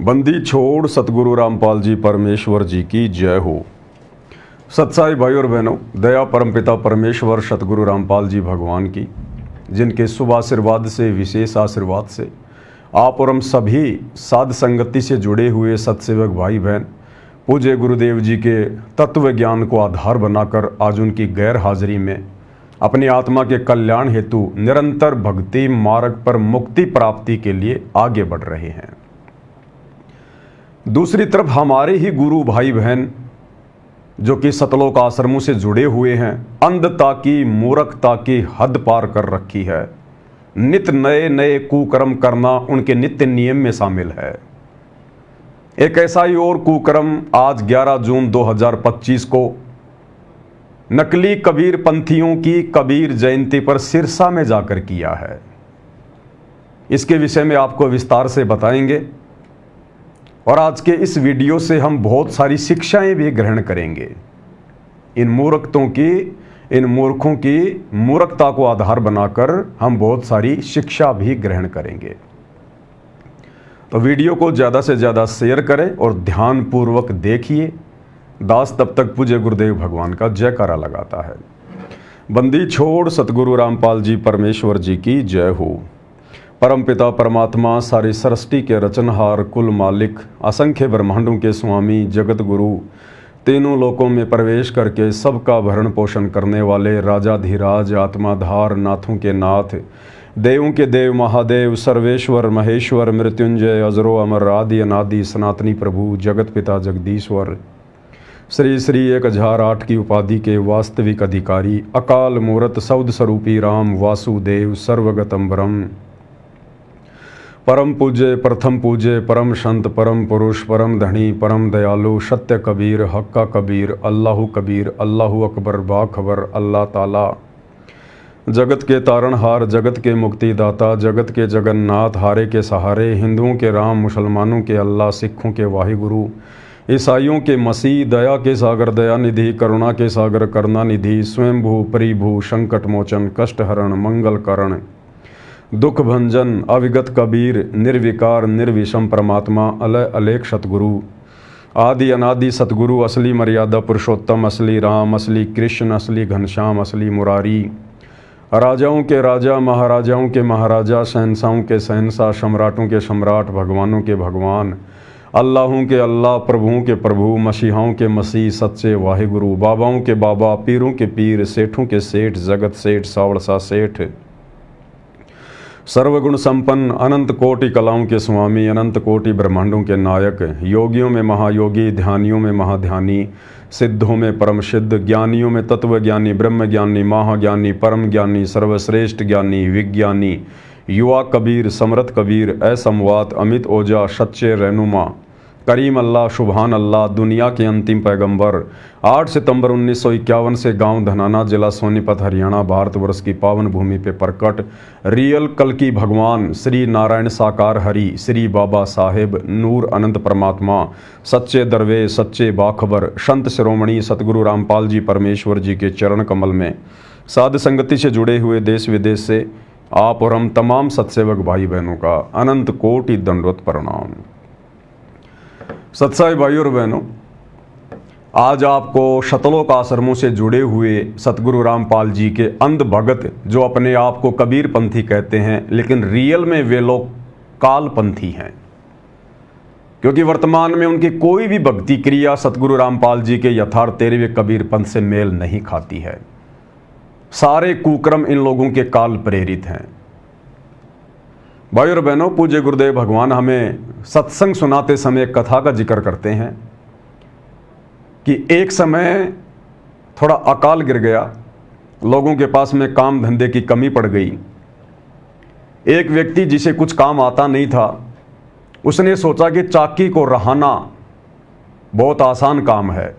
बंदी छोड़ सतगुरु रामपाल जी परमेश्वर जी की जय हो। सत्साई भाई और बहनों, दया परमपिता परमेश्वर सतगुरु रामपाल जी भगवान की, जिनके शुभ आशीर्वाद से, विशेष आशीर्वाद से आप और हम सभी साध संगति से जुड़े हुए सत्सेवक भाई बहन पूज्य गुरुदेव जी के तत्व ज्ञान को आधार बनाकर आज उनकी गैर हाजिरी में अपनी आत्मा के कल्याण हेतु निरंतर भक्ति मार्ग पर मुक्ति प्राप्ति के लिए आगे बढ़ रहे हैं। दूसरी तरफ हमारे ही गुरु भाई बहन जो कि सतलोक आश्रमों से जुड़े हुए हैं, अंधता की मूर्खता की हद पार कर रखी है। नित्य नए नए कुकर्म करना उनके नित्य नियम में शामिल है। एक ऐसा ही और कुकर्म आज 11 जून 2025 को नकली कबीर पंथियों की कबीर जयंती पर सिरसा में जाकर किया है। इसके विषय में आपको विस्तार से बताएंगे और आज के इस वीडियो से हम बहुत सारी शिक्षाएं भी ग्रहण करेंगे। इन मूर्खों की मूर्खता को आधार बनाकर हम बहुत सारी शिक्षा भी ग्रहण करेंगे। तो वीडियो को ज़्यादा से ज़्यादा शेयर करें और ध्यानपूर्वक देखिए। दास तब तक पूज्य गुरुदेव भगवान का जयकारा लगाता है। बंदी छोड़ सतगुरु रामपाल जी परमेश्वर जी की जय हो। परमपिता परमात्मा सारी सृष्टि के रचनहार, कुल मालिक, असंख्य ब्रह्मांडों के स्वामी, जगत गुरु, तीनों लोकों में प्रवेश करके सबका भरण पोषण करने वाले राजाधिराज, आत्माधार, नाथों के नाथ, देवों के देव, महादेव, सर्वेश्वर, महेश्वर, मृत्युंजय, अजरो अमर, आदि अनादि, सनातनी प्रभु, जगत पिता जगदीश्वर, श्री श्री 1008 की उपाधि के वास्तविक अधिकारी, अकाल मूर्त सौद स्वरूपी राम वासुदेव, सर्वगतम ब्रह्म, परम पूज्य, प्रथम पूज्य, परम संत, परम पुरुष, परम धनी, परम दयालु, सत्य कबीर, हक्का कबीर, अल्लाहु कबीर, अल्लाहु अकबर, बाखबर, अल्लाह ताला, जगत के तारणहार, जगत के मुक्तिदाता, जगत के जगन्नाथ, हारे के सहारे, हिंदुओं के राम, मुसलमानों के अल्लाह, सिखों के वाहिगुरु, ईसाइयों के मसीह, दया के सागर दया निधि, करुणा के सागर करुणा निधि, स्वयंभू परिभू, संकट मोचन, कष्ट हरण, मंगल करण, दुख भंजन, अविगत कबीर, निर्विकार निर्विषम परमात्मा, अलय अलेख सतगुरु, आदि अनादि सतगुरु, असली मर्यादा पुरुषोत्तम, असली राम, असली कृष्ण, असली घनश्याम, असली मुरारी, राजाओं के राजा, महाराजाओं के महाराजा, शहंशाहों के शहंशाह, सम्राटों के सम्राट, भगवानों के भगवान, अल्लाहों के अल्लाह, प्रभुओं के प्रभु, मसीहाओं के मसीह, सच्चे वाहिगुरु, बाबाओं के बाबा, पीरों के पीर, सेठों के सेठ, जगत सेठ, सावड़सा सेठ, सर्वगुण संपन्न, अनंत कोटि कलाओं के स्वामी, अनंत कोटि ब्रह्मांडों के नायक, योगियों में महायोगी, ध्यानियों में महाध्यानी, सिद्धों में परम सिद्ध, ज्ञानियों में तत्वज्ञानी, ब्रह्म ज्ञानी, महाज्ञानी, परम ज्ञानी, सर्वश्रेष्ठ ज्ञानी, विज्ञानी, युवा कबीर, समर्थ कबीर, असमवात, अमित ओजा, सच्चे रहनुमा, करीम अल्लाह, सुबहान अल्लाह, दुनिया के अंतिम पैगंबर, 8 सितंबर 1951 से गांव धनाना, जिला सोनीपत, हरियाणा, भारतवर्ष की पावन भूमि पे प्रकट रियल कल की भगवान श्री नारायण साकार हरि, श्री बाबा साहेब नूर अनंत परमात्मा, सच्चे दरवेश, सच्चे बाखबर, संत शिरोमणि सतगुरु रामपाल जी परमेश्वर जी के चरण कमल में साध संगति से जुड़े हुए देश विदेश से आप और हम तमाम सत्सेवक भाई बहनों का अनंत कोटि दंडवत प्रणाम। सत्साई भाई और बहनों, आज आपको सतलोक आश्रमों से जुड़े हुए सतगुरु रामपाल जी के अंध भगत जो अपने आप को कबीर पंथी कहते हैं, लेकिन रियल में वे लोग काल पंथी हैं, क्योंकि वर्तमान में उनकी कोई भी भक्ति क्रिया सतगुरु रामपाल जी के यथार्थ 13वें कबीर पंथ से मेल नहीं खाती है। सारे कुकर्म इन लोगों के काल प्रेरित हैं। भाई और बहनों, पूज्य गुरुदेव भगवान हमें सत्संग सुनाते समय कथा का जिक्र करते हैं कि एक समय थोड़ा अकाल गिर गया, लोगों के पास में काम धंधे की कमी पड़ गई। एक व्यक्ति जिसे कुछ काम आता नहीं था, उसने सोचा कि चाकी को रहाना बहुत आसान काम है।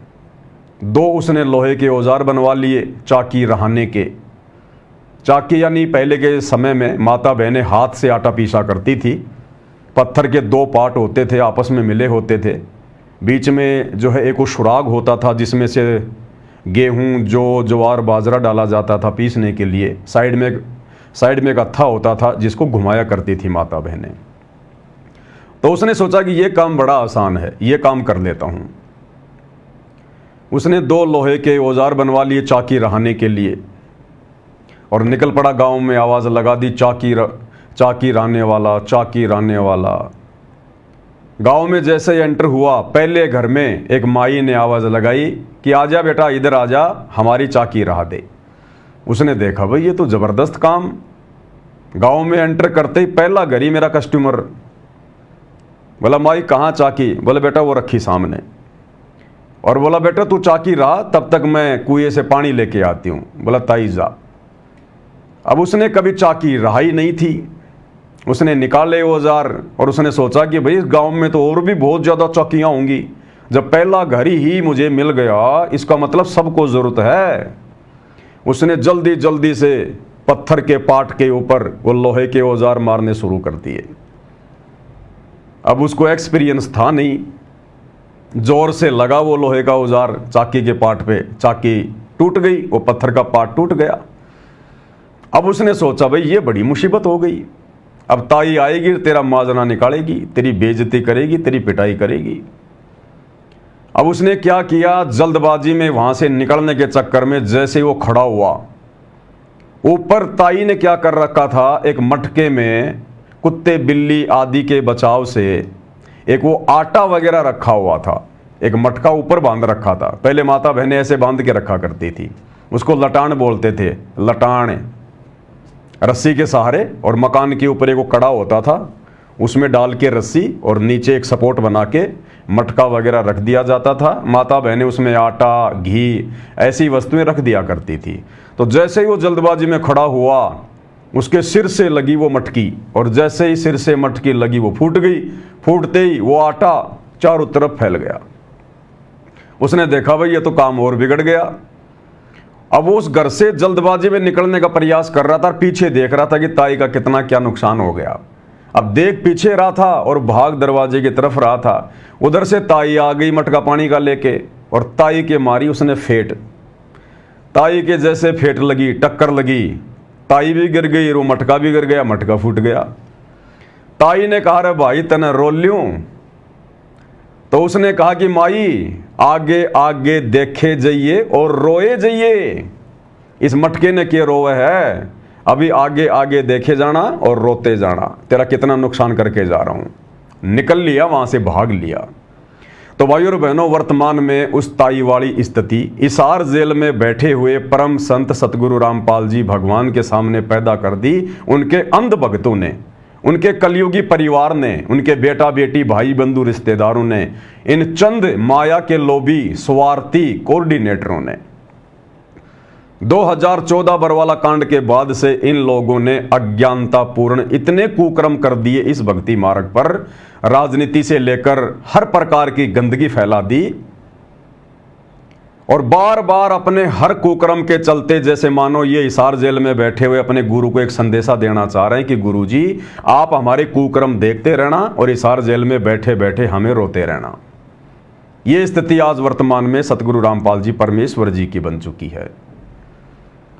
2 उसने लोहे के औजार बनवा लिए चाकी रहाने के। चाकी यानी पहले के समय में माता बहनें हाथ से आटा पीसा करती थी। पत्थर के 2 पार्ट होते थे, आपस में मिले होते थे। बीच में जो है एक वो सुराग होता था जिसमें से गेहूं, जौ, ज्वार, बाजरा डाला जाता था पीसने के लिए। साइड में एक अत्था होता था जिसको घुमाया करती थी माता बहनें। तो उसने सोचा कि ये काम बड़ा आसान है, ये काम कर लेता हूँ। उसने 2 लोहे के औजार बनवा लिए चाकी रहाने के लिए और निकल पड़ा गांव में। आवाज़ लगा दी, चाकी राने वाला, चाकी राने वाला। गांव में जैसे एंटर हुआ, पहले घर में एक माई ने आवाज़ लगाई कि आजा बेटा, इधर आजा, हमारी चाकी रहा दे। उसने देखा भाई ये तो ज़बरदस्त काम। गांव में एंटर करते ही पहला घर ही मेरा कस्टमर। बोला माई कहाँ चाकी? बोले बेटा वो रखी सामने। और बोला बेटा तू चाकी रहा, तब तक मैं कुएं से पानी लेके आती हूँ। बोला ताई जा। अब उसने कभी चाकी रहा ही नहीं थी। उसने निकाले औजार और उसने सोचा कि भाई इस गांव में तो और भी बहुत ज़्यादा चौकियाँ होंगी। जब पहला घर ही मुझे मिल गया, इसका मतलब सबको ज़रूरत है। उसने जल्दी जल्दी से पत्थर के पाट के ऊपर वो लोहे के औजार मारने शुरू कर दिए। अब उसको एक्सपीरियंस था नहीं, जोर से लगा वो लोहे का औजार चाकी के पाट पे, चाकी टूट गई, वो पत्थर का पाट टूट गया। अब उसने सोचा भाई ये बड़ी मुसीबत हो गई। अब ताई आएगी, तेरा माजना निकालेगी, तेरी बेइज्जती करेगी, तेरी पिटाई करेगी। अब उसने क्या किया, जल्दबाजी में वहां से निकलने के चक्कर में जैसे ही वो खड़ा हुआ, ऊपर ताई ने क्या कर रखा था, एक मटके में कुत्ते बिल्ली आदि के बचाव से एक वो आटा वगैरह रखा हुआ था। एक मटका ऊपर बांध रखा था। पहले माता बहनें ऐसे बांध के रखा करती थी, उसको लटान बोलते थे। लटान रस्सी के सहारे, और मकान के ऊपर एक वो कड़ा होता था, उसमें डाल के रस्सी और नीचे एक सपोर्ट बना के मटका वगैरह रख दिया जाता था। माता बहनें उसमें आटा, घी, ऐसी वस्तुएं रख दिया करती थी। तो जैसे ही वो जल्दबाजी में खड़ा हुआ, उसके सिर से लगी वो मटकी, और जैसे ही सिर से मटकी लगी वो फूट गई। फूटते ही वो आटा चारों तरफ फैल गया। उसने देखा भाई ये तो काम और बिगड़ गया। अब वो उस घर से जल्दबाजी में निकलने का प्रयास कर रहा था, पीछे देख रहा था कि ताई का कितना क्या नुकसान हो गया। अब देख पीछे रहा था और भाग दरवाजे की तरफ रहा था। उधर से ताई आ गई मटका पानी का लेके, और ताई के मारी उसने फेंट। ताई के जैसे फेंट लगी, टक्कर लगी, ताई भी गिर गई, वो मटका भी गिर गया, मटका फूट गया। ताई ने कहा रे भाई तने रो ल्यूं? तो उसने कहा कि माई आगे आगे देखे जाइए और रोए जाइए। इस मटके ने क्या रोवे है, अभी आगे आगे देखे जाना और रोते जाना। तेरा कितना नुकसान करके जा रहा हूं। निकल लिया वहां से, भाग लिया। तो भाई और बहनों, वर्तमान में उस ताई वाली स्थिति हिसार जेल में बैठे हुए परम संत सतगुरु रामपाल जी भगवान के सामने पैदा कर दी उनके अंध भक्तों ने, उनके कलयुगी परिवार ने, उनके बेटा बेटी भाई बंधु रिश्तेदारों ने, इन चंद माया के लोभी स्वार्थी कोऑर्डिनेटरों ने। 2014 बरवाला कांड के बाद से इन लोगों ने अज्ञानतापूर्ण इतने कुकर्म कर दिए इस भक्ति मार्ग पर, राजनीति से लेकर हर प्रकार की गंदगी फैला दी, और बार बार अपने हर कुकर्म के चलते जैसे मानो ये हिसार जेल में बैठे हुए अपने गुरु को एक संदेशा देना चाह रहे हैं कि गुरु जी आप हमारे कुकर्म देखते रहना और हिसार जेल में बैठे बैठे हमें रोते रहना। ये स्थिति आज वर्तमान में सतगुरु रामपाल जी परमेश्वर जी की बन चुकी है।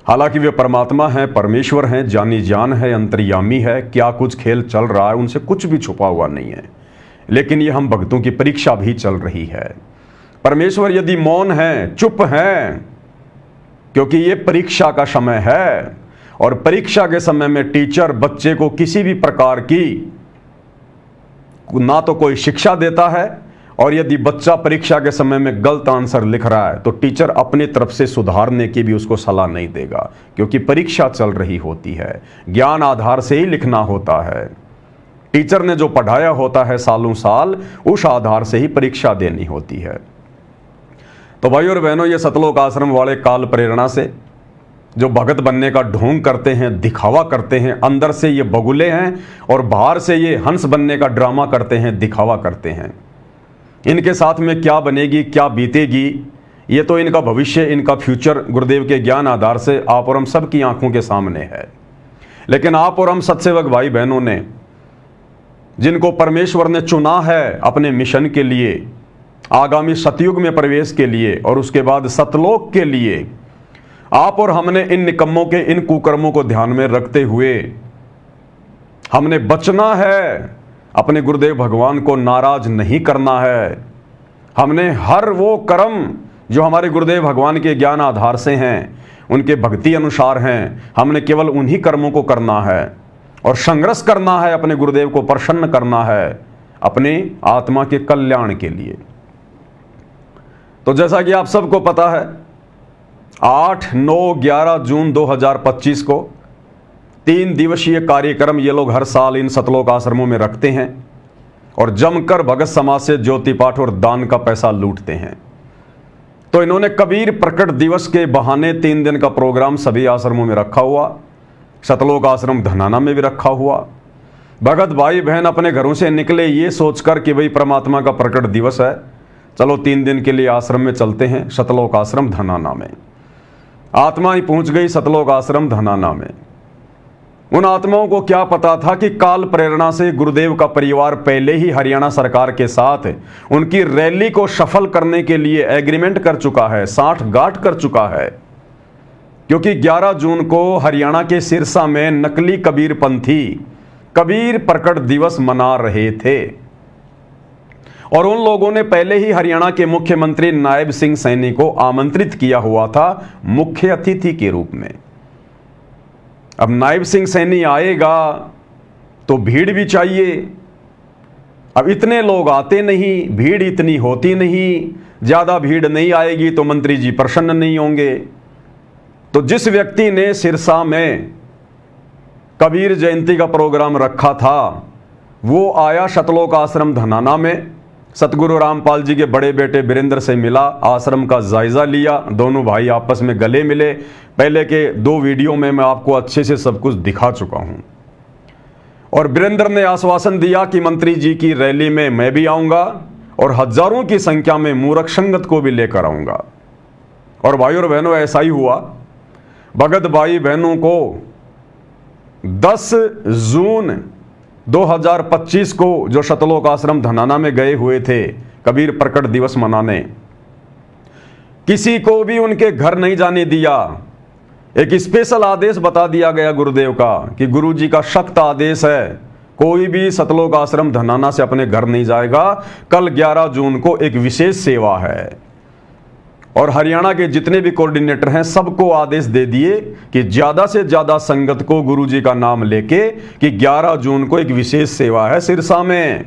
हालांकि वे परमात्मा हैं, परमेश्वर हैं, जानी जान है, अंतर्यामी है, क्या कुछ खेल चल रहा है उनसे कुछ भी छुपा हुआ नहीं है। लेकिन ये हम भक्तों की परीक्षा भी चल रही है। परमेश्वर यदि मौन है, चुप है, क्योंकि ये परीक्षा का समय है, और परीक्षा के समय में टीचर बच्चे को किसी भी प्रकार की ना तो कोई शिक्षा देता है, और यदि बच्चा परीक्षा के समय में गलत आंसर लिख रहा है तो टीचर अपनी तरफ से सुधारने की भी उसको सलाह नहीं देगा, क्योंकि परीक्षा चल रही होती है। ज्ञान आधार से ही लिखना होता है। टीचर ने जो पढ़ाया होता है सालों साल, उस आधार से ही परीक्षा देनी होती है। तो भाई और बहनों, ये सतलोक आश्रम वाले काल प्रेरणा से जो भगत बनने का ढोंग करते हैं, दिखावा करते हैं, अंदर से ये बगुले हैं और बाहर से ये हंस बनने का ड्रामा करते हैं, दिखावा करते हैं। इनके साथ में क्या बनेगी, क्या बीतेगी, ये तो इनका भविष्य, इनका फ्यूचर गुरुदेव के ज्ञान आधार से आप और हम सब की आंखों के सामने है। लेकिन आप और हम सत्सेवक भाई बहनों ने, जिनको परमेश्वर ने चुना है अपने मिशन के लिए, आगामी सतयुग में प्रवेश के लिए और उसके बाद सतलोक के लिए, आप और हमने इन निकम्मों के इन कुकर्मों को ध्यान में रखते हुए हमने बचना है। अपने गुरुदेव भगवान को नाराज नहीं करना है। हमने हर वो कर्म जो हमारे गुरुदेव भगवान के ज्ञान आधार से हैं, उनके भक्ति अनुसार हैं, हमने केवल उन्हीं कर्मों को करना है और संघर्ष करना है, अपने गुरुदेव को प्रसन्न करना है अपने आत्मा के कल्याण के लिए। तो जैसा कि आप सबको पता है, 8, 9, 11 जून 2025 को 3 दिवसीय कार्यक्रम ये लोग हर साल इन सतलोक आश्रमों में रखते हैं और जमकर भगत समाज से ज्योति पाठ और दान का पैसा लूटते हैं। तो इन्होंने कबीर प्रकट दिवस के बहाने 3 दिन का प्रोग्राम सभी आश्रमों में रखा हुआ, सतलोक आश्रम धनाना में भी रखा हुआ। भगत भाई बहन अपने घरों से निकले ये सोचकर कि भाई परमात्मा का प्रकट दिवस है, चलो 3 दिन के लिए आश्रम में चलते हैं, सतलोक आश्रम धनाना में। आत्मा ही पहुंच गई सतलोक आश्रम धनाना में। उन आत्माओं को क्या पता था कि काल प्रेरणा से गुरुदेव का परिवार पहले ही हरियाणा सरकार के साथ उनकी रैली को सफल करने के लिए एग्रीमेंट कर चुका है, साठगांठ कर चुका है। क्योंकि 11 जून को हरियाणा के सिरसा में नकली कबीरपंथी कबीर प्रकट दिवस मना रहे थे और उन लोगों ने पहले ही हरियाणा के मुख्यमंत्री नायब सिंह सैनी को आमंत्रित किया हुआ था मुख्य अतिथि के रूप में। अब नायब सिंह सैनी आएगा तो भीड़ भी चाहिए। अब इतने लोग आते नहीं, भीड़ इतनी होती नहीं, ज़्यादा भीड़ नहीं आएगी तो मंत्री जी प्रसन्न नहीं होंगे। तो जिस व्यक्ति ने सिरसा में कबीर जयंती का प्रोग्राम रखा था वो आया सतलोक आश्रम धनाना में, सतगुरु रामपाल जी के बड़े बेटे वीरेंद्र से मिला, आश्रम का जायजा लिया, दोनों भाई आपस में गले मिले। पहले के 2 वीडियो में मैं आपको अच्छे से सब कुछ दिखा चुका हूं। और वीरेंद्र ने आश्वासन दिया कि मंत्री जी की रैली में मैं भी आऊंगा और हजारों की संख्या में मूर्ख संगत को भी लेकर आऊंगा। और भाई और बहनों ऐसा ही हुआ। भगत भाई बहनों को 10 जून 2025 को जो सतलोक आश्रम धनाना में गए हुए थे कबीर प्रकट दिवस मनाने, किसी को भी उनके घर नहीं जाने दिया। एक स्पेशल आदेश बता दिया गया गुरुदेव का कि गुरु जी का सख्त आदेश है, कोई भी सतलोक आश्रम धनाना से अपने घर नहीं जाएगा। कल 11 जून को एक विशेष सेवा है और हरियाणा के जितने भी कोऑर्डिनेटर हैं सबको आदेश दे दिए कि ज़्यादा से ज़्यादा संगत को गुरु जी का नाम लेके कि 11 जून को एक विशेष सेवा है सिरसा में।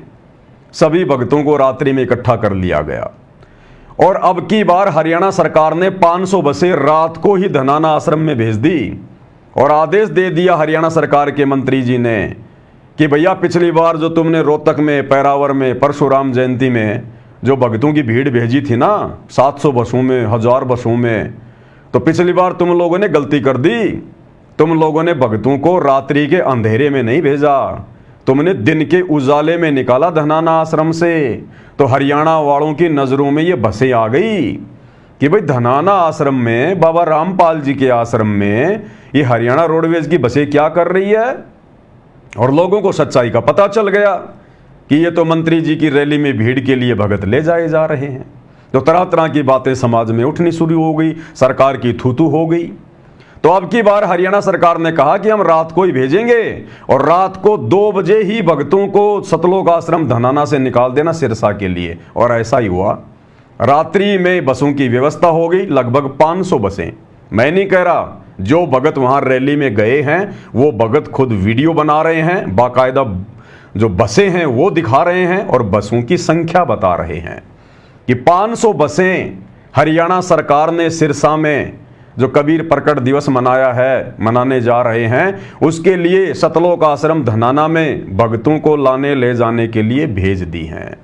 सभी भक्तों को रात्रि में इकट्ठा कर लिया गया और अब की बार हरियाणा सरकार ने 500 बसें रात को ही धनाना आश्रम में भेज दी और आदेश दे दिया हरियाणा सरकार के मंत्री जी ने कि भैया पिछली बार जो तुमने रोहतक में, पैरावर में, परशुराम जयंती में जो भक्तों की भीड़ भेजी थी ना 700 बसों में, 1000 बसों में, तो पिछली बार तुम लोगों ने गलती कर दी। तुम लोगों ने भक्तों को रात्रि के अंधेरे में नहीं भेजा, तुमने दिन के उजाले में निकाला धनाना आश्रम से। तो हरियाणा वालों की नज़रों में ये बसें आ गई कि भाई धनाना आश्रम में, बाबा रामपाल जी के आश्रम में ये हरियाणा रोडवेज की बसें क्या कर रही है। और लोगों को सच्चाई का पता चल गया कि ये तो मंत्री जी की रैली में भीड़ के लिए भगत ले जाए जा रहे हैं। तो तरह तरह की बातें समाज में उठनी शुरू हो गई, सरकार की थू-थू हो गई। तो अब की बार हरियाणा सरकार ने कहा कि हम रात को ही भेजेंगे और रात को 2 बजे ही भक्तों को सतलोक आश्रम धनाना से निकाल देना सिरसा के लिए। और ऐसा ही हुआ, रात्रि में बसों की व्यवस्था हो गई, लगभग 500 बसें। मैं नहीं कह रहा, जो भगत वहां रैली में गए हैं वो भगत खुद वीडियो बना रहे हैं, बाकायदा जो बसें हैं वो दिखा रहे हैं और बसों की संख्या बता रहे हैं कि 500 बसें हरियाणा सरकार ने सिरसा में जो कबीर प्रकट दिवस मनाने जा रहे हैं उसके लिए सतलोक आश्रम धनाना में भक्तों को लाने ले जाने के लिए भेज दी हैं।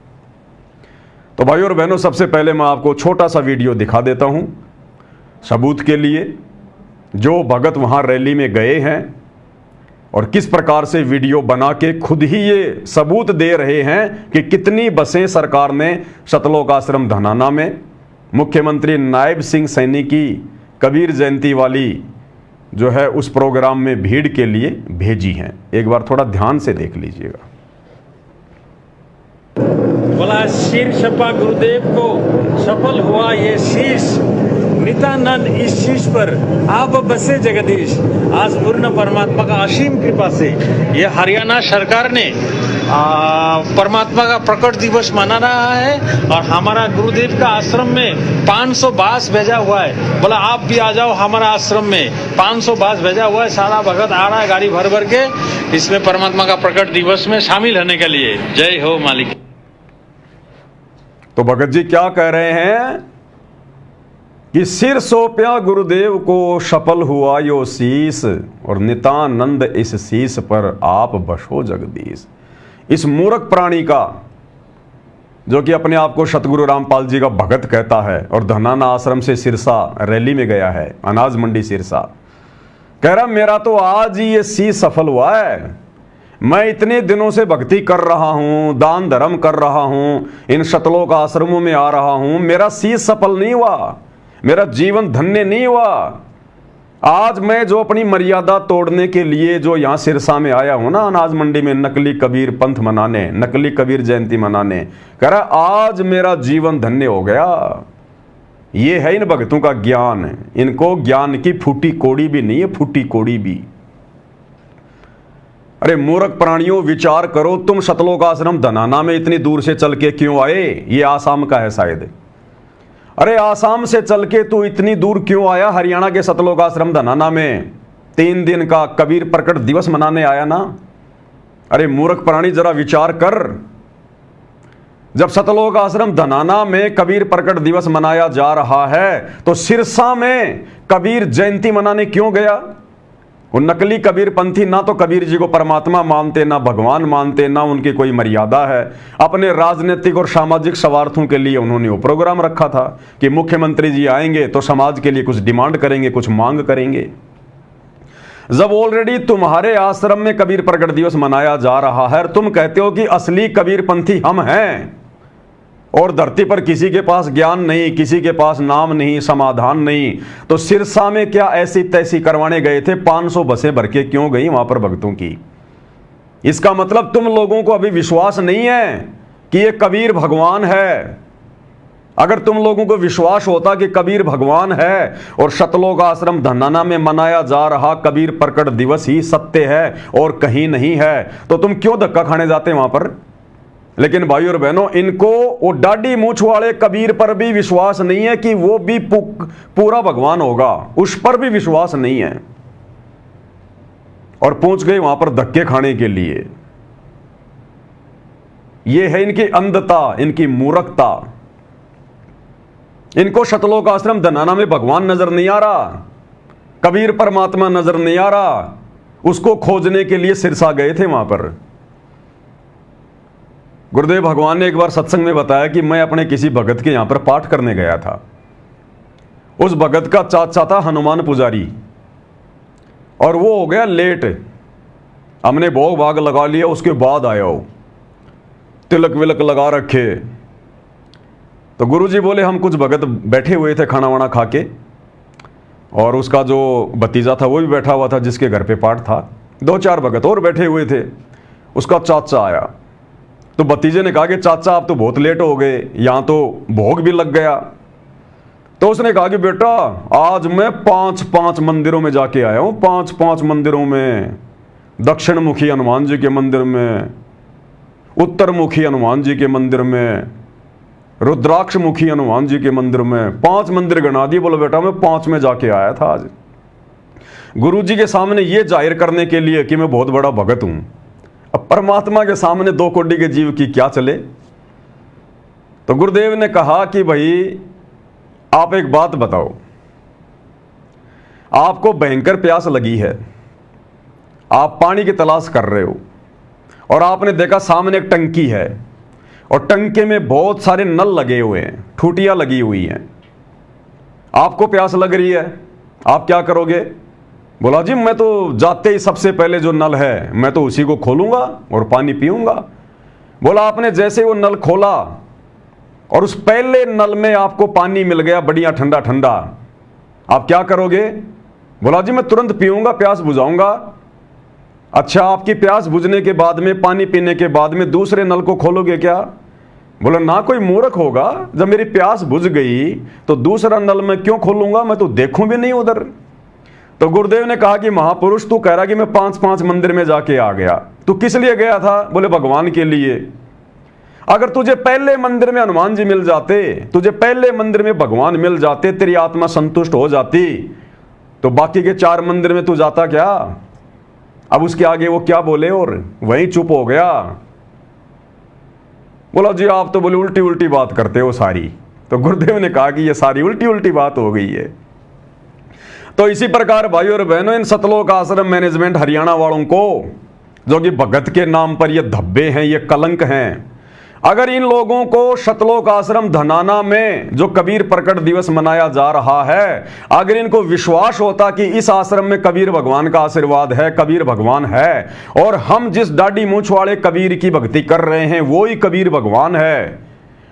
तो भाइयों और बहनों, सबसे पहले मैं आपको छोटा सा वीडियो दिखा देता हूं सबूत के लिए। जो भगत वहां रैली में गए हैं और किस प्रकार से वीडियो बना के खुद ही ये सबूत दे रहे हैं कि कितनी बसें सरकार ने सतलोक आश्रम धनाना में मुख्यमंत्री नायब सिंह सैनी की कबीर जयंती वाली जो है उस प्रोग्राम में भीड़ के लिए भेजी हैं। एक बार थोड़ा ध्यान से देख लीजिएगा। बोला शीर शपा गुरुदेव को सफल हुआ ये शीश, नित्यानंद इस चीज पर आप बसे जगदीश। आज पूर्ण परमात्मा का असीम कृपा से ये हरियाणा सरकार ने परमात्मा का प्रकट दिवस मना रहा है और हमारा गुरुदेव का आश्रम में 500 बास भेजा हुआ है। बोला आप भी आ जाओ हमारा आश्रम में, 500 बास भेजा हुआ है। सारा भगत आ रहा है गाड़ी भर भर के इसमें परमात्मा का प्रकट दिवस में शामिल होने के लिए। जय हो मालिक। तो भगत जी क्या कह रहे हैं कि सिर सौंप्या गुरुदेव को सफल हुआ यो शीस, और नित्यानंद इस शीस पर आप बसो जगदीश। इस मूर्ख प्राणी का, जो कि अपने आप को सतगुरु रामपाल जी का भगत कहता है और धनाना आश्रम से सिरसा रैली में गया है, अनाज मंडी सिरसा, कह रहा मेरा तो आज ही ये शीस सफल हुआ है। मैं इतने दिनों से भक्ति कर रहा हूं, दान धर्म कर रहा हूं, इन शतलोक आश्रमों में आ रहा हूं, मेरा शीस सफल नहीं हुआ, मेरा जीवन धन्य नहीं हुआ। आज मैं जो अपनी मर्यादा तोड़ने के लिए जो यहां सिरसा में आया हूं ना, अनाज मंडी में नकली कबीर पंथ मनाने, नकली कबीर जयंती मनाने, कह रहा आज मेरा जीवन धन्य हो गया। ये है इन भक्तों का ज्ञान। इनको ज्ञान की फूटी कोड़ी भी नहीं है, फूटी कोड़ी भी। अरे मूर्ख प्राणियों, विचार करो, तुम शतलोक आश्रम धनाना में इतनी दूर से चल के क्यों आए? ये आसाम का है शायद। अरे आसाम से चल के तू इतनी दूर क्यों आया? हरियाणा के शतलोक आश्रम धनाना में 3 दिन का कबीर प्रकट दिवस मनाने आया ना। अरे मूर्ख प्राणी, जरा विचार कर। जब शतलोक आश्रम धनाना में कबीर प्रकट दिवस मनाया जा रहा है तो सिरसा में कबीर जयंती मनाने क्यों गया? वो नकली कबीर पंथी ना तो कबीर जी को परमात्मा मानते, ना भगवान मानते, ना उनकी कोई मर्यादा है। अपने राजनीतिक और सामाजिक स्वार्थों के लिए उन्होंने वो प्रोग्राम रखा था कि मुख्यमंत्री जी आएंगे तो समाज के लिए कुछ डिमांड करेंगे, कुछ मांग करेंगे। जब ऑलरेडी तुम्हारे आश्रम में कबीर प्रकट दिवस मनाया जा रहा है, तुम कहते हो कि असली कबीर पंथी हम हैं, और धरती पर किसी के पास ज्ञान नहीं, किसी के पास नाम नहीं, समाधान नहीं, तो सिरसा में क्या ऐसी तैसी करवाने गए थे? 500 बसें भर के क्यों गई वहां पर भक्तों की? इसका मतलब तुम लोगों को अभी विश्वास नहीं है कि ये कबीर भगवान है। अगर तुम लोगों को विश्वास होता कि कबीर भगवान है और शतलोक आश्रम धनाना में मनाया जा रहा कबीर प्रकट दिवस ही सत्य है और कहीं नहीं है, तो तुम क्यों धक्का खाने जाते वहां पर? लेकिन भाई और बहनों, इनको वो डाडी मूछ वाले कबीर पर भी विश्वास नहीं है कि वो भी पूरा भगवान होगा, उस पर भी विश्वास नहीं है, और पहुंच गए वहां पर धक्के खाने के लिए। ये है इनकी अंधता, इनकी मूर्खता। इनको शतलोक आश्रम धनाना में भगवान नजर नहीं आ रहा, कबीर परमात्मा नजर नहीं आ रहा। उसको खोजने के लिए सिरसा गए थे वहां पर। गुरुदेव भगवान ने एक बार सत्संग में बताया कि मैं अपने किसी भगत के यहां पर पाठ करने गया था। उस भगत का चाचा था हनुमान पुजारी, और वो हो गया लेट। हमने भोग भाग लगा लिया, उसके बाद आया हो, तिलक विलक लगा रखे। तो गुरुजी बोले हम कुछ भगत बैठे हुए थे खाना वाना खा के, और उसका जो भतीजा था वो भी बैठा हुआ था जिसके घर पे पाठ था। 2-4 भगत और बैठे हुए थे। उसका चाचा आया तो भतीजे ने कहा कि चाचा आप तो बहुत लेट हो गए, यहां तो भोग भी लग गया। तो उसने कहा कि बेटा आज मैं 5 मंदिरों में जाके आया हूं, 5 मंदिरों में, दक्षिण मुखी हनुमान जी के मंदिर में, उत्तर मुखी हनुमान जी के मंदिर में, रुद्राक्ष मुखी हनुमान जी के मंदिर में, 5 मंदिर गणा दिए। बोलो बेटा मैं 5 में जाके आया था आज, गुरुजी के सामने ये जाहिर करने के लिए कि मैं बहुत बड़ा भगत हूं। अब परमात्मा के सामने 2 कोटि के जीव की क्या चले? तो गुरुदेव ने कहा कि भाई आप एक बात बताओ, आपको भयंकर प्यास लगी है, आप पानी की तलाश कर रहे हो, और आपने देखा सामने एक टंकी है, और टंकी में बहुत सारे नल लगे हुए हैं, ठूटियां लगी हुई हैं। आपको प्यास लग रही है, आप क्या करोगे? बोला जी मैं तो जाते ही सबसे पहले जो नल है मैं तो उसी को खोलूंगा और पानी पीऊंगा। बोला आपने जैसे वो नल खोला और उस पहले नल में आपको पानी मिल गया बढ़िया ठंडा ठंडा, आप क्या करोगे? बोला जी मैं तुरंत पीऊंगा, प्यास बुझाऊंगा। अच्छा, आपकी प्यास बुझने के बाद में, पानी पीने के बाद में दूसरे नल को खोलोगे क्या? बोला ना कोई मूर्ख होगा, जब मेरी प्यास बुझ गई तो दूसरा नल मैं क्यों खोलूंगा, मैं तो देखूं भी नहीं उधर। तो गुरुदेव ने कहा कि महापुरुष तू कह रहा कि मैं 5-5 मंदिर में जाके आ गया, तू किस लिए गया था? बोले भगवान के लिए। अगर तुझे पहले मंदिर में हनुमान जी मिल जाते, तुझे पहले मंदिर में भगवान मिल जाते, तेरी आत्मा संतुष्ट हो जाती, तो बाकी के 4 मंदिर में तू जाता क्या? अब उसके आगे वो क्या बोले और वहीं चुप हो गया। बोला जी आप तो बोले उल्टी उल्टी बात करते हो सारी। तो गुरुदेव ने कहा कि ये सारी उल्टी उल्टी बात हो गई है। तो इसी प्रकार भाइयों और बहनों, इन सतलोक आश्रम मैनेजमेंट हरियाणा वालों को, जो कि भगत के नाम पर ये धब्बे हैं, ये कलंक हैं, अगर इन लोगों को सतलोक आश्रम धनाना में जो कबीर प्रकट दिवस मनाया जा रहा है, अगर इनको विश्वास होता कि इस आश्रम में कबीर भगवान का आशीर्वाद है, कबीर भगवान है, और हम जिस दाढ़ी मूंछ वाले कबीर की भक्ति कर रहे हैं वो ही कबीर भगवान है,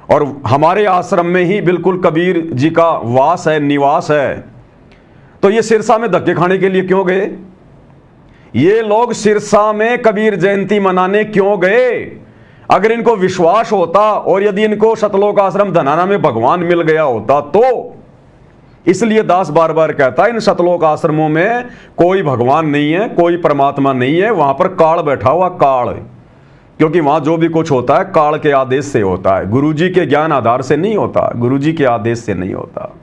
और हमारे आश्रम में ही बिल्कुल कबीर जी का वास है, निवास है, तो ये सिरसा में धक्के खाने के लिए क्यों गए? ये लोग सिरसा में कबीर जयंती मनाने क्यों गए? अगर इनको विश्वास होता और यदि इनको सतलोक आश्रम धनाना में भगवान मिल गया होता तो। इसलिए दास बार बार कहता है इन सतलोक आश्रमों में कोई भगवान नहीं है, कोई परमात्मा नहीं है, वहां पर काल बैठा हुआ, काल। क्योंकि वहां जो भी कुछ होता है काल के आदेश से होता है, गुरुजी के ज्ञान आधार से नहीं होता, गुरुजी के आदेश से नहीं होता।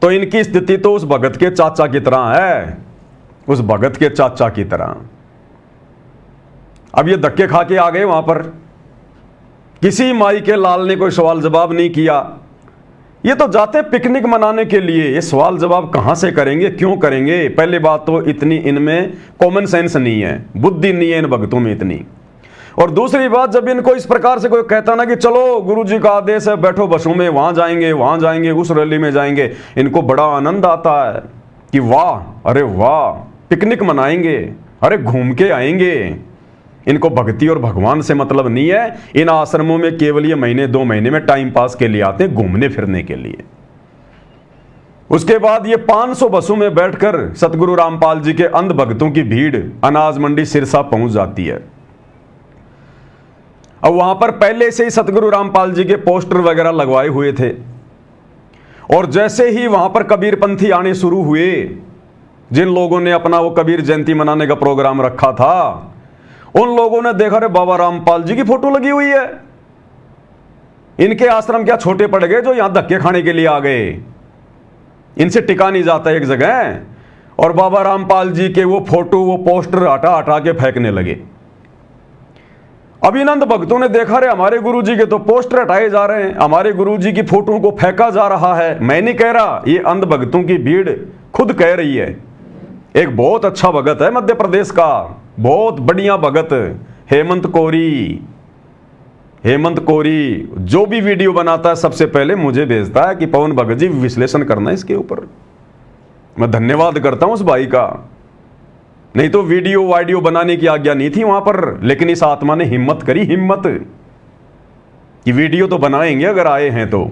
तो इनकी स्थिति तो उस भगत के चाचा की तरह है, उस भगत के चाचा की तरह। अब ये धक्के खा के आ गए वहां पर, किसी माई के लाल ने कोई सवाल जवाब नहीं किया। ये तो जाते पिकनिक मनाने के लिए, ये सवाल जवाब कहां से करेंगे, क्यों करेंगे? पहली बात तो इतनी इनमें कॉमन सेंस नहीं है, बुद्धि नहीं है इन भक्तों में इतनी। और दूसरी बात, जब इनको इस प्रकार से कोई कहता ना कि चलो गुरुजी का आदेश है, बैठो बसों में, वहां जाएंगे, उस रैली में जाएंगे, इनको बड़ा आनंद आता है कि वाह, अरे वाह, पिकनिक मनाएंगे, अरे घूम के आएंगे। इनको भक्ति और भगवान से मतलब नहीं है। इन आश्रमों में केवल ये महीने 2 महीने में टाइम पास के लिए आते हैं, घूमने फिरने के लिए। उसके बाद ये 500 बसों में बैठकर सतगुरु रामपाल जी के अंध भक्तों की भीड़ अनाज मंडी सिरसा पहुंच जाती है। अब वहां पर पहले से ही सतगुरु रामपाल जी के पोस्टर वगैरह लगवाए हुए थे, और जैसे ही वहां पर कबीर पंथी आने शुरू हुए, जिन लोगों ने अपना वो कबीर जयंती मनाने का प्रोग्राम रखा था, उन लोगों ने देखा रे बाबा रामपाल जी की फोटो लगी हुई है, इनके आश्रम क्या छोटे पड़ गए जो यहां धक्के खाने के लिए आ गए, इनसे टिका नहीं जाता एक जगह। और बाबा रामपाल जी के वो फोटो, वो पोस्टर हटा हटा के फेंकने लगे। अभिनंद भक्तों ने देखा रे हमारे गुरुजी के तो पोस्टर हटाए जा रहे हैं, हमारे गुरुजी की फोटो को फेंका जा रहा है। मैं नहीं कह रहा, ये अंध भक्तों की भीड़ खुद कह रही है। एक बहुत अच्छा भगत है मध्य प्रदेश का, बहुत बढ़िया भगत, हेमंत कोरी जो भी वीडियो बनाता है सबसे पहले मुझे भेजता है कि पवन भगत जी विश्लेषण करना है इसके ऊपर। मैं धन्यवाद करता हूं उस भाई का, नहीं तो वीडियो बनाने की आज्ञा नहीं थी वहां पर, लेकिन इस आत्मा ने हिम्मत करी, हिम्मत कि वीडियो तो बनाएंगे अगर आए हैं तो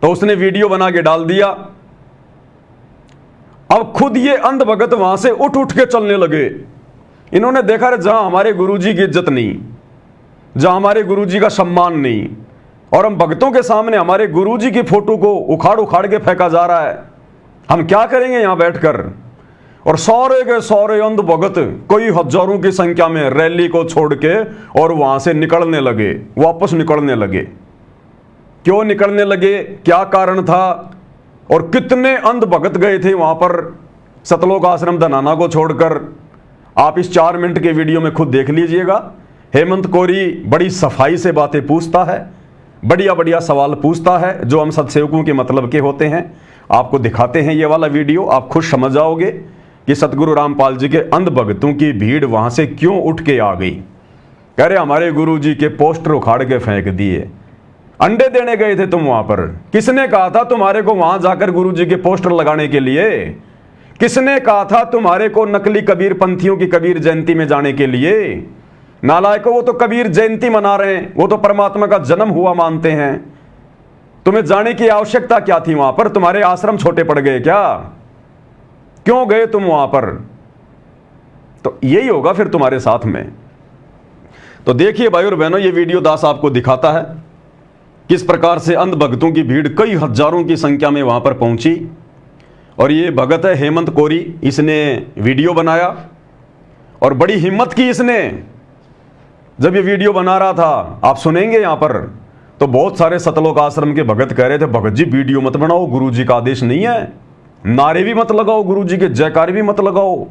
उसने वीडियो बना के डाल दिया। अब खुद ये अंध भगत वहां से उठ उठ के चलने लगे। इन्होंने देखा रे जहां हमारे गुरुजी की इज्जत नहीं, जहां हमारे गुरुजी का सम्मान नहीं, और हम भक्तों के सामने हमारे गुरुजी की फोटो को उखाड़ उखाड़ के फेंका जा रहा है, हम क्या करेंगे यहां बैठकर? और सारे के सारे अंध भगत कई हजारों की संख्या में रैली को छोड़ के और वहां से निकलने लगे, वापस निकलने लगे। क्यों निकलने लगे, क्या कारण था, और कितने अंध भगत गए थे वहां पर सतलोक आश्रम धनाना को छोड़कर, आप इस 4 मिनट के वीडियो में खुद देख लीजिएगा। हेमंत कोरी बड़ी सफाई से बातें पूछता है, बढ़िया बढ़िया सवाल पूछता है जो हम सत्सेवकों के मतलब के होते हैं। आपको दिखाते हैं ये वाला वीडियो, आप खुद समझ जाओगे कि सतगुरु रामपाल जी के अंध भक्तों की भीड़ वहां से क्यों उठ के आ गई। कह रहे हमारे गुरु जी के पोस्टर उखाड़ के फेंक दिए, अंडे देने गए थे तुम वहां पर, किसने कहा था तुम्हारे को वहां जाकर गुरु जी के पोस्टर लगाने के लिए? किसने कहा था तुम्हारे को नकली कबीर पंथियों की कबीर जयंती में जाने के लिए? नालायकों, वो तो कबीर जयंती मना रहे हैं, वो तो परमात्मा का जन्म हुआ मानते हैं। तुम्हें जाने की आवश्यकता क्या थी वहां पर? तुम्हारे आश्रम छोटे पड़ गए क्या? क्यों गए तुम वहां पर? तो यही होगा फिर तुम्हारे साथ में। तो देखिए भाई और बहनों, ये वीडियो दास आपको दिखाता है किस प्रकार से अंध भक्तों की भीड़ कई हजारों की संख्या में वहां पर पहुंची। और ये भगत है हेमंत कोरी, इसने वीडियो बनाया और बड़ी हिम्मत की इसने। जब ये वीडियो बना रहा था, आप सुनेंगे यहां पर, तो बहुत सारे सतलोक आश्रम के भगत कह रहे थे, भगत जी वीडियो मत बनाओ, गुरुजी का आदेश नहीं है, नारे भी मत लगाओ, गुरुजी के जयकार भी मत लगाओ,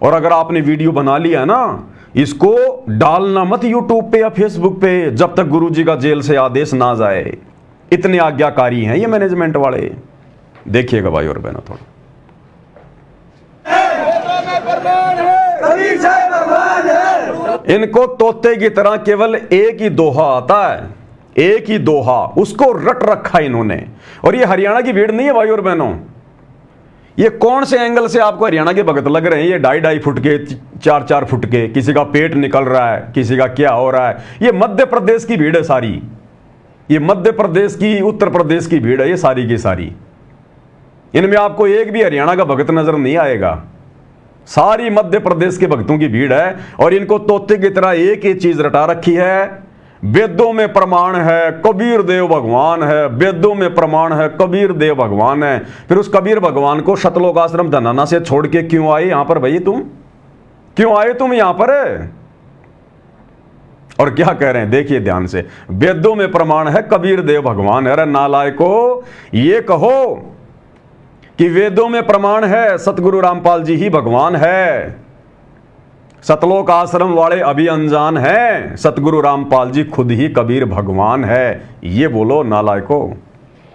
और अगर आपने वीडियो बना लिया ना, इसको डालना मत यूट्यूब पे या फेसबुक पे जब तक गुरुजी का जेल से आदेश ना जाए। इतने आज्ञाकारी हैं ये मैनेजमेंट वाले। देखिएगा भाई और बहनों थोड़ा। इनको तोते की तरह केवल एक ही दोहा आता है, एक ही दोहा, उसको रट रखा इन्होंने। और ये हरियाणा की भीड़ नहीं है भाई और बहनों, ये कौन से एंगल से आपको हरियाणा के भगत लग रहे हैं? ये 2.5 फुट के, 4-4 फुट के, किसी का पेट निकल रहा है, किसी का क्या हो रहा है। ये मध्य प्रदेश की भीड़ है सारी, ये मध्य प्रदेश की, उत्तर प्रदेश की भीड़ है ये सारी की सारी। इनमें आपको एक भी हरियाणा का भगत नजर नहीं आएगा, सारी मध्य प्रदेश के भक्तों की भीड़ है। और इनको तोते की तरह एक ही चीज रटा रखी है, वेदों में प्रमाण है कबीर देव भगवान है, वेदों में प्रमाण है कबीर देव भगवान है। फिर उस कबीर भगवान को सतलोक आश्रम धनाना से छोड़ के क्यों आए यहां पर भाई? तुम क्यों आए तुम यहां पर? और क्या कह रहे हैं देखिए ध्यान से, वेदों में प्रमाण है कबीर देव भगवान है। अरे नालायको, ये कहो कि वेदों में प्रमाण है सतगुरु रामपाल जी ही भगवान है। सतलोक आश्रम वाले अभी अनजान हैं, सतगुरु रामपाल जी खुद ही कबीर भगवान है। ये बोलो नालायको।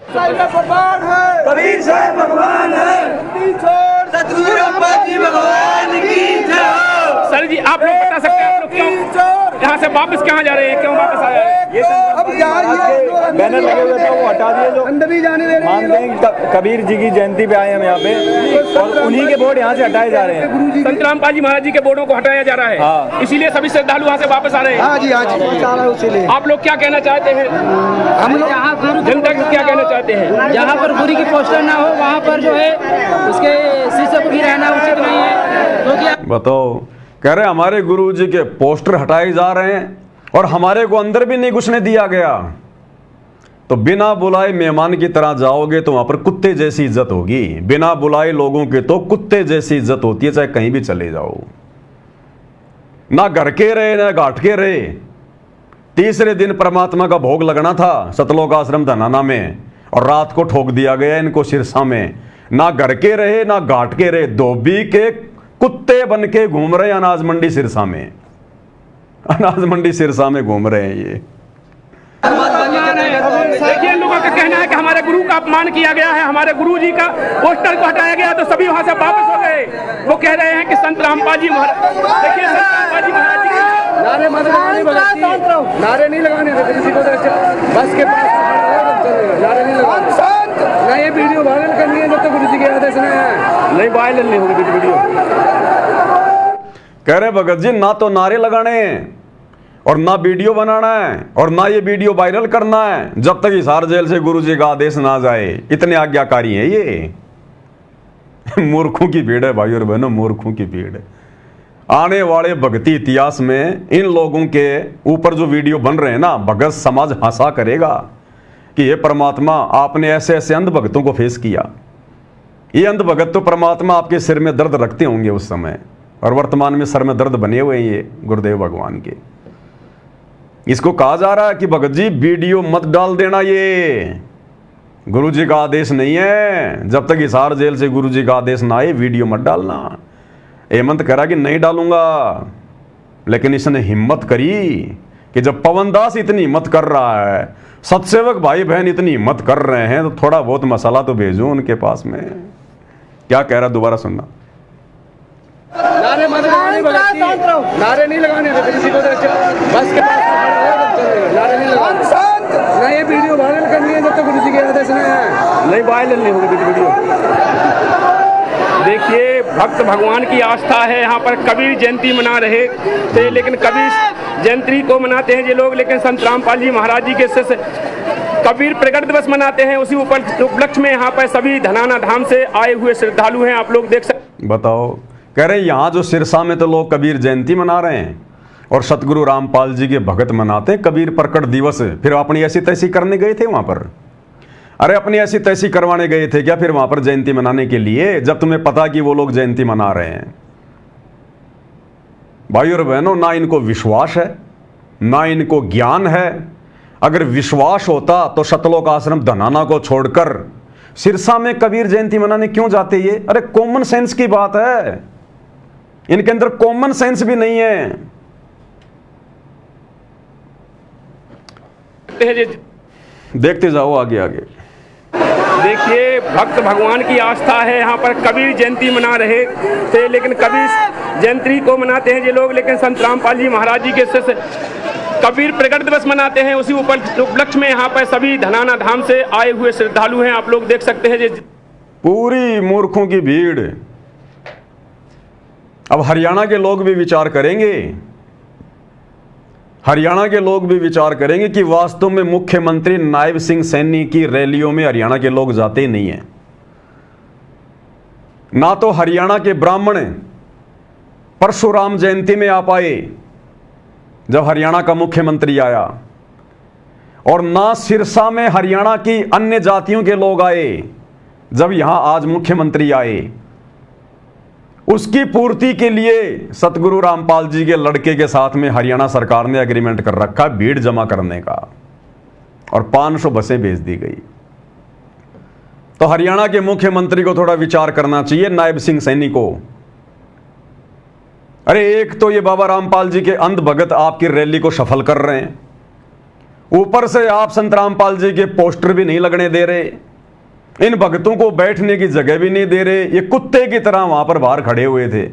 कबीर साहब भगवान है, सतगुरु रामपाल जी भगवान की जय। सर जी आप लोग बता सकते हैं आप लोग क्यों यहाँ से वापस कहाँ जा रहे हैं, क्यों वापस आए हैं? ये बैनर लगे हुए थे वो हटा दिए, जो अंदर नहीं जाने दे रहे हैं। मानते हैं कि कबीर जी की जयंती पे आए हम यहाँ पे, और उन्हीं के बोर्ड यहाँ से हटाए जा रहे हैं। संत रामपाल जी महाराज जी के बोर्डों को हटाया जा रहा है, हाँ। इसीलिए सभी श्रद्धालु वहाँ से वापस आ रहे हैं। हाँ जी इसीलिए आप लोग क्या कहना चाहते हैं, हम लोग जनता को क्या कहना चाहते हैं? जहाँ पर गुरु की पोस्टर ना हो वहाँ पर जो है उसके शीशे को भी रहना उचित नहीं है, क्योंकि बताओ, कह रहे हमारे गुरु जी के पोस्टर हटाए जा रहे हैं और हमारे को अंदर भी नहीं घुसने दिया गया। तो बिना बुलाए मेहमान की तरह जाओगे तो वहां पर कुत्ते जैसी इज्जत होगी। बिना बुलाए लोगों के तो कुत्ते जैसी इज्जत होती है, चाहे कहीं भी चले जाओ, ना घर के रहे ना घाट के रहे। तीसरे दिन परमात्मा का भोग लगना था सतलोक आश्रम धनाना में, और रात को ठोक दिया गया इनको सिरसा में। ना घर के रहे ना घाट के रहे, धोबी के कुत्ते बन के घूम रहे अनाज मंडी सिरसा में, अनाज मंडी सिरसा में घूम रहे हैं ये। देखिए लोगों का कहना है कि हमारे गुरु का अपमान किया गया है, हमारे गुरु जी का पोस्टर को हटाया गया, तो सभी वहां से वापस हो गए। वो कह रहे हैं कि संत रामपाल जी महाराज, देखिए संत रामपाल जी महाराज जी नारे मत लगाने, नारे नहीं लगाने किसी को, बस के पास नारे नहीं लगाने ना। ये वीडियो वायरल करनी है जब तक गुरु जी के आदेश नहीं वायरल नहीं होगी वीडियो। कह रहे भगत जी ना तो नारे लगाने और ना वीडियो बनाना है और ना ये वीडियो वायरल करना है जब तक हिसार जेल से गुरुजी का आदेश ना जाए। इतने आज्ञाकारी हैं ये। मूर्खों की भीड़ है भाई और बहनों, मूर्खों की भीड़ है। आने वाले भक्ति इतिहास में इन लोगों के ऊपर जो वीडियो बन रहे हैं ना, भगत समाज हंसा करेगा कि ये परमात्मा आपने ऐसे ऐसे अंध भक्तों को फेस किया। ये अंध भगत तो परमात्मा आपके सिर में दर्द रखते होंगे उस समय, और वर्तमान में सर में दर्द बने हुए हैं ये गुरुदेव भगवान के। इसको कहा जा रहा है कि भगत जी वीडियो मत डाल देना, ये गुरुजी का आदेश नहीं है। जब तक हिसार जेल से गुरुजी का आदेश ना आए वीडियो मत डालना। हेमंत करा कि नहीं डालूंगा, लेकिन इसने हिम्मत करी कि जब पवन दास इतनी हिम्मत कर रहा है, सतसेवक भाई बहन इतनी हिम्मत कर रहे हैं, तो थोड़ा बहुत मसाला तो भेजो उनके पास में। क्या कह रहा दोबारा सुनना। नारे मत लगाने, नारे नहीं लगाने किसी को, बस के पास नारे नहीं लगाने ना। ये वीडियो वायरल करनी है जब तक गुरु जी के आदेश नहीं वायरल नहीं होगी वीडियो। देखिए भक्त भगवान की आस्था है, यहाँ पर कबीर जयंती मना रहे थे, लेकिन कबीर जयंती को मनाते हैं ये लोग, लेकिन संत रामपाल जी महाराज जी के से कबीर प्रकट दिवस मनाते हैं। उसी उपलक्ष्य में यहाँ पर सभी धनाना धाम से आए हुए श्रद्धालु हैं, आप लोग देख सकते। बताओ, कह रहे यहाँ जो सिरसा में तो लोग कबीर जयंती मना रहे हैं, और सतगुरु रामपाल जी के भगत मनाते कबीर प्रकट दिवस, फिर अपनी ऐसी तैसी करने गए थे वहां पर? अरे अपनी ऐसी तैसी करवाने गए थे क्या फिर वहां पर जयंती मनाने के लिए, जब तुम्हें पता कि वो लोग जयंती मना रहे हैं? भाई और बहनों, ना इनको विश्वास है ना इनको ज्ञान है। अगर विश्वास होता तो सतलोक आश्रम धनाना को छोड़कर सिरसा में कबीर जयंती मनाने क्यों जाते ये? अरे कॉमन सेंस की बात है, इनके अंदर कॉमन सेंस भी नहीं है। देखते जाओ आगे आगे। देखिए, भक्त भगवान की आस्था है, यहाँ पर कबीर जयंती मना रहे थे, लेकिन कबीर जयंती को मनाते हैं ये लोग, लेकिन संत रामपाल जी महाराज जी के शिष्य कबीर प्रकट दिवस मनाते हैं। उसी उपलक्ष्य में यहाँ पर सभी धनाना धाम से आए हुए श्रद्धालु हैं, आप लोग देख सकते हैं। पूरी मूर्खों की भीड़। अब हरियाणा के लोग भी विचार करेंगे, हरियाणा के लोग भी विचार करेंगे कि वास्तव में मुख्यमंत्री नायब सिंह सैनी की रैलियों में हरियाणा के लोग जाते ही नहीं हैं। ना तो हरियाणा के ब्राह्मण परशुराम जयंती में आ पाए जब हरियाणा का मुख्यमंत्री आया, और ना सिरसा में हरियाणा की अन्य जातियों के लोग आए जब यहां आज मुख्यमंत्री आए। उसकी पूर्ति के लिए सतगुरु रामपाल जी के लड़के के साथ में हरियाणा सरकार ने एग्रीमेंट कर रखा भीड़ जमा करने का, और 500 बसें भेज दी गई। तो हरियाणा के मुख्यमंत्री को थोड़ा विचार करना चाहिए, नायब सिंह सैनी को। अरे एक तो ये बाबा रामपाल जी के अंध भगत आपकी रैली को सफल कर रहे हैं, ऊपर से आप संत रामपाल जी के पोस्टर भी नहीं लगने दे रहे, इन भक्तों को बैठने की जगह भी नहीं दे रहे। ये कुत्ते की तरह वहां पर बाहर खड़े हुए थे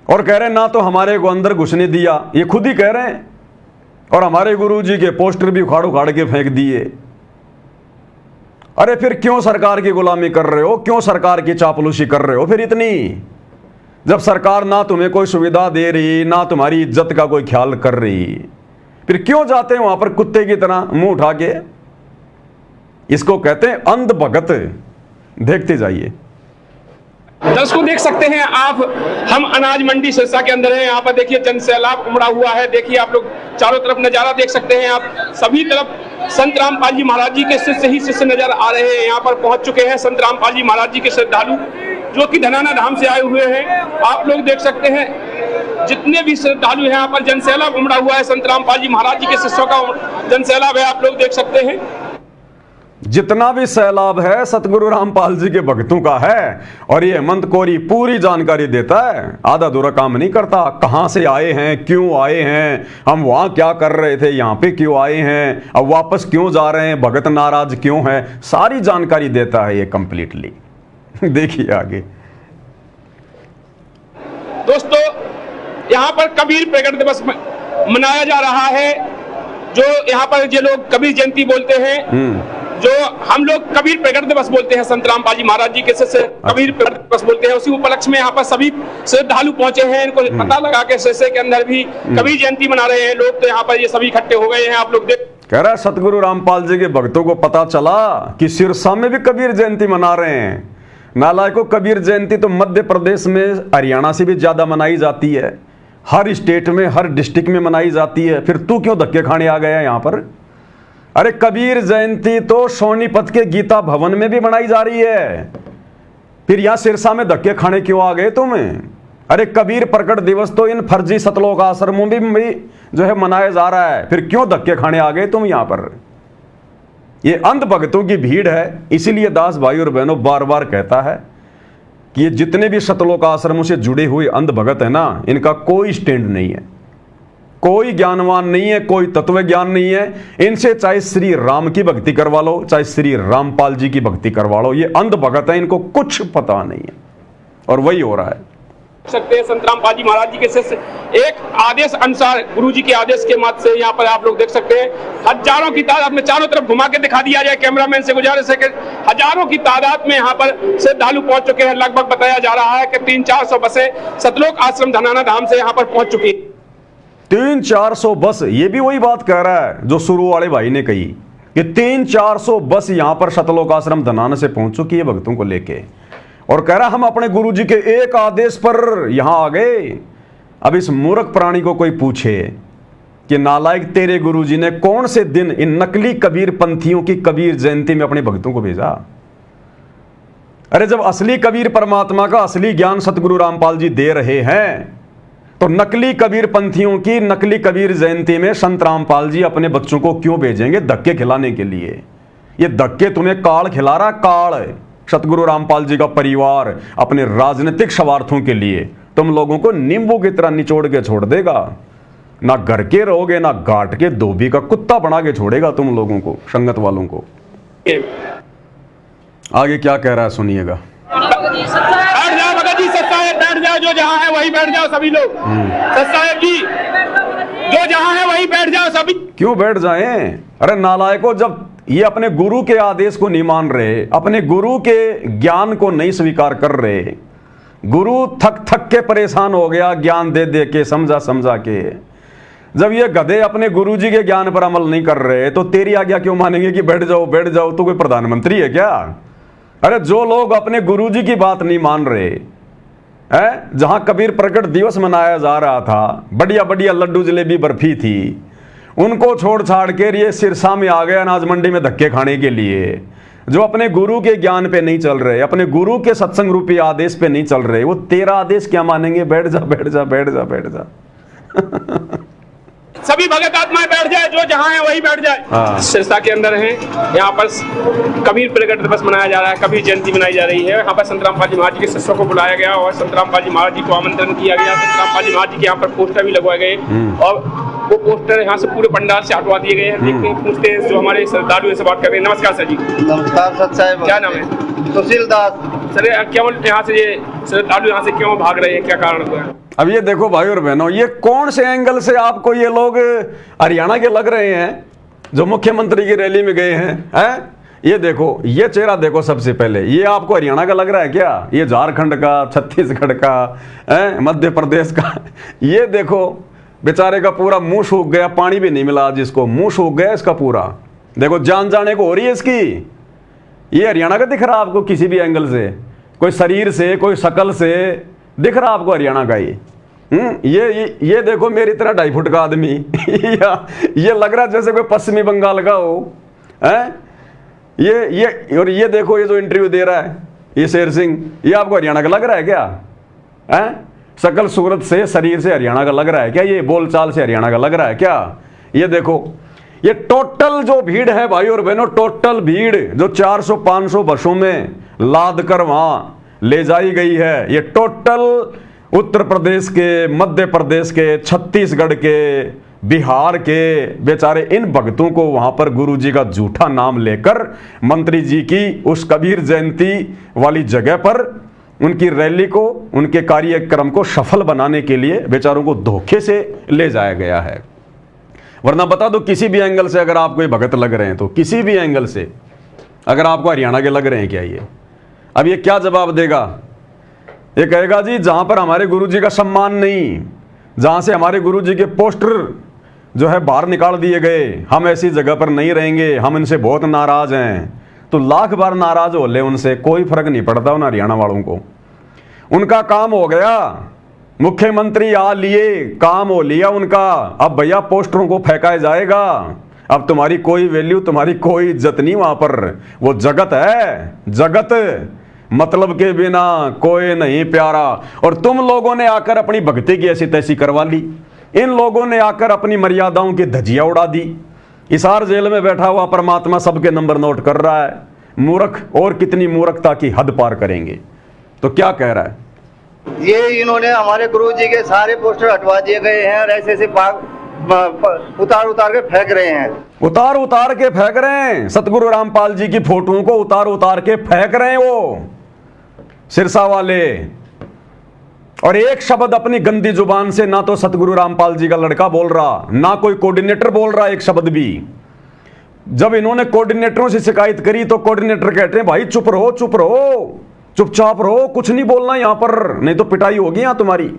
और कह रहे ना तो हमारे को अंदर घुसने दिया, ये खुद ही कह रहे हैं, और हमारे गुरु जी के पोस्टर भी उखाड़ उखाड़ के फेंक दिए। अरे फिर क्यों सरकार की गुलामी कर रहे हो, क्यों सरकार की चापलूसी कर रहे हो फिर इतनी, जब सरकार ना तुम्हें कोई सुविधा दे रही ना तुम्हारी इज्जत का कोई ख्याल कर रही, फिर क्यों जाते हैं वहां पर कुत्ते की तरह मुंह उठा के? इसको कहते हैं अंध भगत। देखते जाइए। दर्शकों देख सकते हैं आप, हम अनाज मंडी सिरसा के अंदर हैं। यहाँ पर देखिए जन सैलाब उमड़ा हुआ है। देखिए आप लोग चारों तरफ नजारा देख सकते हैं, आप सभी तरफ संत रामपाल जी महाराज जी के शिष्य ही शिष्य नजर आ रहे हैं। यहाँ पर पहुंच चुके हैं संत रामपाल जी महाराज जी के श्रद्धालु जो कि धनाना धाम से आए हुए हैं। आप लोग देख सकते हैं जितने भी श्रद्धालु हैं यहाँ पर जन सैलाब उमड़ा हुआ है। संत रामपाल जी महाराज जी के शिष्यों का जन सैलाब है, आप लोग देख सकते हैं। जितना भी सैलाब है सतगुरु रामपाल जी के भक्तों का है, और ये हेमंत कोरी पूरी जानकारी देता है, आधा अधूरा काम नहीं करता। कहां से आए हैं, क्यों आए हैं, हम वहां क्या कर रहे थे, यहां पे क्यों आए हैं, अब वापस क्यों जा रहे हैं, भगत नाराज क्यों है, सारी जानकारी देता है ये कंप्लीटली। देखिए आगे। दोस्तों यहाँ पर कबीर प्रकट दिवस मनाया जा रहा है, जो यहाँ पर ये लोग कबीर जयंती बोलते हैं, जो हम लोग कबीर प्रकट दिवस बोलते हैं। संत रामपाल जी महाराज जी के शिष्य कबीर प्रकट दिवस बोलते हैं। उसी उपलक्ष्य में यहाँ पर सभी श्रद्धालु पहुंचे हैं। इनको पता लगा के शिष्य के अंदर भी कबीर जयंती मना रहे हैं लोग, तो यहाँ पर ये सभी इकट्ठे हो गए हैं। आप लोग देख कह रहा है सतगुरु रामपाल जी के भक्तों को पता चला कि सिरसा में भी कबीर जयंती मना रहे हैं। नालायकों, कबीर जयंती तो मध्य प्रदेश में हरियाणा से भी ज्यादा मनाई जाती है, हर स्टेट में हर डिस्ट्रिक्ट में मनाई जाती है। फिर तू क्यों धक्के खाने आ गया यहाँ पर? अरे कबीर जयंती तो सोनीपत के गीता भवन में भी मनाई जा रही है, फिर यहां सिरसा में धक्के खाने क्यों आ गए तुम? अरे कबीर प्रकट दिवस तो इन फर्जी सतलोक आश्रमों में भी जो है मनाया जा रहा है, फिर क्यों धक्के खाने आ गए तुम यहां पर? ये अंध भक्तों की भीड़ है। इसीलिए दास भाई और बहनों बार बार कहता है कि ये जितने भी सतलोक आश्रमों से जुड़े हुए अंध भगत है ना, इनका कोई स्टैंड नहीं है, कोई ज्ञानवान नहीं है, कोई तत्व ज्ञान नहीं है। इनसे चाहे श्री राम की भक्ति करवा लो, चाहे श्री रामपाल जी की भक्ति करवा लो, ये अंध भगत है, इनको कुछ पता नहीं है, और वही हो रहा है। सकते हैं संत रामपाल जी महाराज जी के शिष्य एक आदेश अनुसार, गुरु जी के आदेश के मत से यहाँ पर आप लोग देख सकते हैं हजारों की तादाद में, चारों तरफ घुमा के दिखा दिया जाए, कैमरामैन से गुजारिश है कि हजारों की तादाद में यहाँ पर श्रद्धालु पहुंच चुके हैं। लगभग बताया जा रहा है कि 300-400 बसें सतलोक आश्रम धनाना धाम से यहाँ पर पहुंच चुकी है। 300-400 बस, ये भी वही बात कह रहा है जो शुरू वाले भाई ने कही कि 300-400 बस यहां पर सतलोक आश्रम धनाना से पहुंच चुकी है भक्तों को लेके, और कह रहा हम अपने गुरु जी के एक आदेश पर यहां आ गए। अब इस मूर्ख प्राणी को कोई पूछे कि नालायक तेरे गुरुजी ने कौन से दिन इन नकली कबीर पंथियों की कबीर जयंती में अपने भक्तों को भेजा? अरे जब असली कबीर परमात्मा का असली ज्ञान सतगुरु रामपाल जी दे रहे हैं तो नकली कबीर पंथियों की नकली कबीर जयंती में संत रामपाल जी अपने बच्चों को क्यों भेजेंगे? धक्के खिलाने के लिए। ये धक्के तुम्हें काल खिला रहा, काल। सतगुरु रामपाल जी का परिवार अपने राजनीतिक स्वार्थों के लिए तुम लोगों को नींबू की तरह निचोड़ के छोड़ देगा। ना घर के रहोगे, ना घाट के धोबी का कुत्ता बना के छोड़ेगा तुम लोगों को, संगत वालों को। आगे क्या कह रहा है सुनिएगा। बैठ जाओ भगत जी, सत साहेब बैठ जाओ, जो जहाँ है वही बैठ जाओ सभी लोग। सत साहेब जी, जो जहाँ है वही बैठ जाओ सभी। क्यों बैठ जाएं? अरे नालायकों, जब ये अपने गुरु के आदेश को नहीं मान रहे, अपने गुरु के ज्ञान को नहीं स्वीकार कर रहे, गुरु थक थक के परेशान हो गया ज्ञान दे दे के, समझा समझा के। जब ये गधे अपने गुरुजी के ज्ञान पर अमल नहीं कर रहे तो तेरी आज्ञा क्यों मानेंगे कि बैठ जाओ बैठ जाओ? तो कोई प्रधानमंत्री है क्या? अरे जो लोग अपने गुरुजी की बात नहीं मान रहे हैं, जहां कबीर प्रकट दिवस मनाया जा रहा था, बढ़िया बढ़िया लड्डू जलेबी बर्फी थी, उनको छोड़ छाड़ के ये सिरसा में आ गए अनाज मंडी में धक्के खाने के लिए। जो अपने गुरु के ज्ञान पे नहीं चल रहे, अपने गुरु के सत्संग रूपी आदेश पे नहीं चल रहे, वो तेरा आदेश क्या मानेंगे? बैठ जा बैठ जा बैठ जा बैठ जा। सभी भगत आत्माएं बैठ जाए, जो जहाँ है वही बैठ जाए। सिरसा के अंदर हैं, यहाँ पर कबीर प्रकट दिवस मनाया जा रहा है, कबीर जयंती मनाई जा रही है। यहाँ पर संत रामपाल जी महाराज जी के शिष्यों को बुलाया गया और संत रामपाल जी महाराज जी को आमंत्रण किया गया। संत रामपाल जी महाराज जी के यहाँ पर पोस्टर भी लगवाए गए और वो पोस्टर यहाँ से पूरे पंडाल से हटवा दिए गए हैं। देखते हैं, पूछते हैं जो हमारे श्रद्धालु से बात कर रहे हैं। नमस्कार सर जी। नमस्कार सत साहेब। क्या नाम है? सुशील दास। सर क्यों यहाँ से ये श्रद्धालु यहाँ से क्यों भाग रहे हैं, क्या कारण हुआ है? अब ये देखो भाई और बहनों, ये कौन से एंगल से आपको ये लोग हरियाणा के लग रहे हैं जो मुख्यमंत्री की रैली में गए हैं? ये देखो, ये चेहरा देखो सबसे पहले, ये आपको हरियाणा का लग रहा है क्या? ये झारखंड का, छत्तीसगढ़ का, मध्य प्रदेश का। ये देखो बेचारे का पूरा मुंह सूख गया, पानी भी नहीं मिला जिसको, मुंह सूख गया इसका पूरा। देखो जान जाने को हो रही है इसकी। ये हरियाणा का दिख रहा आपको किसी भी एंगल से? कोई शरीर से, कोई शकल से दिख रहा आपको हरियाणा का? ये देखो मेरी तरह 2.5 फुट का आदमी ये लग रहा जैसे कोई पश्चिमी बंगाल का हो। ये और ये देखो, ये जो इंटरव्यू दे रहा है ये शेर सिंह, ये आपको हरियाणा का लग रहा है क्या? शकल सूरत से, शरीर से हरियाणा का लग रहा है क्या? ये बोलचाल से हरियाणा का लग रहा है क्या? ये देखो, ये टोटल जो भीड़ है भाई और बहनों, टोटल भीड़ जो 400-500 बसों में लाद कर वहां ले जाई गई है, ये टोटल उत्तर प्रदेश के, मध्य प्रदेश के, छत्तीसगढ़ के, बिहार के बेचारे इन भक्तों को वहां पर गुरुजी का झूठा नाम लेकर मंत्री जी की उस कबीर जयंती वाली जगह पर उनकी रैली को, उनके कार्यक्रम को सफल बनाने के लिए बेचारों को धोखे से ले जाया गया है। वरना बता दो, किसी भी एंगल से अगर आपको ये भगत लग रहे हैं तो किसी भी एंगल से अगर आपको हरियाणा के लग रहे हैं क्या, ये अब ये क्या जवाब देगा? ये कहेगा जी जहां पर हमारे गुरुजी का सम्मान नहीं, जहां से हमारे गुरुजी के पोस्टर जो है बाहर निकाल दिए गए, हम ऐसी जगह पर नहीं रहेंगे, हम इनसे बहुत नाराज हैं। तो लाख बार नाराज हो ले उनसे, कोई फर्क नहीं पड़ता उन हरियाणा वालों को। उनका काम हो गया, मुख्यमंत्री आ लिए, काम हो लिया उनका। अब भैया पोस्टरों को फेंका जाएगा, अब तुम्हारी कोई वैल्यू, तुम्हारी कोई इज्जत नहीं वहां पर। वो जगत है, जगत मतलब के बिना कोई नहीं प्यारा। और तुम लोगों ने आकर अपनी भक्ति की ऐसी तैसी करवा ली, इन लोगों ने आकर अपनी मर्यादाओं की धज्जियां उड़ा दी। हिसार जेल में बैठा हुआ परमात्मा सबके नंबर नोट कर रहा है। मूर्ख और कितनी मूर्खता की हद पार करेंगे। तो क्या कह रहा है? ये इन्होंने हमारे गुरुजी के सारे पोस्टर हटवा दिए गए हैं और ऐसे उतार उतार के फेंक रहे हैं। उतार उतार के फेंक रहे हैं सतगुरु रामपाल जी की फोटोओं को, उतार उतार के फेंक रहे हैं वो सिरसा वाले। और एक शब्द अपनी गंदी जुबान से ना तो सतगुरु रामपाल जी का लड़का बोल रहा, ना कोई कोऑर्डिनेटर बोल रहा एक शब्द भी। जब इन्होंने कोऑर्डिनेटरों से शिकायत करी तो कोऑर्डिनेटर कहते हैं भाई चुप रहो, चुप रहो, चुपचाप रहो, कुछ नहीं बोलना यहां पर, नहीं तो पिटाई होगी यहां तुम्हारी।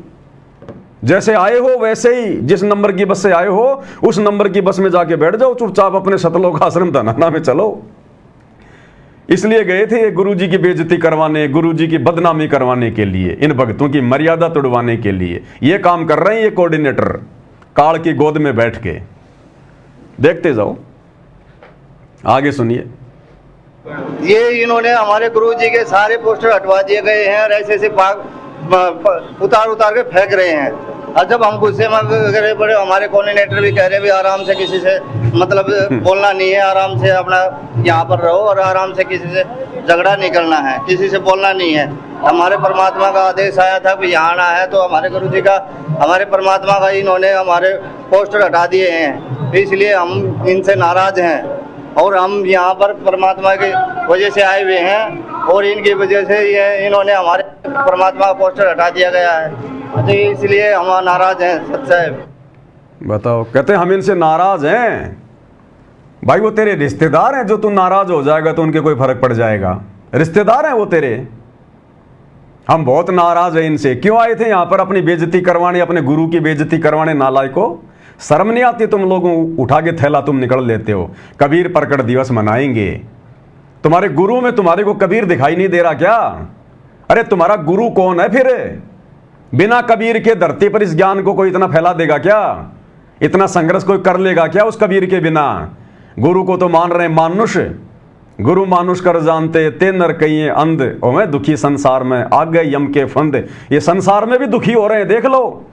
जैसे आए हो वैसे ही, जिस नंबर की बस से आए हो उस नंबर की बस में जाके बैठ जाओ, चुपचाप अपने सतलोक आश्रम धनाना में चलो। इसलिए गए थे ये गुरुजी की बेइज्जती करवाने, गुरुजी की बदनामी करवाने के लिए, इन भक्तों की मर्यादा तोड़वाने के लिए ये काम कर रहे हैं ये कोऑर्डिनेटर काल की गोद में बैठ के। देखते जाओ, आगे सुनिए। ये इन्होंने हमारे गुरुजी के सारे पोस्टर हटवा दिए गए हैं और ऐसे उतार उतार के फेंक रहे हैं। और जब हम गुस्से में गए बड़े, हमारे कोऑर्डिनेटर भी कह रहे भी आराम से, किसी से मतलब बोलना नहीं है, आराम से अपना यहाँ पर रहो और आराम से किसी से झगड़ा नहीं करना है, किसी से बोलना नहीं है। हमारे परमात्मा का आदेश आया था कि यहाँ आना है, तो हमारे गुरुजी का, हमारे परमात्मा का इन्होंने हमारे पोस्टर हटा दिए हैं, इसलिए हम इनसे नाराज हैं और हम यहाँ पर परमात्मा की वजह से आए हुए हैं और इनकी वजह से ये इन्होंने हमारे परमात्मा का पोस्टर हटा दिया गया है, तो इसलिए हम नाराज हैं। सच्चाई बताओ, कहते हैं हम इनसे नाराज हैं। भाई वो तेरे रिश्तेदार हैं, जो तू नाराज हो जाएगा तो उनके कोई फर्क पड़ जाएगा? रिश्तेदार हैं वो तेरे। हम बहुत नाराज हैं इनसे। क्यों आए थे यहाँ पर? अपनी बेइज्जती करवाने, अपने गुरु की बेइज्जती करवाने। नालायकों, शर्म नहीं आती तुम लोगों? उठा के थैला तुम निकल लेते हो। कबीर प्रकट दिवस मनाएंगे, तुम्हारे गुरु में तुम्हारे को कबीर दिखाई नहीं दे रहा क्या? अरे तुम्हारा गुरु कौन है फिर? बिना कबीर के धरती पर इस ज्ञान को कोई इतना फैला देगा क्या? इतना संघर्ष कोई कर लेगा क्या उस कबीर के बिना? गुरु को तो मान रहे मानुष, गुरु मानुष कर जानते, ते नर कहिए अंध, ओ मैं दुखी संसार में आ गए यम के फंद। ये संसार में भी दुखी हो रहे हैं, देख लो।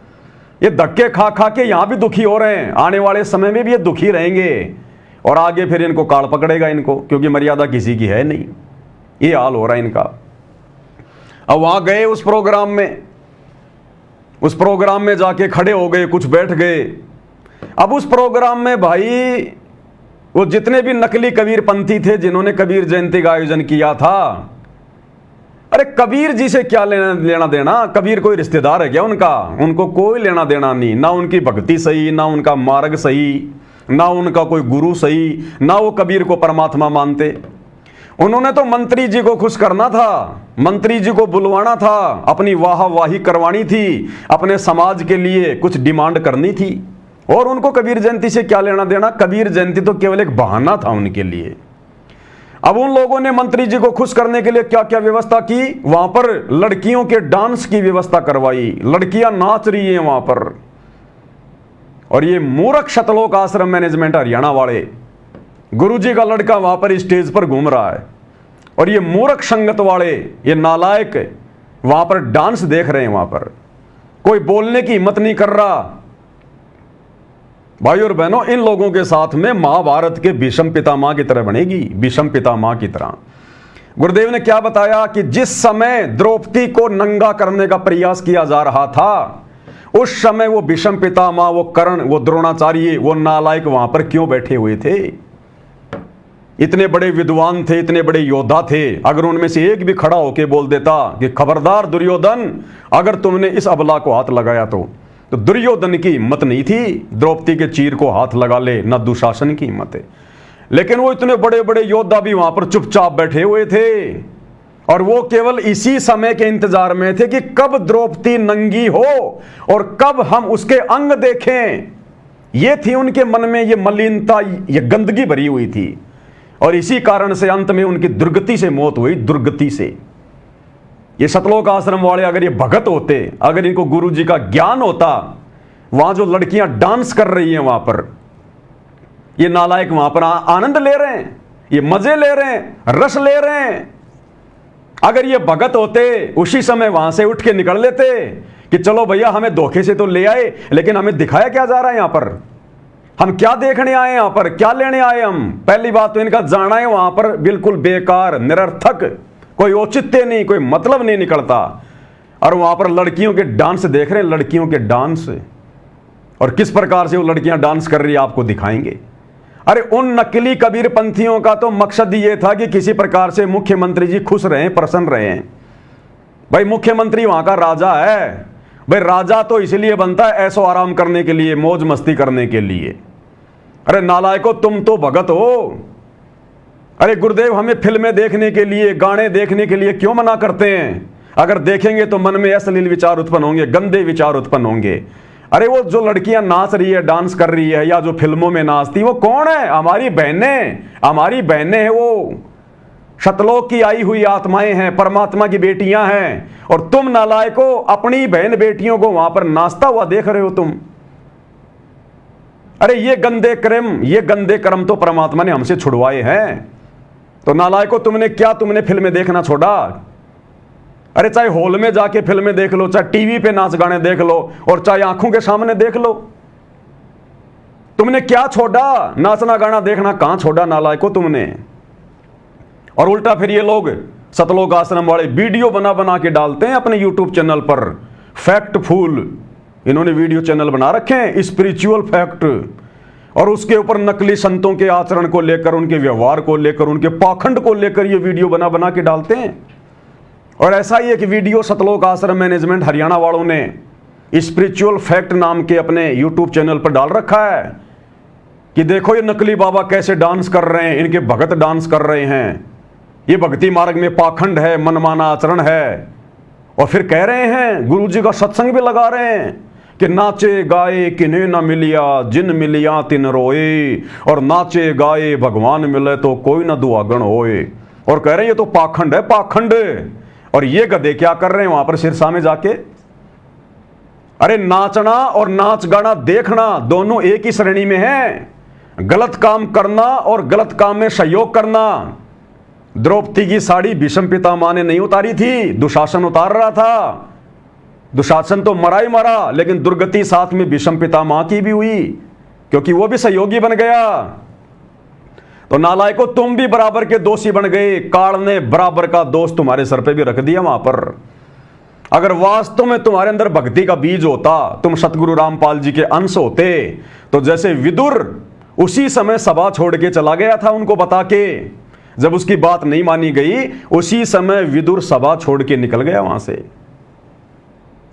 ये धक्के खा खा के यहां भी दुखी हो रहे हैं, आने वाले समय में भी ये दुखी रहेंगे और आगे फिर इनको काल पकड़ेगा इनको, क्योंकि मर्यादा किसी की है नहीं। ये हाल हो रहा है इनका। अब वहां गए उस प्रोग्राम में जाके खड़े हो गए, कुछ बैठ गए। अब उस प्रोग्राम में भाई वो जितने भी नकली कबीर पंथी थे जिन्होंने कबीर जयंती का आयोजन किया था, अरे कबीर जी से क्या लेना देना? कबीर कोई रिश्तेदार है क्या उनका? उनको कोई लेना देना नहीं। ना उनकी भक्ति सही, ना उनका मार्ग सही, ना उनका कोई गुरु सही, ना वो कबीर को परमात्मा मानते। उन्होंने तो मंत्री जी को खुश करना था, मंत्री जी को बुलवाना था, अपनी वाहवाही करवानी थी, अपने समाज के लिए कुछ डिमांड करनी थी। और उनको कबीर जयंती से क्या लेना देना? कबीर जयंती तो केवल एक बहाना था उनके लिए। अब उन लोगों ने मंत्री जी को खुश करने के लिए क्या क्या व्यवस्था की? वहां पर लड़कियों के डांस की व्यवस्था करवाई, लड़कियां नाच रही हैं वहां पर। और ये मूर्ख शतलोक आश्रम मैनेजमेंट हरियाणा वाले, गुरुजी का लड़का वहां पर स्टेज पर घूम रहा है और ये मूर्ख संगत वाले, ये नालायक वहां पर डांस देख रहे हैं। वहां पर कोई बोलने की हिम्मत नहीं कर रहा। भाई और बहनों, इन लोगों के साथ में महाभारत के भीष्म पितामह की तरह बनेगी, भीष्म पितामह की तरह। गुरुदेव ने क्या बताया कि जिस समय द्रौपदी को नंगा करने का प्रयास किया जा रहा था, उस समय वो भीष्म पितामह, वो कर्ण, वो द्रोणाचार्य, वो नालायक वहां पर क्यों बैठे हुए थे? इतने बड़े विद्वान थे, इतने बड़े योद्धा थे। अगर उनमें से एक भी खड़ा होकर बोल देता कि खबरदार दुर्योधन, अगर तुमने इस अबला को हाथ लगाया तो दुर्योधन की हिम्मत नहीं थी द्रौपदी के चीर को हाथ लगा ले, न दुशासन की हिम्मत है। लेकिन वो इतने बड़े बड़े योद्धा भी वहां पर चुपचाप बैठे हुए थे और वो केवल इसी समय के इंतजार में थे कि कब द्रौपदी नंगी हो और कब हम उसके अंग देखें। ये थी उनके मन में, ये मलिनता, ये गंदगी भरी हुई थी। और इसी कारण से अंत में उनकी दुर्गति से मौत हुई, दुर्गति से। ये शतलोक आश्रम वाले अगर ये भगत होते, अगर इनको गुरु जी का ज्ञान होता, वहां जो लड़कियां डांस कर रही हैं वहां पर, ये नालायक वहां पर आनंद ले रहे हैं, ये मजे ले रहे हैं, रस ले रहे हैं। अगर ये भगत होते, उसी समय वहां से उठ के निकल लेते कि चलो भैया, हमें धोखे से तो ले आए, लेकिन हमें दिखाया क्या जा रहा है यहां पर? हम क्या देखने आए यहां पर? क्या लेने आए हम? पहली बात तो इनका जाना है वहां पर बिल्कुल बेकार, निरर्थक, कोई औचित्य नहीं, कोई मतलब नहीं निकलता। और वहां पर लड़कियों के डांस देख रहे हैं, लड़कियों के डांस, और किस प्रकार से वो लड़कियां डांस कर रही है आपको दिखाएंगे। अरे उन नकली कबीर पंथियों का तो मकसद ये था कि किसी प्रकार से मुख्यमंत्री जी खुश रहें, प्रसन्न रहें। भाई मुख्यमंत्री वहां का राजा है, भाई राजा तो इसलिए बनता है ऐसो आराम करने के लिए, मौज मस्ती करने के लिए। अरे नालायको, तुम तो भगत हो। अरे गुरुदेव, हमें फिल्में देखने के लिए, गाने देखने के लिए क्यों मना करते हैं? अगर देखेंगे तो मन में अश्लील विचार उत्पन्न होंगे, गंदे विचार उत्पन्न होंगे। अरे वो जो लड़कियां नाच रही है, डांस कर रही है, या जो फिल्मों में नाचती, वो कौन है? हमारी बहनें, हमारी बहनें हैं वो। शतलोक की आई हुई आत्माएं हैं, परमात्मा की बेटियां हैं, और तुम नालायकों अपनी बहन बेटियों को वहां पर नाचता हुआ देख रहे हो तुम। अरे ये गंदे कर्म तो परमात्मा ने हमसे छुड़वाए हैं। तो नालायकों तुमने फिल्में देखना छोड़ा? अरे चाहे हॉल में जाके फिल्में देख लो, चाहे टीवी पे नाच गाने देख लो, और चाहे आंखों के सामने देख लो। तुमने क्या छोड़ा? नाचना गाना देखना कहां छोड़ा नालायकों तुमने? और उल्टा फिर ये लोग सतलोक आश्रम वाले वीडियो बना बना के डालते हैं अपने यूट्यूब चैनल पर। फैक्टफुल इन्होंने वीडियो चैनल बना रखे हैं, स्पिरिचुअल फैक्ट, और उसके ऊपर नकली संतों के आचरण को लेकर, उनके व्यवहार को लेकर, उनके पाखंड को लेकर ये वीडियो बना बना के डालते हैं। और ऐसा ही एक वीडियो सतलोक आश्रम मैनेजमेंट हरियाणा वालों ने स्पिरिचुअल फैक्ट नाम के अपने यूट्यूब चैनल पर डाल रखा है कि देखो ये नकली बाबा कैसे डांस कर रहे हैं, इनके भगत डांस कर रहे हैं, ये भक्ति मार्ग में पाखंड है, मनमाना आचरण है। और फिर कह रहे हैं, गुरुजी का सत्संग भी लगा रहे हैं कि नाचे गाए किन्हें न मिलिया, जिन मिलिया तिन रोए, और नाचे गाए भगवान मिले तो कोई न दुआगण होए। और कह रहे हैं ये तो पाखंड है, पाखंड। और ये गधे क्या कर रहे हैं वहां पर सिरसा में जाके? अरे नाचना और नाच गाना देखना दोनों एक ही श्रेणी में है। गलत काम करना और गलत काम में सहयोग करना। द्रौपदी की साड़ी भीष्म पितामह ने नहीं उतारी थी, दुशासन उतार रहा था। दुशासन तो मरा ही मरा, लेकिन दुर्गति साथ में भीष्म पितामह की भी हुई, क्योंकि वो भी सहयोगी बन गया। तो नालायकों तुम भी बराबर के दोषी बन गए। काल ने बराबर का दोष तुम्हारे सर पे भी रख दिया वहां पर। अगर वास्तव में तुम्हारे अंदर भक्ति का बीज होता, तुम सतगुरु रामपाल जी के अंश होते, तो जैसे विदुर उसी समय सभा छोड़ के चला गया था उनको बता के, जब उसकी बात नहीं मानी गई उसी समय विदुर सभा छोड़ के निकल गया वहां से।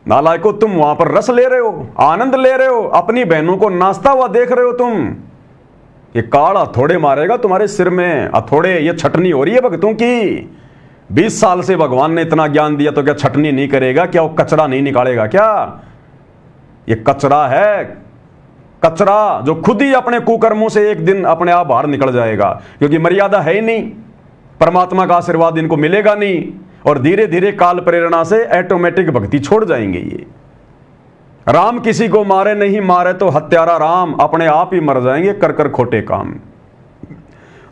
नालायकों तुम वहां पर रस ले रहे हो, आनंद ले रहे हो, अपनी बहनों को नाचता हुआ देख रहे हो तुम। ये काल हथौड़े मारेगा तुम्हारे सिर में, हथौड़े। ये छटनी हो रही है भक्तों की। 20 साल से भगवान ने इतना ज्ञान दिया तो क्या छटनी नहीं करेगा? क्या वो कचरा नहीं निकालेगा क्या? ये कचरा है, कचरा जो खुद ही अपने कुकर्मों से एक दिन अपने आप बाहर निकल जाएगा, क्योंकि मर्यादा है ही नहीं, परमात्मा का आशीर्वाद इनको मिलेगा नहीं, और धीरे धीरे काल प्रेरणा से ऑटोमेटिक भक्ति छोड़ जाएंगे ये। राम किसी को मारे नहीं, मारे तो हत्यारा राम, अपने आप ही मर जाएंगे कर कर खोटे काम।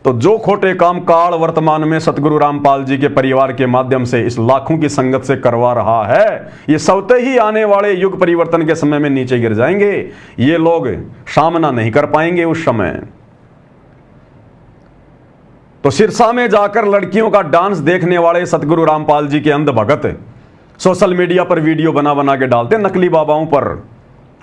तो जो खोटे काम काल वर्तमान में सतगुरु रामपाल जी के परिवार के माध्यम से इस लाखों की संगत से करवा रहा है, ये स्वतः ही आने वाले युग परिवर्तन के समय में नीचे गिर जाएंगे। ये लोग सामना नहीं कर पाएंगे उस समय। तो सिरसा में जाकर लड़कियों का डांस देखने वाले सतगुरु रामपाल जी के अंध भगत सोशल मीडिया पर वीडियो बना बना के डालते नकली बाबाओं पर।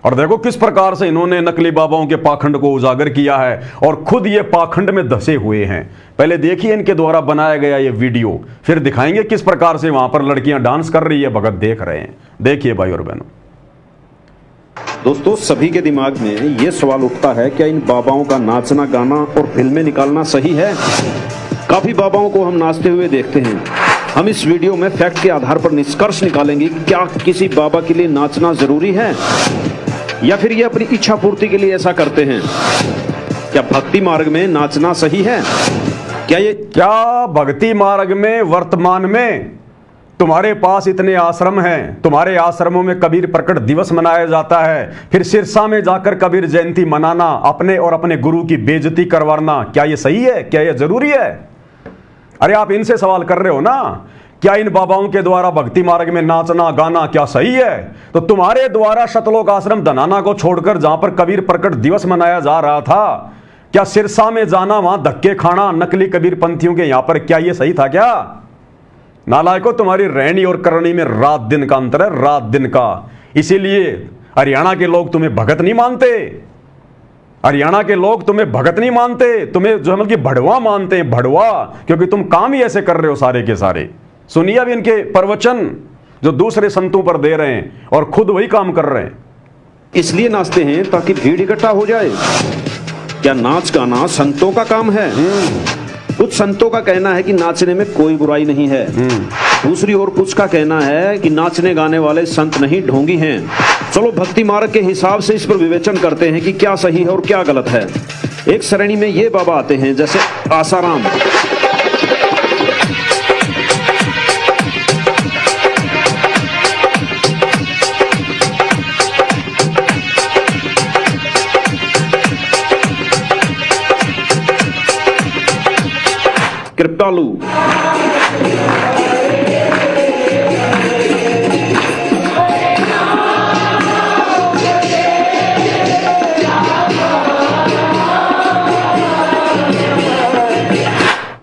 और देखो किस प्रकार से इन्होंने नकली बाबाओं के पाखंड को उजागर किया है, और खुद ये पाखंड में धसे हुए हैं। पहले देखिए इनके द्वारा बनाया गया ये वीडियो, फिर दिखाएंगे किस प्रकार से वहां पर लड़कियां डांस कर रही है, भगत देख रहे हैं। देखिए भाई और बहनों। दोस्तों सभी के दिमाग में ये सवाल उठता है, क्या इन बाबाओं का नाचना गाना और फिल्में निकालना सही है? काफी बाबाओं को हम नाचते हुए देखते हैं। हम इस वीडियो में फैक्ट के आधार पर निष्कर्ष निकालेंगे कि क्या किसी बाबा के लिए नाचना जरूरी है, या फिर ये अपनी इच्छा पूर्ति के लिए ऐसा करते हैं। क्या भक्ति मार्ग में नाचना सही है? क्या भक्ति मार्ग में वर्तमान में तुम्हारे पास इतने आश्रम हैं, तुम्हारे आश्रमों में कबीर प्रकट दिवस मनाया जाता है, फिर सिरसा में जाकर कबीर जयंती मनाना, अपने और अपने गुरु की बेइज्जती करवाना, क्या ये सही है? क्या ये जरूरी है? अरे आप इनसे सवाल कर रहे हो ना, क्या इन बाबाओं के द्वारा भक्ति मार्ग में नाचना गाना क्या सही है? तो तुम्हारे द्वारा सतलोक आश्रम धनाना को छोड़कर जहां पर कबीर प्रकट दिवस मनाया जा रहा था, क्या सिरसा में जाना, वहां धक्के खाना नकली कबीर पंथियों के यहां पर, क्या ये सही था क्या? नालायकों तुम्हारी रहनी और करनी में रात दिन का अंतर है, रात दिन का। इसीलिए हरियाणा के लोग तुम्हें भगत नहीं मानते, हरियाणा के लोग तुम्हें भगत नहीं मानते, तुम्हें जो है कि भड़वा मानते हैं, भड़वा, क्योंकि तुम काम ही ऐसे कर रहे हो सारे के सारे। सुनिए अब इनके प्रवचन जो दूसरे संतों पर दे रहे हैं और खुद वही काम कर रहे हैं। इसलिए नाचते हैं ताकि भीड़ इकट्ठा हो जाए। क्या नाच गाना संतों का काम है? कुछ संतों का कहना है कि नाचने में कोई बुराई नहीं है। दूसरी ओर कुछ का कहना है कि नाचने गाने वाले संत नहीं ढोंगी हैं। चलो भक्ति मार्ग के हिसाब से इस पर विवेचन करते हैं कि क्या सही है और क्या गलत है। एक श्रेणी में ये बाबा आते हैं जैसे आसाराम, कृपालु।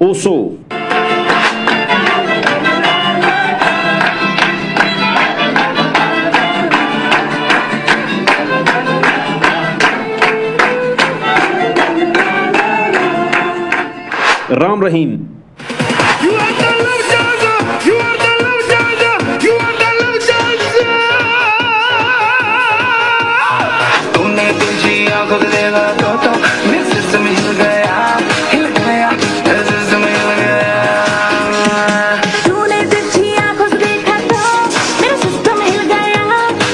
ओशो, राम रहीम, तूने तुझी आंखों से देखा तो मेरे सिस्टम हिल गया, हिल गया, मेरे सिस्टम हिल गया। तूने तुझी आंखों से देखा तो मेरा सिस्टम हिल गया,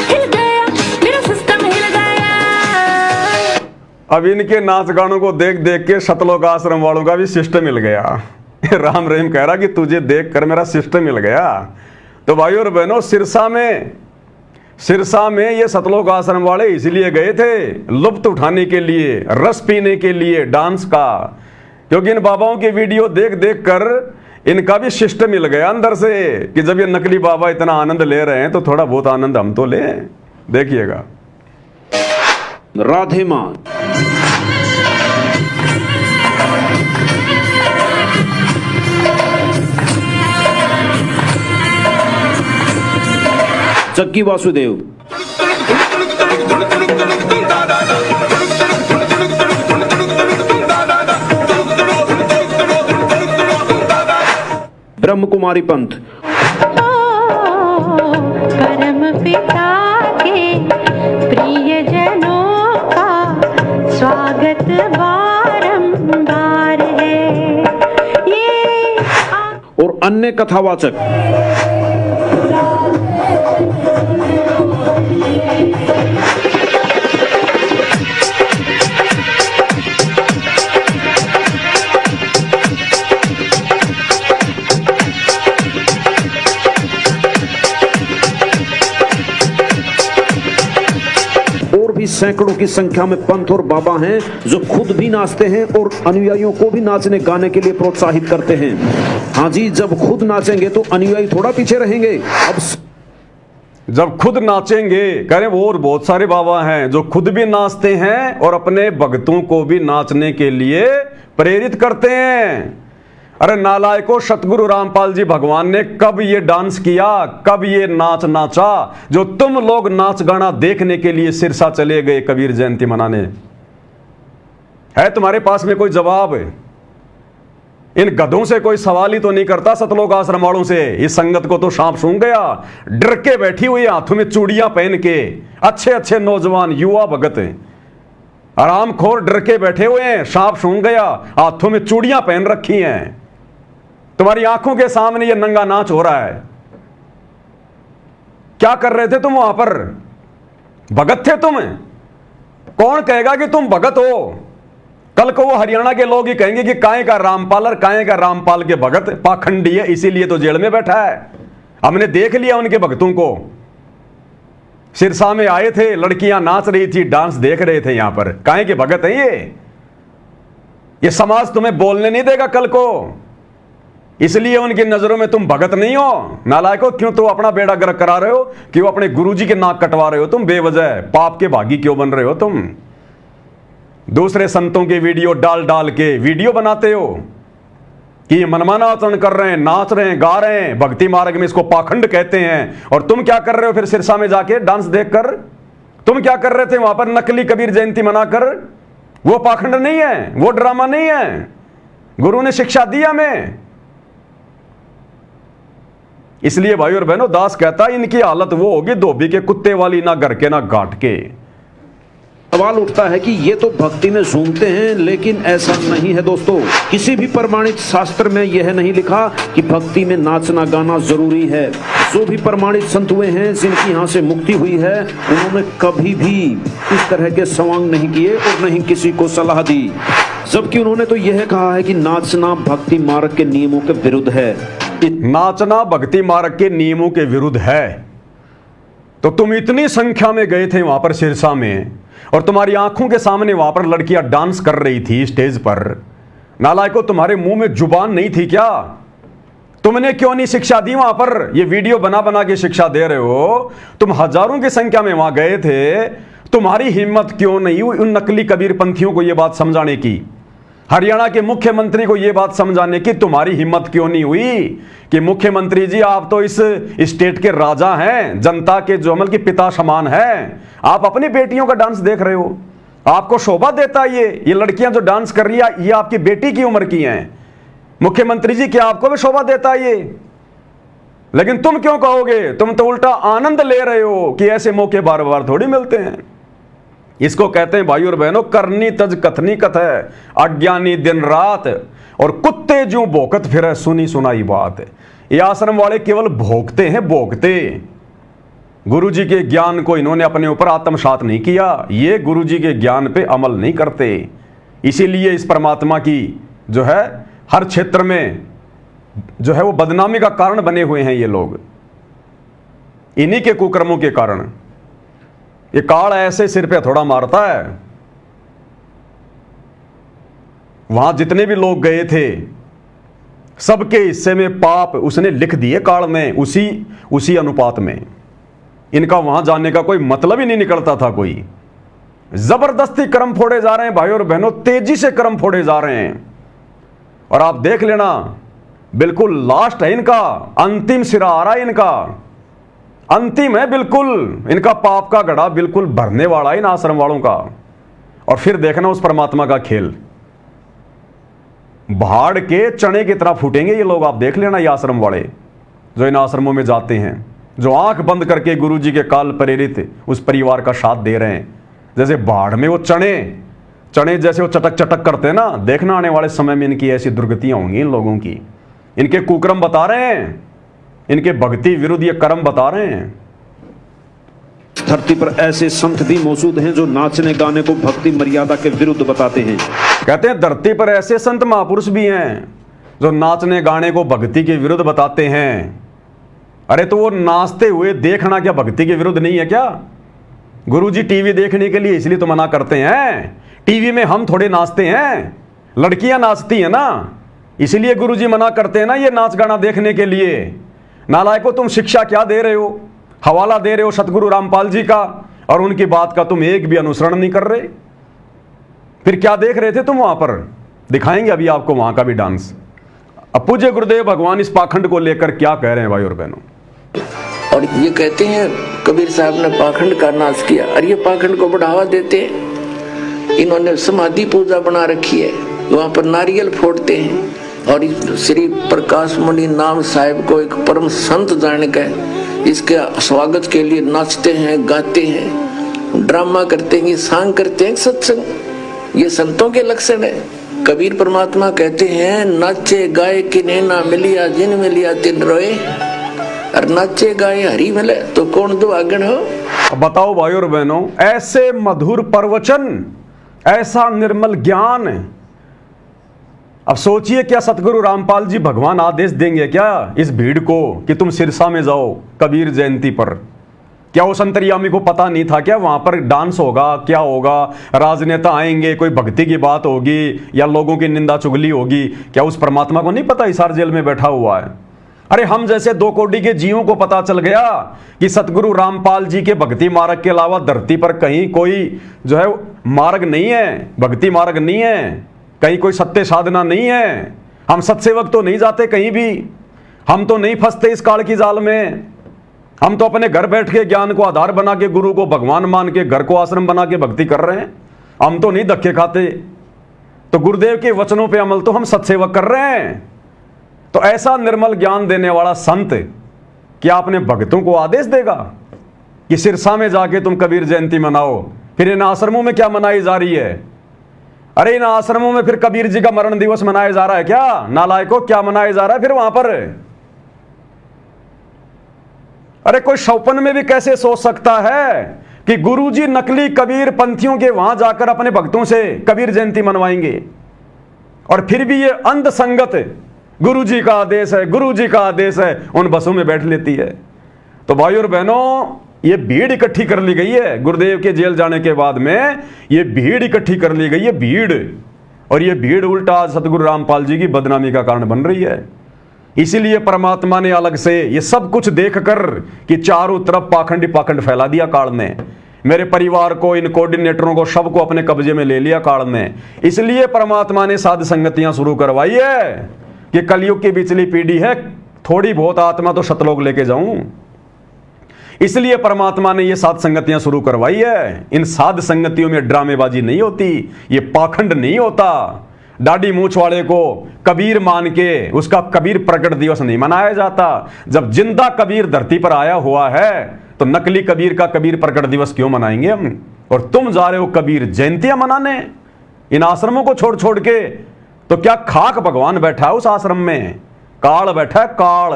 हिल गया, मेरा सिस्टम हिल गया। अब इनके नाच गानों को देख देख के सतलोक आश्रम वालों का भी सिस्टम मिल गया। राम रहीम कह रहा कि तुझे देख कर मेरा सिस्टम मिल गया। तो भाइयों और बहनों, सिरसा में ये सतलोक आश्रम वाले इसलिए गए थे, लुत्फ उठाने के लिए, रस पीने के लिए डांस का, क्योंकि इन बाबाओं की वीडियो देख देख कर इनका भी सिस्टम मिल गया अंदर से कि जब ये नकली बाबा इतना आनंद ले रहे हैं तो थोड़ा बहुत आनंद हम तो लें। देखिएगा। राधे मां, जग्गी वासुदेव, ब्रह्म कुमारी पंथ, परम पिता के प्रियजनों का स्वागत बारंबार है ये। और अन्य कथावाचक। और भी सैकड़ों की संख्या में पंथ और बाबा हैं जो खुद भी नाचते हैं और अनुयायियों को भी नाचने गाने के लिए प्रोत्साहित करते हैं। हाँ जी, जब खुद नाचेंगे तो अनुयायी थोड़ा पीछे रहेंगे। अब जब खुद नाचेंगे, कह रहे और बहुत सारे बाबा हैं जो खुद भी नाचते हैं और अपने भक्तों को भी नाचने के लिए प्रेरित करते हैं। अरे नालायकों, सतगुरु रामपाल जी भगवान ने कब ये डांस किया, कब ये नाच नाचा जो तुम लोग नाच गाना देखने के लिए सिरसा चले गए कबीर जयंती मनाने? है तुम्हारे पास में कोई जवाब? इन गधों से कोई सवाल ही तो नहीं करता सतलोक आश्रम वालों से। इस संगत को तो सांप सूंघ गया। डर के बैठी हुई, हाथों में चूड़ियां पहन के, अच्छे अच्छे नौजवान युवा भगत आरामखोर डर के बैठे हुए हैं। सांप सूंघ गया, हाथों में चूड़ियां पहन रखी हैं। तुम्हारी आंखों के सामने ये नंगा नाच हो रहा है। क्या कर रहे थे तुम वहां पर? भगत थे तुम? कौन कहेगा कि तुम भगत हो? कल को वो हरियाणा के लोग ही कहेंगे कि काहे का रामपाल और काहे का रामपाल के भगत पाखंडी है, इसीलिए तो जेल में बैठा है। हमने देख लिया उनके भक्तों को। सिरसा में आए थे, लड़कियां नाच रही थी, डांस देख रहे थे। यहां पर काहे के भगत हैं ये समाज तुम्हें बोलने नहीं देगा कल को, इसलिए उनकी नजरों में तुम भगत नहीं हो। नालायकों, क्यों तो अपना बेड़ा गर्क करा रहे हो? क्यों अपने गुरुजी के नाक कटवा रहे हो? तुम बेवजह पाप के भागी क्यों बन रहे हो? तुम दूसरे संतों के वीडियो डाल डाल के वीडियो बनाते हो कि ये मनमाना आचरण कर रहे हैं, नाच रहे हैं, गा रहे हैं, भक्ति मार्ग में इसको पाखंड कहते हैं। और तुम क्या कर रहे हो फिर सिरसा में जाके डांस देखकर? तुम क्या कर रहे थे वहां पर नकली कबीर जयंती मनाकर? वो पाखंड नहीं है, वो ड्रामा नहीं है। गुरु ने शिक्षा दी हमें। इसलिए भाई और बहनों, दास कहता है इनकी हालत वो होगी धोबी के कुत्ते वाली, ना घर के ना घाट के। सवाल उठता है कि ये तो भक्ति में झूमते हैं, लेकिन ऐसा नहीं है दोस्तों। किसी भी प्रमाणित शास्त्र में यह नहीं लिखा कि भक्ति में नाचना गाना जरूरी है। जो भी प्रमाणित संत हुए हैं जिनकी यहाँ से मुक्ति हुई है, उन्होंने कभी भी इस तरह के सवांग नहीं किए और नहीं किसी को सलाह दी। जबकि उन्होंने तो यह कहा है कि नाचना भक्ति मार्ग के नियमों के विरुद्ध है। नाचना भक्ति मार्ग के नियमों के विरुद्ध है। तो तुम इतनी संख्या में गए थे वहां पर सिरसा में, और तुम्हारी आंखों के सामने वहां पर लड़कियां डांस कर रही थी स्टेज पर, नालायकों, तुम्हारे मुंह में जुबान नहीं थी क्या? तुमने क्यों नहीं शिक्षा दी वहां पर? ये वीडियो बना बना के शिक्षा दे रहे हो। तुम हजारों की संख्या में वहां गए थे, तुम्हारी हिम्मत क्यों नहीं हुई उन नकली कबीरपंथियों को यह बात समझाने की? हरियाणा के मुख्यमंत्री को यह बात समझाने की तुम्हारी हिम्मत क्यों नहीं हुई कि मुख्यमंत्री जी, आप तो इस स्टेट के राजा हैं, जनता के जो अमल के पिता समान हैं, आप अपनी बेटियों का डांस देख रहे हो, आपको शोभा देता है ये लड़कियां जो डांस कर रही है, ये आपकी बेटी की उम्र की हैं। मुख्यमंत्री जी, क्या आपको भी शोभा देता है ये? लेकिन तुम क्यों कहोगे? तुम तो उल्टा आनंद ले रहे हो कि ऐसे मौके बार बार थोड़ी मिलते हैं। इसको कहते हैं भाई और बहनों, करनी तज कथनी कथ है, अज्ञानी दिन रात और कुत्ते जो भोकत फिर सुनी सुनाई बात। ये आश्रम वाले केवल भोगते हैं, भोगते। गुरु जी के ज्ञान को इन्होंने अपने ऊपर आत्मसात नहीं किया, ये गुरु जी के ज्ञान पे अमल नहीं करते। इसीलिए इस परमात्मा की जो है हर क्षेत्र में जो है वो बदनामी का कारण बने हुए हैं ये लोग, इन्हीं के कुकर्मों के कारण। ये काल ऐसे सिर पे थोड़ा मारता है। वहां जितने भी लोग गए थे सबके हिस्से में पाप उसने लिख दिए काल ने, उसी अनुपात में। इनका वहां जाने का कोई मतलब ही नहीं निकलता था कोई। जबरदस्ती कर्म फोड़े जा रहे हैं भाई और बहनों, तेजी से कर्म फोड़े जा रहे हैं। और आप देख लेना, बिल्कुल लास्ट है इनका, अंतिम सिरा आ रहा है इनका, अंतिम है बिल्कुल। इनका पाप का घड़ा बिल्कुल भरने वाला है इन आश्रम वालों का। और फिर देखना उस परमात्मा का खेल, भाड़ के चने की तरह फूटेंगे ये लोग। आप देख लेना, ये आश्रम वाले जो इन आश्रमों में जाते हैं, जो आंख बंद करके गुरु जी के काल प्रेरित उस परिवार का साथ दे रहे हैं, जैसे भाड़ में वो चने जैसे वो चटक चटक करते हैं ना, देखना आने वाले समय में इनकी ऐसी दुर्गतियां होंगी इन लोगों की। इनके कुकर्म बता रहे हैं, इनके भक्ति विरुद्ध ये कर्म बता रहे हैं। धरती पर ऐसे संत भी मौजूद हैं जो नाचने गाने को भक्ति मर्यादा के विरुद्ध बताते हैं। कहते हैं धरती पर ऐसे संत महापुरुष भी हैं जो नाचने गाने को भक्ति के विरुद्ध बताते हैं। अरे तो वो नाचते हुए देखना क्या भक्ति के विरुद्ध नहीं है क्या? गुरुजी टीवी देखने के लिए इसलिए तो मना करते हैं। टीवी में हम थोड़े नाचते हैं, लड़कियां नाचती हैं ना, इसलिए गुरुजी मना करते हैं ना ये नाच गाना देखने के लिए। नालायकों, तुम शिक्षा क्या दे रहे हो? हवाला दे रहे हो सतगुरु रामपाल जी का, और उनकी बात का तुम एक भी अनुसरण नहीं कर रहे। फिर क्या देख रहे थे तुम वहां पर? दिखाएंगे अभी आपको वहां का भी डांस। अब पूज्य गुरुदेव भगवान इस पाखंड को लेकर क्या कह रहे हैं भाई और बहनों। और ये कहते हैं कबीर साहब ने पाखंड का नाश किया, और ये पाखंड को बढ़ावा देते हैं। इन्होंने समाधि पूजा बना रखी है, वहां पर नारियल फोड़ते हैं, और श्री प्रकाश मणि नाम साहिब को एक परम संत जानकर इसके स्वागत के लिए नाचते हैं, गाते हैं, ड्रामा करते हैं, सांग करते हैं, सत्संग। ये संतों के लक्षण है। कबीर परमात्मा कहते हैं, नाचे गाए किन्हें ना मिलिया, जिन मिलिया तिन रोए। और नाचे गाए हरी मिले तो कौन दो आगन हो। बताओ भाई और बहनों, ऐसे मधुर प्रवचन, ऐसा निर्मल ज्ञान। अब सोचिए, क्या सतगुरु रामपाल जी भगवान आदेश देंगे क्या इस भीड़ को कि तुम सिरसा में जाओ कबीर जयंती पर? क्या उस अंतर्यामी को पता नहीं था क्या वहां पर डांस होगा, क्या होगा, राजनेता आएंगे, कोई भक्ति की बात होगी या लोगों की निंदा चुगली होगी? क्या उस परमात्मा को नहीं पता हिसार जेल में बैठा हुआ है? अरे हम जैसे 2 कोटि के जीवों को पता चल गया कि सतगुरु रामपाल जी के भक्ति मार्ग के अलावा धरती पर कहीं कोई जो है मार्ग नहीं है, भक्ति मार्ग नहीं है, कहीं कोई सत्य साधना नहीं है। हम सत्सेवक तो नहीं जाते कहीं भी, हम तो नहीं फंसते इस काल की जाल में। हम तो अपने घर बैठ के ज्ञान को आधार बना के, गुरु को भगवान मान के, घर को आश्रम बना के भक्ति कर रहे हैं। हम तो नहीं धक्के खाते। तो गुरुदेव के वचनों पे अमल तो हम सत्सेवक कर रहे हैं। तो ऐसा निर्मल ज्ञान देने वाला संत क्या अपने भक्तों को आदेश देगा कि सिरसा में जाके तुम कबीर जयंती मनाओ? फिर इन आश्रमों में क्या मनाई जा रही है? अरे इन आश्रमों में फिर कबीर जी का मरण दिवस मनाया जा रहा है क्या? नालायकों, क्या मनाया जा रहा है फिर वहां पर? अरे कोई सौपन में भी कैसे सोच सकता है कि गुरुजी नकली कबीर पंथियों के वहां जाकर अपने भक्तों से कबीर जयंती मनवाएंगे? और फिर भी ये अंध संगत गुरुजी का आदेश है, गुरुजी का आदेश है, उन बसों में बैठ लेती है। तो भाई और बहनों, ये भीड़ इकट्ठी कर ली गई है गुरुदेव के जेल जाने के बाद में। ये भीड़ इकट्ठी कर ली गई है, भीड़। और ये भीड़ उल्टा आज सतगुरु रामपाल जी की बदनामी का कारण बन रही है। इसीलिए परमात्मा ने अलग से ये सब कुछ देखकर कि चारों तरफ पाखंडी पाखंड फैला दिया काल ने, मेरे परिवार को, इन कोऑर्डिनेटरों को, सबको अपने कब्जे में ले लिया काल ने। इसलिए परमात्मा ने साध संगतियां शुरू करवाई है कि कलयुग की बिचली पीढ़ी है, थोड़ी बहुत आत्मा तो सतलोक लेके जाऊं। इसलिए परमात्मा ने ये साध संगतियां शुरू करवाई है। इन साध संगतियों में ड्रामेबाजी नहीं होती, ये पाखंड नहीं होता। दाढ़ी मूछ वाले को कबीर मान के उसका कबीर प्रकट दिवस नहीं मनाया जाता। जब जिंदा कबीर धरती पर आया हुआ है तो नकली कबीर का कबीर प्रकट दिवस क्यों मनाएंगे हम? और तुम जा रहे हो कबीर जयंतियां मनाने इन आश्रमों को छोड़ छोड़ के। तो क्या खाक भगवान बैठा है उस आश्रम में? काल बैठा है, काल।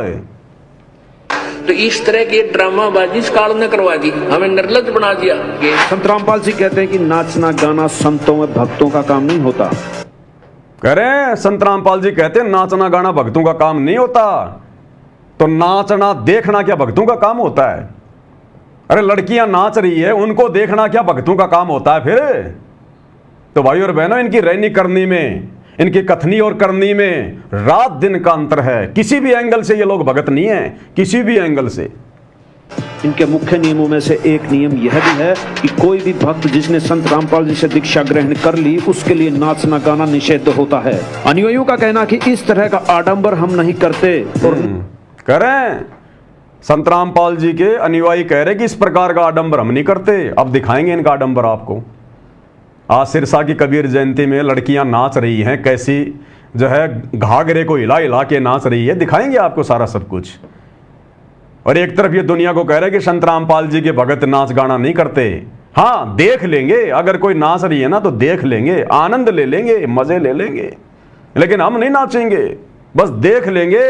तो इस तरह की ड्रामाबाजी इस काल ने करवा दी, हमें निर्लज बना दिया। संत रामपाल जी कहते हैं कि नाचना गाना संतों में भक्तों का काम नहीं होता। कह रहे हैं संत रामपाल जी कहते हैं नाचना गाना भक्तों का काम नहीं होता। तो नाचना देखना क्या भक्तों का काम होता है? अरे लड़कियां नाच रही है, उनको देखना क्या भक्तों का काम होता है फिर? तो भाई और बहनों, इनकी रहनी करनी में, इनकी कथनी और करनी में रात दिन का अंतर है। किसी भी एंगल से ये लोग भगत नहीं है, किसी भी एंगल से। इनके मुख्य नियमों में से एक नियम यह भी है कि कोई भी भक्त जिसने संत रामपाल जी से दीक्षा ग्रहण कर ली उसके लिए नाचना गाना निषिद्ध होता है। अनुयायियों का कहना कि इस तरह का आडंबर हम नहीं करते। और करें संत रामपाल जी के अनुयायी कह रहे कि इस प्रकार का आडंबर हम नहीं करते। अब दिखाएंगे इनका आडंबर आपको। आज सिरसा की कबीर जयंती में लड़कियां नाच रही हैं, कैसी जो है घाघरे को हिला हिला के नाच रही है। दिखाएंगे आपको सारा सब कुछ। और एक तरफ ये दुनिया को कह रहे हैं कि संत रामपाल जी के भगत नाच गाना नहीं करते। हाँ, देख लेंगे, अगर कोई नाच रही है ना तो देख लेंगे, आनंद ले लेंगे, मजे ले लेंगे, लेकिन हम नहीं नाचेंगे, बस देख लेंगे।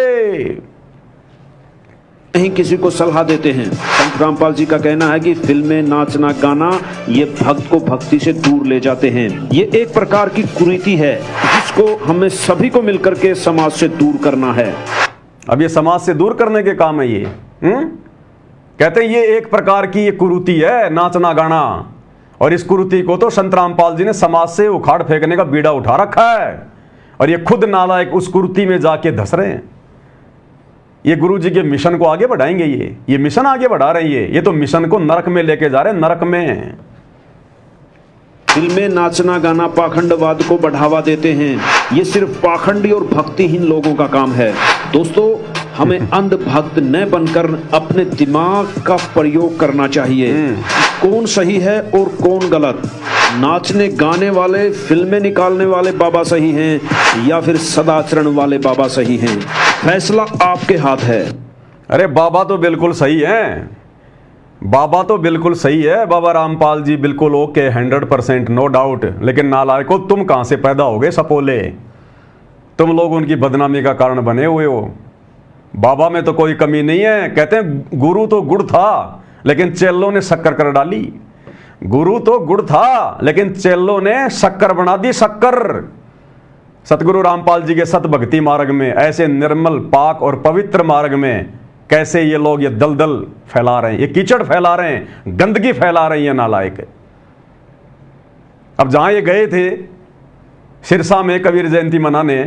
नहीं किसी को सलाह देते हैं। संत रामपाल जी का कहना है कि फिल्में, नाचना गाना ये भक्त को भक्ति से दूर ले जाते हैं। ये एक प्रकार की कुरीति है जिसको हमें सभी को मिलकर के समाज से दूर करना है। अब ये समाज से दूर करने के काम है ये। कहते हैं ये एक प्रकार की ये कुरीति है नाचना गाना। और इस कुरीति को तो संत रामपाल जी ने समाज से उखाड़ फेंकने का बीड़ा उठा रखा है। और ये खुद नालायक उस कुरीति में जाके धस रहे हैं। ये गुरु जी के मिशन को आगे बढ़ाएंगे। ये मिशन आगे बढ़ा रहे हैं। ये तो मिशन को नरक में लेके जा रहे हैं, नरक में। फिल्में, नाचना गाना पाखंडवाद को बढ़ावा देते हैं। ये सिर्फ पाखंडी और भक्तिहीन लोगों का काम है। दोस्तों, हमें अंधभक्त न बनकर अपने दिमाग का प्रयोग करना चाहिए। कौन सही है और कौन गलत? नाचने गाने वाले, फिल्में निकालने वाले बाबा सही हैं या फिर सदाचरण वाले बाबा सही हैं? फैसला आपके हाथ है। अरे बाबा तो बिल्कुल सही है, बाबा तो बिल्कुल सही है। बाबा रामपाल जी बिल्कुल ओके, 100% नो डाउट। लेकिन नालायको, तुम कहां से पैदा हो गए सपोले? तुम लोग उनकी बदनामी का कारण बने हुए हो। बाबा में तो कोई कमी नहीं है। कहते हैं गुरु तो गुड़ था लेकिन चेलों ने शक्कर कर डाली। गुरु तो गुड़ था लेकिन चेलों ने शक्कर बना दी, शक्कर। सतगुरु रामपाल जी के सत भक्ति मार्ग में, ऐसे निर्मल, पाक और पवित्र मार्ग में कैसे ये लोग ये दलदल फैला रहे हैं, ये कीचड़ फैला रहे हैं, गंदगी फैला रहे हैं नालायक। अब जहां ये गए थे सिरसा में कबीर जयंती मनाने,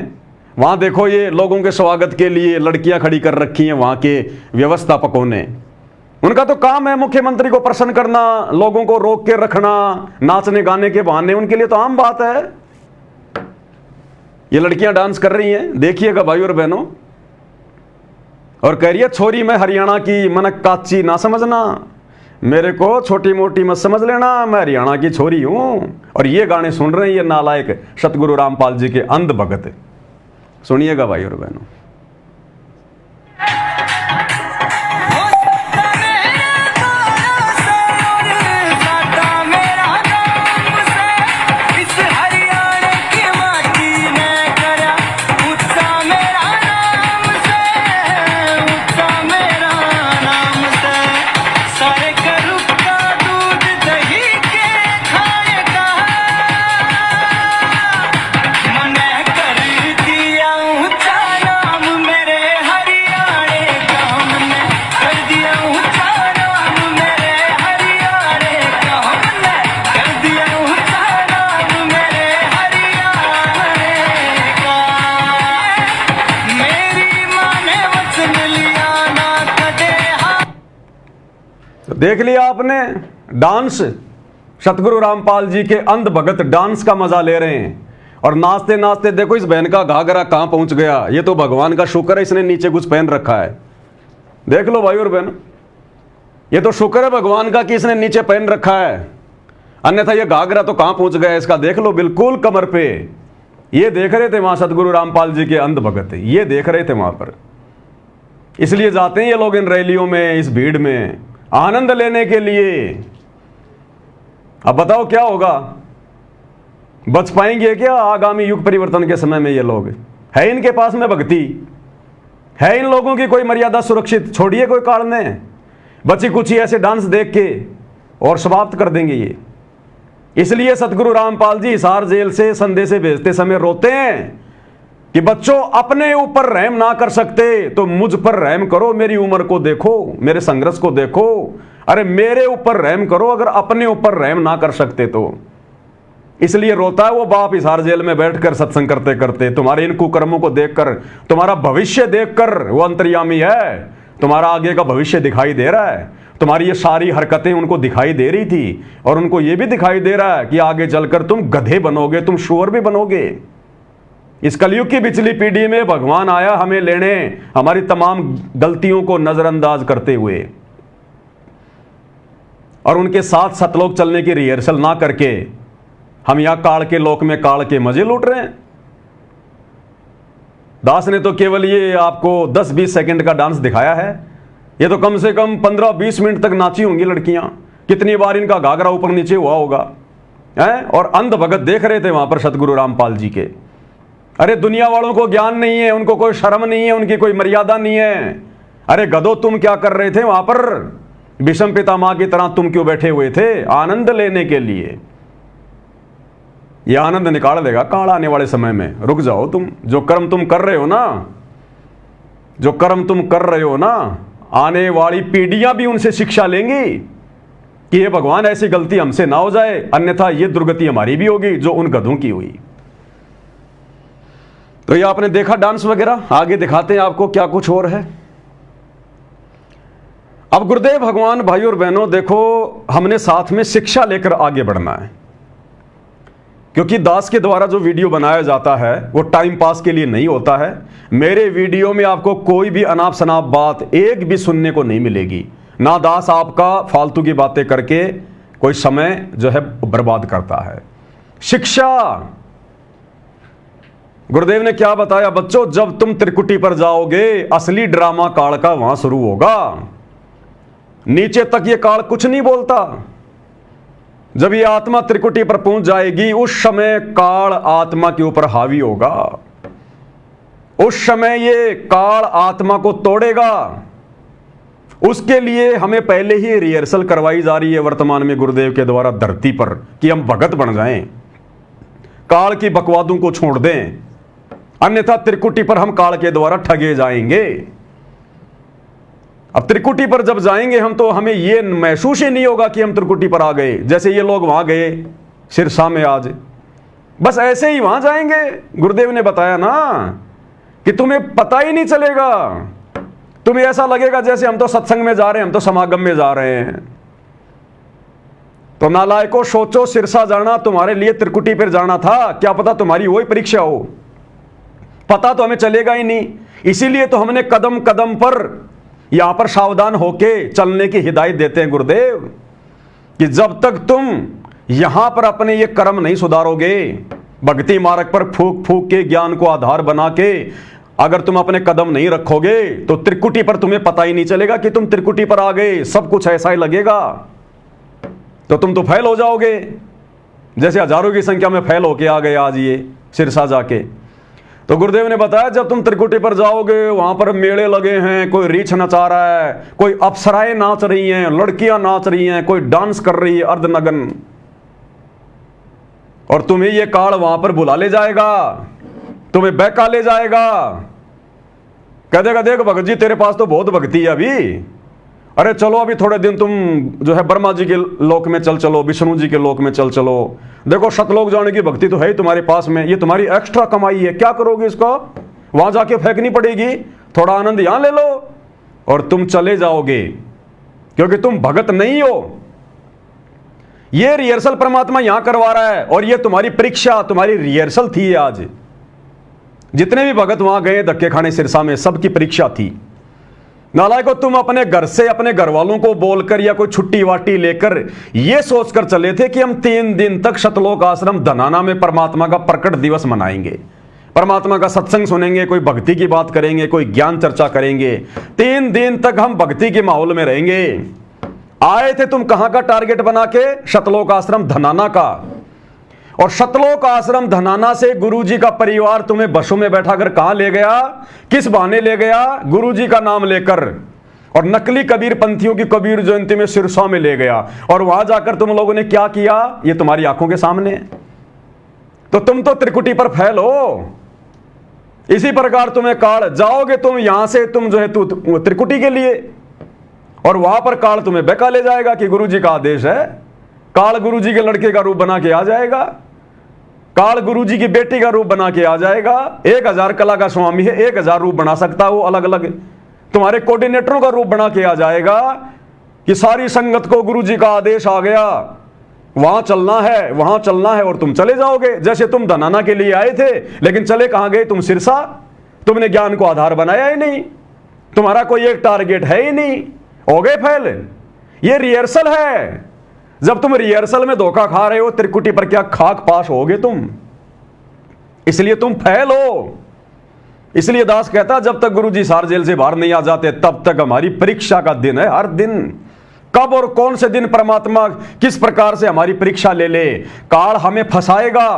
वहां देखो ये लोगों के स्वागत के लिए लड़कियां खड़ी कर रखी हैं वहां के व्यवस्थापकों ने। उनका तो काम है मुख्यमंत्री को प्रसन्न करना, लोगों को रोक के रखना नाचने गाने के बहाने। उनके लिए तो आम बात है। ये लड़कियां डांस कर रही हैं, देखिएगा भाई और बहनों। और कह रही है छोरी मैं हरियाणा की, मन काची ना समझना, मेरे को छोटी मोटी मत समझ लेना, मैं हरियाणा की छोरी हूं। और ये गाने सुन रहे हैं ये नालायक सतगुरु रामपाल जी के अंध भगत। सुनिएगा भाई और बहनों। कर दिया ऊंचा नाम देख लिया आपने डांस, सतगुरु रामपाल जी के अंध भगत डांस का मजा ले रहे हैं और नाचते नाचते देखो इस बहन का घाघरा कहां पहुंच गया। ये तो भगवान का शुक्र है इसने नीचे कुछ पहन रखा है। देख लो भाई और बहन, ये तो शुक्र है भगवान का कि इसने नीचे पहन रखा है, अन्यथा ये घाघरा तो कहां पहुंच गया इसका। देख लो बिल्कुल कमर पे। ये देख रहे थे वहां सतगुरु रामपाल जी के अंध भगत, ये देख रहे थे वहां पर। इसलिए जाते हैं ये लोग इन रैलियों में, इस भीड़ में आनंद लेने के लिए। अब बताओ क्या होगा, बच पाएंगे क्या आगामी युग परिवर्तन के समय में? ये लोग है इनके पास में भक्ति है, इन लोगों की कोई मर्यादा सुरक्षित? छोड़िए कोई कारण नहीं, बची कुछ ही ऐसे डांस देख के और समाप्त कर देंगे ये। इसलिए सतगुरु रामपाल जी हिसार जेल से संदेश भेजते समय रोते हैं कि बच्चों अपने ऊपर रहम ना कर सकते तो मुझ पर रहम करो, मेरी उम्र को देखो, मेरे संघर्ष को देखो, अरे मेरे ऊपर रहम करो अगर अपने ऊपर रहम ना कर सकते तो। इसलिए रोता है वो बाप हिसार जेल में बैठकर सत्संग करते करते। तुम्हारे इन कुकर्मों को देखकर, तुम्हारा भविष्य देखकर वो अंतर्यामी है, तुम्हारा आगे का भविष्य दिखाई दे रहा है। तुम्हारी ये सारी हरकतें उनको दिखाई दे रही थी और उनको ये भी दिखाई दे रहा है कि आगे चलकर तुम गधे बनोगे, तुम शुअर भी बनोगे। इस कलयुग की पिछली पीढ़ी में भगवान आया हमें लेने, हमारी तमाम गलतियों को नजरअंदाज करते हुए, और उनके साथ सतलोक चलने की रिहर्सल ना करके हम यहां काल के लोक में काल के मजे लूट रहे हैं। दास ने तो केवल ये आपको 10-20 सेकंड का डांस दिखाया है, ये तो कम से कम 15-20 मिनट तक नाची होंगी लड़कियां। कितनी बार इनका घाघरा ऊपर नीचे हुआ होगा है? और अंध भगत देख रहे थे वहां पर सतगुरु रामपाल जी के। अरे दुनिया वालों को ज्ञान नहीं है, उनको कोई शर्म नहीं है, उनकी कोई मर्यादा नहीं है। अरे गधो तुम क्या कर रहे थे वहां पर? विषम पितामह की तरह तुम क्यों बैठे हुए थे? आनंद लेने के लिए। यह आनंद निकाल देगा काल आने वाले समय में। रुक जाओ तुम, जो कर्म तुम कर रहे हो ना, जो कर्म तुम कर रहे हो ना, आने वाली पीढ़ियां भी उनसे शिक्षा लेंगी कि ये भगवान ऐसी गलती हमसे ना हो जाए, अन्यथा ये दुर्गति हमारी भी होगी जो उन गधों की हुई। तो ये आपने देखा डांस वगैरह, आगे दिखाते हैं आपको क्या कुछ और है। अब गुरुदेव भगवान भाई और बहनों देखो, हमने साथ में शिक्षा लेकर आगे बढ़ना है, क्योंकि दास के द्वारा जो वीडियो बनाया जाता है वो टाइम पास के लिए नहीं होता है। मेरे वीडियो में आपको कोई भी अनाप शनाप बात एक भी सुनने को नहीं मिलेगी। ना दास आपका फालतू की बातें करके कोई समय जो है बर्बाद करता है। शिक्षा, गुरुदेव ने क्या बताया बच्चों, जब तुम त्रिकुटी पर जाओगे असली ड्रामा काल का वहां शुरू होगा। नीचे तक ये काल कुछ नहीं बोलता। जब ये आत्मा त्रिकुटी पर पहुंच जाएगी उस समय काल आत्मा के ऊपर हावी होगा। उस समय ये काल आत्मा को तोड़ेगा। उसके लिए हमें पहले ही रिहर्सल करवाई जा रही है वर्तमान में गुरुदेव के द्वारा धरती पर, कि हम भगत बन जाएं, काल की बकवादों को छोड़ दें, अन्यथा त्रिकुटी पर हम काल के द्वारा ठगे जाएंगे। अब त्रिकुटी पर जब जाएंगे हम तो हमें यह महसूस ही नहीं होगा कि हम त्रिकुटी पर आ गए। जैसे ये लोग वहां गए सिरसा में आज, बस ऐसे ही वहां जाएंगे। गुरुदेव ने बताया ना कि तुम्हें पता ही नहीं चलेगा, तुम्हें ऐसा लगेगा जैसे हम तो सत्संग में जा रहे हैं, हम तो समागम में जा रहे हैं। तो नालायकों सोचो, सिरसा जाना तुम्हारे लिए त्रिकुटी पर जाना था, क्या पता तुम्हारी वही परीक्षा हो। पता तो हमें चलेगा ही नहीं। इसीलिए तो हमने कदम कदम पर यहां पर सावधान होके चलने की हिदायत देते हैं गुरुदेव, कि जब तक तुम यहां पर अपने ये कर्म नहीं सुधारोगे, भक्ति मार्ग पर फूक फूक के ज्ञान को आधार बना के अगर तुम अपने कदम नहीं रखोगे तो त्रिकुटी पर तुम्हें पता ही नहीं चलेगा कि तुम त्रिकुटी पर आ गए। सब कुछ ऐसा ही लगेगा, तो तुम तो फेल हो जाओगे, जैसे हजारों की संख्या में फेल होके आ गए आज ये सिरसा जाके। तो गुरुदेव ने बताया जब तुम त्रिकुटी पर जाओगे वहां पर मेले लगे हैं, कोई रीछ नचा रहा है, कोई अप्सराएं नाच रही हैं, लड़कियां नाच रही हैं, कोई डांस कर रही है अर्धनग्न, और तुम्हें ये काल वहां पर बुला ले जाएगा, तुम्हें बहका ले जाएगा, कह देगा देख भगत जी तेरे पास तो बहुत भक्ति है अभी, अरे चलो अभी थोड़े दिन तुम जो है ब्रह्मा जी के लोक में चल चलो, विष्णु जी के लोक में चल चलो, देखो सतलोक जाने की भक्ति तो है ही तुम्हारे पास में, ये तुम्हारी एक्स्ट्रा कमाई है, क्या करोगे इसको, वहां जाके फेंकनी पड़ेगी, थोड़ा आनंद यहां ले लो। और तुम चले जाओगे क्योंकि तुम भगत नहीं हो। ये रिहर्सल परमात्मा यहां करवा रहा है और ये तुम्हारी परीक्षा, तुम्हारी रिहर्सल थी आज। जितने भी भगत वहां गए धक्के खाने सिरसा में, सबकी परीक्षा थी। नालायको, तुम अपने घर से अपने घर वालों को बोलकर या कोई छुट्टी वाटी लेकर यह सोचकर चले थे कि हम 3 दिन तक शतलोक आश्रम धनाना में परमात्मा का प्रकट दिवस मनाएंगे, परमात्मा का सत्संग सुनेंगे, कोई भक्ति की बात करेंगे, कोई ज्ञान चर्चा करेंगे, 3 दिन तक हम भक्ति के माहौल में रहेंगे। आए थे तुम कहां का टारगेट बना के? शतलोक आश्रम धनाना का। और शतलोक आश्रम धनाना से गुरुजी का परिवार तुम्हें बसों में बैठाकर कहां ले गया? किस बहाने ले गया? गुरुजी का नाम लेकर, और नकली कबीर पंथियों की कबीर जयंती में सिरसा में ले गया। और वहां जाकर तुम लोगों ने क्या किया? ये तुम्हारी आंखों के सामने। तो तुम तो त्रिकुटी पर फैल हो। इसी प्रकार तुम्हें काल, जाओगे तुम यहां से, तुम जो है त्रिकुटी के लिए, और वहां पर काल तुम्हें बहका ले जाएगा कि गुरुजी का आदेश है। काल गुरुजी के लड़के का रूप बना के आ जाएगा, काल गुरुजी की बेटी का रूप बना के आ जाएगा। 1000 कला का स्वामी है, 1000 रूप बना सकता है वो अलग अलग। तुम्हारे कोऑर्डिनेटरों का रूप बना के आ जाएगा कि सारी संगत को गुरुजी का आदेश आ गया, वहां चलना है, वहां चलना है, और तुम चले जाओगे। जैसे तुम धनाना के लिए आए थे, लेकिन चले कहां गए? तुम सिरसा। तुमने ज्ञान को आधार बनाया ही नहीं, तुम्हारा कोई एक टारगेट है ही नहीं, हो गए फैल। ये रिहर्सल है। जब तुम रिहर्सल में धोखा खा रहे हो, त्रिकुटी पर क्या खाक पास होगे तुम? इसलिए तुम फैल हो। इसलिए दास कहता, जब तक गुरुजी सार जेल से बाहर नहीं आ जाते तब तक हमारी परीक्षा का दिन है। हर दिन, कब और कौन से दिन परमात्मा किस प्रकार से हमारी परीक्षा ले ले। काल हमें फंसाएगा,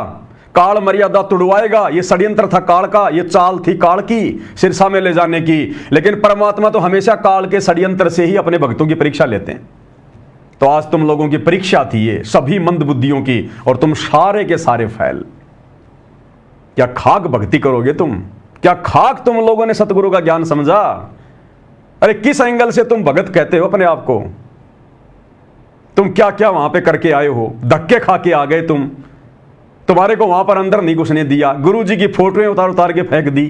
काल मर्यादा तुड़वाएगा। ये षड्यंत्र था काल का, ये चाल थी काल की सिरसा में ले जाने की। लेकिन परमात्मा तो हमेशा काल के षड्यंत्र से ही अपने भक्तों की परीक्षा लेते हैं। तो आज तुम लोगों की परीक्षा थी ये, सभी मंद बुद्धियों की, और तुम सारे के सारे फैल। क्या खाक भक्ति करोगे तुम? क्या खाक तुम लोगों ने सतगुरु का ज्ञान समझा? अरे किस एंगल से तुम भगत कहते हो अपने आप को? तुम क्या क्या वहां पे करके आए हो? धक्के खा के आ गए तुम। तुम्हारे को वहां पर अंदर नहीं घुसने दिया, गुरुजी की फोटोएं उतार उतार के फेंक दी,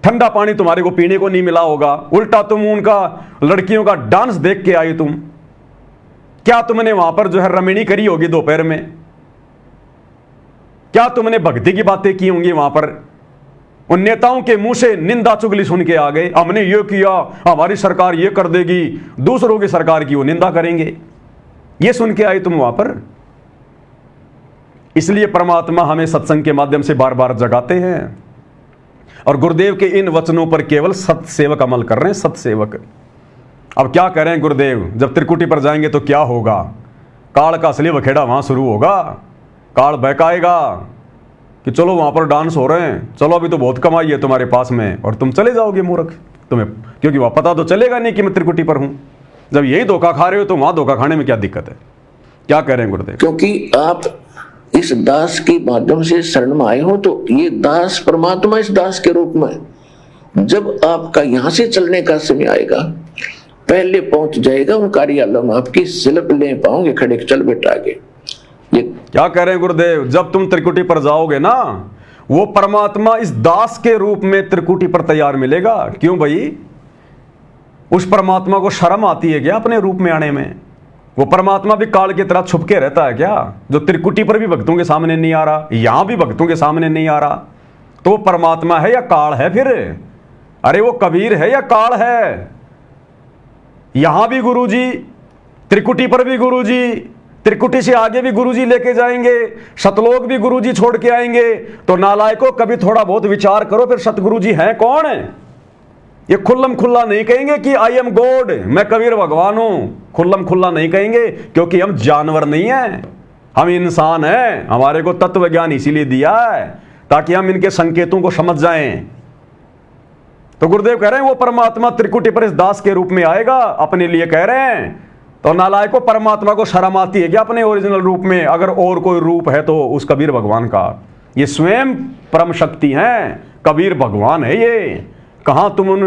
ठंडा पानी तुम्हारे को पीने को नहीं मिला होगा, उल्टा तुम उनका लड़कियों का डांस देख के आई तुम। क्या तुमने वहां पर जो है रमणी करी होगी दोपहर में? क्या तुमने भक्ति की बातें की होंगी वहां पर? उन नेताओं के मुंह से निंदा चुगली सुन के आ गए, हमने ये किया, हमारी सरकार ये कर देगी, दूसरों की सरकार की वो निंदा करेंगे, ये सुन के आई तुम वहां पर। इसलिए परमात्मा हमें सत्संग के माध्यम से बार बार जगाते हैं, और गुरुदेव के इन वचनों पर केवल सत्सेवक अमल कर रहे हैं। सत्सेवक अब क्या करें गुरुदेव? जब त्रिकुटी पर जाएंगे तो क्या होगा? काल का असली बखेड़ा वहां शुरू होगा। काल बहकाएगा कि चलो वहां पर डांस हो रहे हैं, चलो अभी तो बहुत कमाई है तुम्हारे पास में, और तुम चले जाओगे मूर्ख। तुम्हें क्योंकि वहां पता तो चलेगा नहीं कि मैं त्रिकुटी पर हूं। जब यही धोखा खा रहे हो तो वहां धोखा खाने में क्या दिक्कत है? क्या कह रहे हैं गुरुदेव? क्योंकि आप इस दास के माध्यम से शरण में आए हो, तो ये दास परमात्मा इस दास के रूप में जब आपका यहां से चलने का समय आएगा, पहले पहुंच जाएगा उन कार्यालयों में, आपकी सिलप ले पाओगे खड़े, चल बेटा आगे। ये क्या कह रहे हैं गुरुदेव? जब तुम त्रिकुटी पर जाओगे ना, वो परमात्मा इस दास के रूप में त्रिकुटी पर तैयार मिलेगा। क्यों भाई? उस परमात्मा को शर्म आती है क्या अपने रूप में आने में? वो परमात्मा भी काल की तरह छुप के रहता है क्या? जो त्रिकुटी पर भी भक्तों के सामने नहीं आ रहा, यहां भी भक्तों के सामने नहीं आ रहा, तो वो परमात्मा है या काल है फिर? अरे वो कबीर है या काल है? यहां भी गुरुजी, त्रिकुटी पर भी गुरुजी, त्रिकुटी से आगे भी गुरुजी लेके जाएंगे, सतलोक भी गुरुजी छोड़ के आएंगे। तो नालायकों, कभी थोड़ा बहुत विचार करो, फिर सतगुरुजी हैं कौन है? ये खुल्लम खुल्ला नहीं कहेंगे कि आई एम गॉड, मैं कबीर भगवान हूं। खुल्लम खुल्ला नहीं कहेंगे, क्योंकि हम जानवर नहीं हैं, हम इंसान हैं। हमारे को तत्व ज्ञान इसीलिए दिया है ताकि हम इनके संकेतों को समझ जाएं। तो गुरुदेव कह रहे हैं वो परमात्मा त्रिकुटी पर इस दास के रूप में आएगा, अपने लिए कह रहे हैं। तो नालायकों, परमात्मा को शर्म आती है क्या अपने ओरिजिनल रूप में? अगर और कोई रूप है तो उस कबीर भगवान का। ये स्वयं परम शक्ति हैं, कबीर भगवान है ये। कहां तुम उन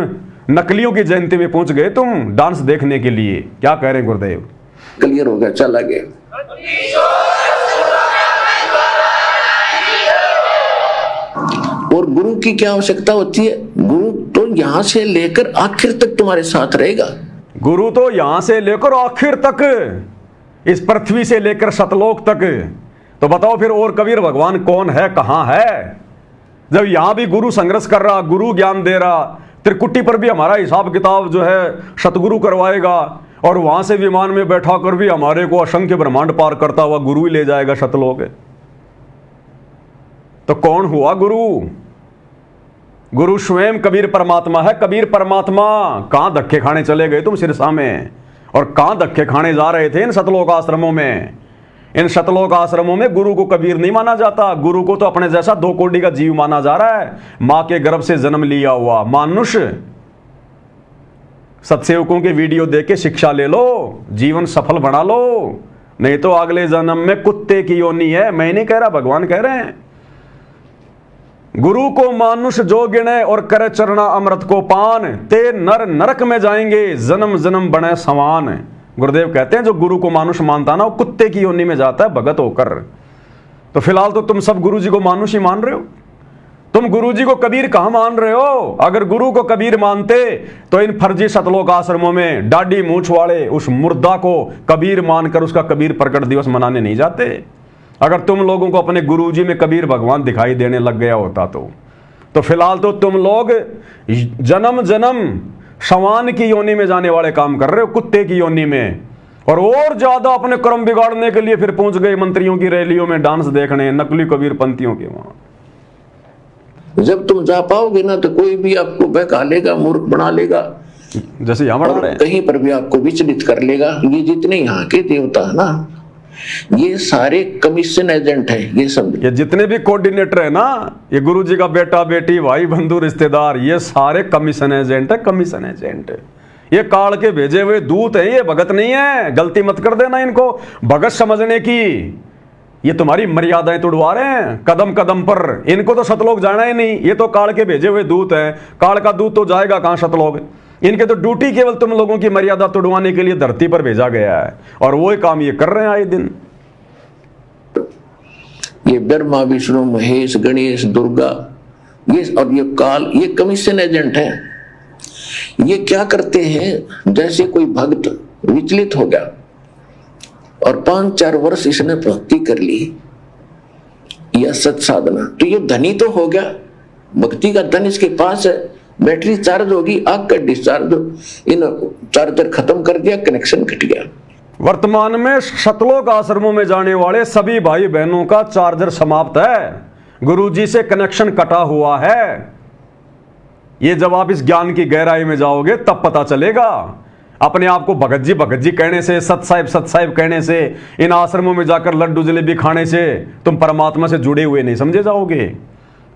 नकलियों की जयंती में पहुंच गए तुम डांस देखने के लिए? क्या कह रहे हैं गुरुदेव? क्लियर हो गया, चल आगे। और गुरु की क्या आवश्यकता होती है? गुरु तो यहां से लेकर आखिर तक तुम्हारे साथ रहेगा। गुरु तो यहां से लेकर आखिर तक, इस पृथ्वी से लेकर सतलोक तक। तो बताओ फिर और कबीर भगवान कौन है, कहां है? जब यहां भी गुरु संघर्ष कर रहा, गुरु ज्ञान दे रहा, त्रिकुटी पर भी हमारा हिसाब किताब जो है सतगुरु करवाएगा, और वहां से विमान में बैठा कर भी हमारे को असंख्य ब्रह्मांड पार करता हुआ गुरु ही ले जाएगा सतलोक। तो कौन हुआ गुरु? गुरु स्वयं कबीर परमात्मा है। कबीर परमात्मा कहां धक्के खाने चले गए तुम सिरसा में, और कहां धक्के खाने जा रहे थे इन सतलोक आश्रमों में? इन सतलोक आश्रमों में गुरु को कबीर नहीं माना जाता। गुरु को तो अपने जैसा 2 कोड़ी का जीव माना जा रहा है, मां के गर्भ से जन्म लिया हुआ मानुष। सत्सेवकों के वीडियो देख के शिक्षा ले लो, जीवन सफल बना लो, नहीं तो अगले जन्म में कुत्ते की योनि है। मैं नहीं कह रहा, भगवान कह रहे हैं। गुरु को मानुष जो गिने और करे चरना अमृत को पान, ते नर नरक में जाएंगे जन्म जन्म बने समान। गुरुदेव कहते हैं जो गुरु को मानुष मानता ना, वो कुत्ते की योनि में जाता है भगत होकर। तो फिलहाल तो तुम सब गुरु जी को मानुष ही मान रहे हो। तुम गुरु जी को कबीर कहां मान रहे हो? अगर गुरु को कबीर मानते तो इन फर्जी सतलोक आश्रमों में डाडी मूछ वाले उस मुर्दा को कबीर मानकर उसका कबीर प्रकट दिवस मनाने नहीं जाते। अगर तुम लोगों को अपने गुरु जी में कबीर भगवान दिखाई देने लग गया होता तो फिलहाल तो तुम लोग जन्म जन्म शवान की योनि में जाने वाले काम कर रहे हो, कुत्ते की योनि में। और ज्यादा अपने कर्म बिगाड़ने के लिए फिर पहुंच गए मंत्रियों की रैलियों में डांस देखने, नकली कबीर पंथियों के वहां। जब तुम जा पाओगे ना तो कोई भी आपको बहका लेगा, मूर्ख बना लेगा, जैसे यहाँ बना रहे हैं। कहीं पर भी आपको विचलित कर लेगा। ये जितने यहाँ के देवता है ना, ये सारे कमीशन एजेंट है। ये सब ये जितने भी कोऑर्डिनेटर है ना, ये गुरु जी का बेटा बेटी भाई बंधु रिश्तेदार, ये सारे कमीशन एजेंट है। कमीशन एजेंट ये काल के भेजे हुए दूत हैं, ये भगत नहीं है। गलती मत कर देना इनको भगत समझने की। ये तुम्हारी मर्यादाएं तोड़वा रहे हैं कदम कदम पर। इनको तो सतलोक जाना ही नहीं, ये तो काल के भेजे हुए दूत हैं। काल का दूत तो जाएगा कहां सतलोक? इनके तो ड्यूटी केवल तुम लोगों की मर्यादा तोड़वाने के लिए धरती पर भेजा गया है, और वो ही काम ये कर रहे हैं आए दिन। ये ब्रह्मा विष्णु महेश गणेश दुर्गा ये और ये काल, ये कमीशन एजेंट है। ये क्या करते हैं, जैसे कोई भक्त विचलित हो गया और 5-4 वर्ष इसने भक्ति कर ली या सत साधना, तो ये धनी तो हो गया, भक्ति का धन इसके पास है, बैटरी चार्ज होगी, आग का डिस्चार्ज, इन चार्जर खत्म कर दिया, कनेक्शन कट गया। वर्तमान में सतलोक आश्रमों में जाने वाले सभी भाई बहनों का चार्जर समाप्त है, गुरुजी से कनेक्शन कटा हुआ है। ये जब आप इस ज्ञान की गहराई में जाओगे तब पता चलेगा। अपने आप को भगत जी कहने से, सत साहिब कहने से, इन आश्रमों में जाकर लड्डू जलेबी खाने से तुम परमात्मा से जुड़े हुए नहीं समझे जाओगे।